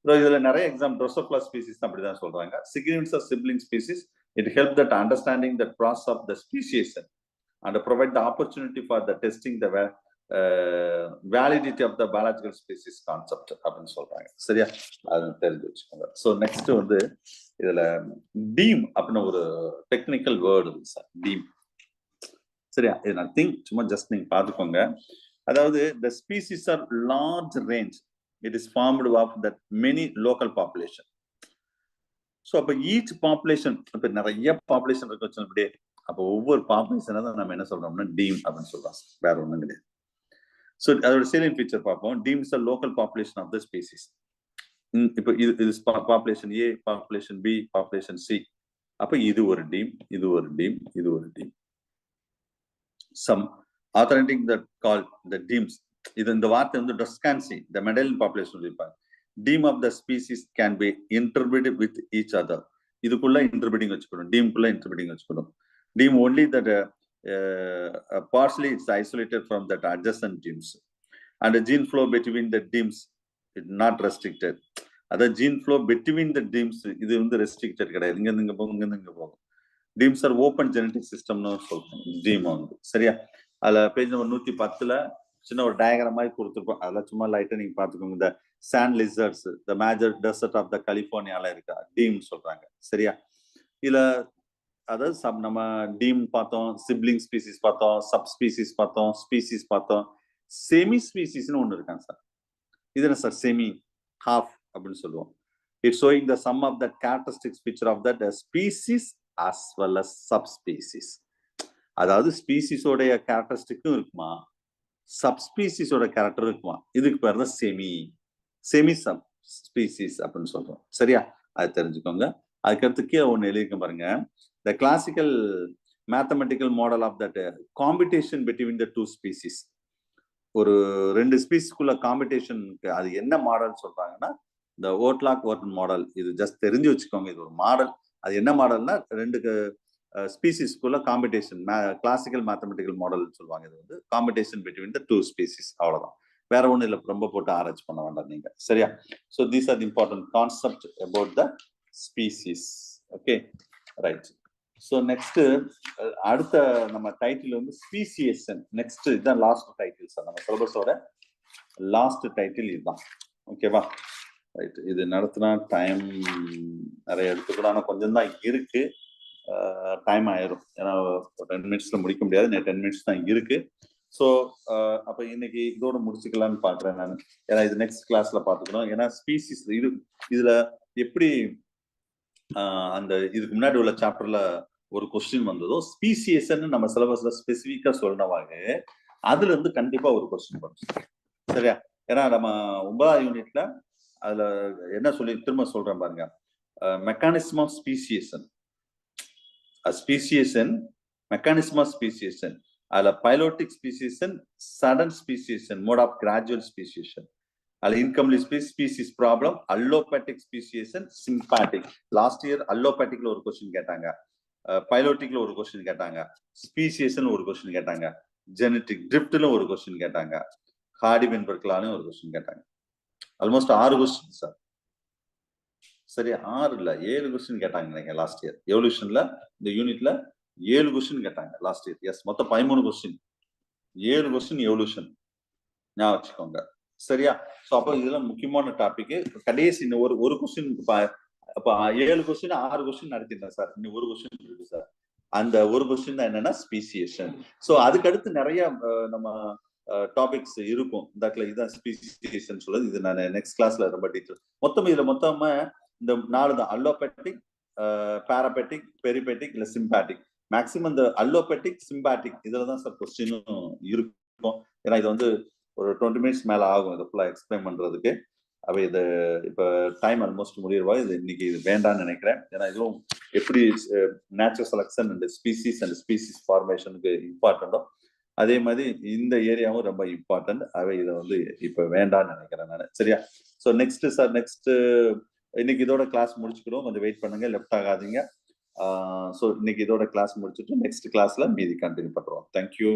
இதுல நிறைய எக்ஸாம்பிள், ட்ரோசோஃபிலா ஸ்பீசிஸ் அப்படிதான் சொல்றாங்க. Significance of sibling species, it help that understanding the process of the speciation and provide the opportunity for the testing the validity of the biological species concept அப்படின்னு சொல்றாங்க. சரியா? அது தெரிஞ்சு வச்சுக்கோங்க. ஸோ நெக்ஸ்ட் வந்து இதுல டீம் அப்படின்னு ஒரு டெக்னிக்கல் வேர்டு சார், டீம். சரியா? இது நான் சும்மா ஜஸ்ட் நீங்க பாத்துக்கோங்க. அதாவது the species are large range, it is formed of that many local population. So அப்ப ஈச் பாப்புலேஷன், இப்ப நிறைய பாப்புலேஷன் இருக்கு வச்சு, அப்போ ஒவ்வொரு பாப்புலேஷனை தான் நம்ம என்ன சொல்றோம்னா டீம் அப்படின்னு சொல்றோம். வேற ஒண்ணும் கிடையாது. ஸோ அதோட சேலியன்ட் ஃபீச்சர் பார்ப்போம். Team is a local population of the species. இப்போ இது பாப்புலேஷன் ஏ, பாப்புலேஷன் பி, பாப்புலேஷன் சி. அப்ப இது ஒரு டீம், இது ஒரு டீம், இது ஒரு team. Some authentic that called the deems. இது இந்த வார்த்தை வந்து டஸ்கான்சி, the Mendelian population சொல்லியிருப்பாங்க. Deem of the species can be interbreeded with each other. இதுக்குள்ள இன்டர்பிரீடிங் வச்சுக்கணும், டீமுக்குள்ள இன்டர்பிரீடிங் வச்சுக்கணும். Deem only that partially it's isolated from that adjacent deems, and the gene flow between the deems is not restricted. அதாவது gene flow between the deems இது வந்து restricted கிடையாது. இங்க இருந்து இங்க போகும், இங்க இருந்து இங்க போகும். Deems are open genetic systemனு சொல்றோம் டீம் வந்து. சரியா? அதுல பேஜ் நம்பர் 110ல சின்ன ஒரு டயக்ராம் மாதிரி கொடுத்துருப்போம். அதெல்லாம் சும்மா லைட்டா நீங்க பாத்துக்கோங்க. இந்த sand lizards, the major desert of the கலிபோர்னியால இருக்கா டீம் சொல்றாங்க. சரியா? இதுல அதாவது நம்ம டீம் பார்த்தோம், சிப்ளிங் ஸ்பீசிஸ் பார்த்தோம், சப் ஸ்பீசிஸ் பார்த்தோம், ஸ்பீசிஸ் பார்த்தோம், செமி ஸ்பீசிஸ்னு ஒண்ணு இருக்காங்க சார். இது என்ன சார் செமி ஹாஃப் அப்படின்னு சொல்லுவோம். It's showing the some of that characteristics picture of that species as well as subspecies. அதாவது ஸ்பீசிஸோடைய கேரக்டரிஸ்டிக்கும் இருக்குமா, சப்ஸ்பீசிஸோட கேரக்டர் இருக்குமா, இதுக்கு பேர் தான் செமி சப் ஸ்பீசிஸ் அப்படின்னு சொல்றோம். சரியா, அது தெரிஞ்சுக்கோங்க. அதுக்கடுத்து கீழே ஒன்று எழுதிக்க பாருங்க. The classical mathematical model of that competition between the two species. ஒரு ரெண்டு ஸ்பீசிஸ்க்குள்ள காம்படிஷனுக்கு அது என்ன மாடல் சொல்றாங்கன்னா இந்த ஓட்லாக்-ஓர்டன் மாடல். இது ஜஸ்ட் தெரிஞ்சு வச்சுக்கோங்க, இது ஒரு மாடல். அது என்ன மாடல்னா ரெண்டு ஸ்பீசிஸ்க்குள்ள காம்படிஷன், கிளாசிக்கல் மேத்தமெட்டிக்கல் மாடல் சொல்லுவாங்க. இது வந்து competition between the two species, அவ்வளவுதான். வேற ஒன்றும் இல்லை, ரொம்ப போட்டு ஆராய்ச்சி பண்ண வேண்டாம் நீங்க. சரியா? So these are the important concept about the species. Okay, right. So next அடுத்த நம்ம டைட்டில் வந்து ஸ்பீசியேஷன். நெக்ஸ்ட் இதுதான் லாஸ்ட் டைட்டில் சார், நம்ம சிலபஸோட லாஸ்ட் டைட்டில் இதுதான். ஓகேவா? ரைட். இது நடத்தினா டைம் நிறைய எடுத்துக்கூட, ஆனால் கொஞ்சம் தான் இருக்கு, டைம் ஆயிரும். ஏன்னா 10 மினிட்ஸ்ல முடிக்க முடியாது, 10 மினிட்ஸ் தான் இருக்கு. ஸோ அப்போ இன்னைக்கு இதோட முடிச்சுக்கலாம்னு பாக்குறேன் நான். ஏன்னா இது நெக்ஸ்ட் கிளாஸ்ல பாத்துக்கணும். ஏன்னா ஸ்பீசிஸ் இதுல எப்படி அந்த இதுக்கு முன்னாடி உள்ள சாப்டர்ல ஒரு கொஸ்டின் வந்ததோ, ஸ்பீசியேஷன் நம்ம சிலபஸ்ல ஸ்பெசிஃபிக்கா சொன்னவாங்க, அதுல இருந்து கண்டிப்பா ஒரு கொஸ்டின் வரும். சரியா? ஏன்னா நம்ம 9வது யூனிட்ல அதுல என்ன சொல்லி திரும்ப சொல்றேன் பாருங்க. Mechanism of speciation, speciation, mechanism of speciation. அதுல phyletic speciation, sudden speciation, mode of gradual speciation. அதுல incomplete species problem, allopatric speciation, sympatric. Last year அல்லோபேட்டிக்ல ஒரு கொஸ்டின் கேட்டாங்க, பைலோட்டிக்ல ஒரு கொஸ்டின் கேட்டாங்க, ஸ்பீசியேஷன் ஒரு கொஸ்டின் கேட்டாங்க, ஜெனட்டிக் ட்ரிப்ட்ல ஒரு கொஸ்டின் கேட்டாங்க, ஹார்டி-வென்பெர்க்லான்னு ஒரு கொஸ்டின் கேட்டாங்க. Almost 6 question sir. சரி, 6 இல்ல 7 கொஸ்டின் கேட்டாங்க நினைக்கிறேன் லாஸ்ட் இயர். எவல்யூஷன்ல இந்த யூனிட்ல 7 கொஸ்டின் கேட்டாங்க லாஸ்ட் இயர். எஸ், மொத்தம் 13 கொஸ்டின், 7 கொஸ்டின் எவல்யூஷன். ஞாபகம் வச்சுக்கோங்க. சரியா? சோ அப்போ இதெல்லாம் முக்கியமான டாபிக். கடைசி ஒரு கொஸ்டின், அப்ப 7 கொஸ்டின் 6 கொஸ்டின் நடத்திட்டேன் சார். இன்னும் ஒரு கொஸ்டின் இருக்கு சார். அந்த ஒரு கொஸ்டின் தான் என்னன்னா ஸ்பீசியேஷன். சோ அதுக்கு அடுத்து நிறைய நம்ம டாபிக்ஸ் இருக்கும். இதான் ஸ்பீசியேஷன் சொல்றது. இது நான் நெக்ஸ்ட் கிளாஸ்ல ரொம்ப டீட்டெயில். இதுல மொத்தமா இந்த 4 தான்: அல்லோபேட்டிக், பாராபேட்டிக், பெரிபேட்டிக், இல்ல சிம்பாட்டிக். மேக்சிமம் இந்த அல்லோபேட்டிக், சிம்பாட்டிக் இதுல தான் சார் கொஸ்டினும் இருக்கும். ஏன்னா இது வந்து ஒரு 20 மினிட்ஸ் மேல ஆகும் இதை ஃபுல்லா எக்ஸ்பிளைன் பண்றதுக்கு. அப்ப இது இப்ப டைம் ஆல்மோஸ்ட் முடியறவா, இது இன்னைக்கு இது வேண்டாம்னு நினைக்கிறேன். ஏன்னா இதுவும் எப்படி நேச்சுரல் செலக்ஷன் அண்ட் ஸ்பீசிஸ் ஃபார்மேஷனுக்கு இம்பார்ட்டன்டோ அதே மாதிரி இந்த ஏரியாவும் ரொம்ப இம்பார்ட்டன்ட். அவை இதை வந்து இப்ப வேண்டாம்னு நினைக்கிறேன் நான். சரியா? ஸோ நெக்ஸ்ட் சார், நெக்ஸ்ட் இன்னைக்கு இதோட கிளாஸ் முடிச்சுக்கிறோம். கொஞ்சம் வெயிட் பண்ணுங்க, லெஃப்ட் ஆகாதீங்க. ஸோ இன்னைக்கு இதோட கிளாஸ் முடிச்சுட்டு நெக்ஸ்ட் கிளாஸ்ல மீதி கண்டினியூ பண்றோம். தேங்க்யூ.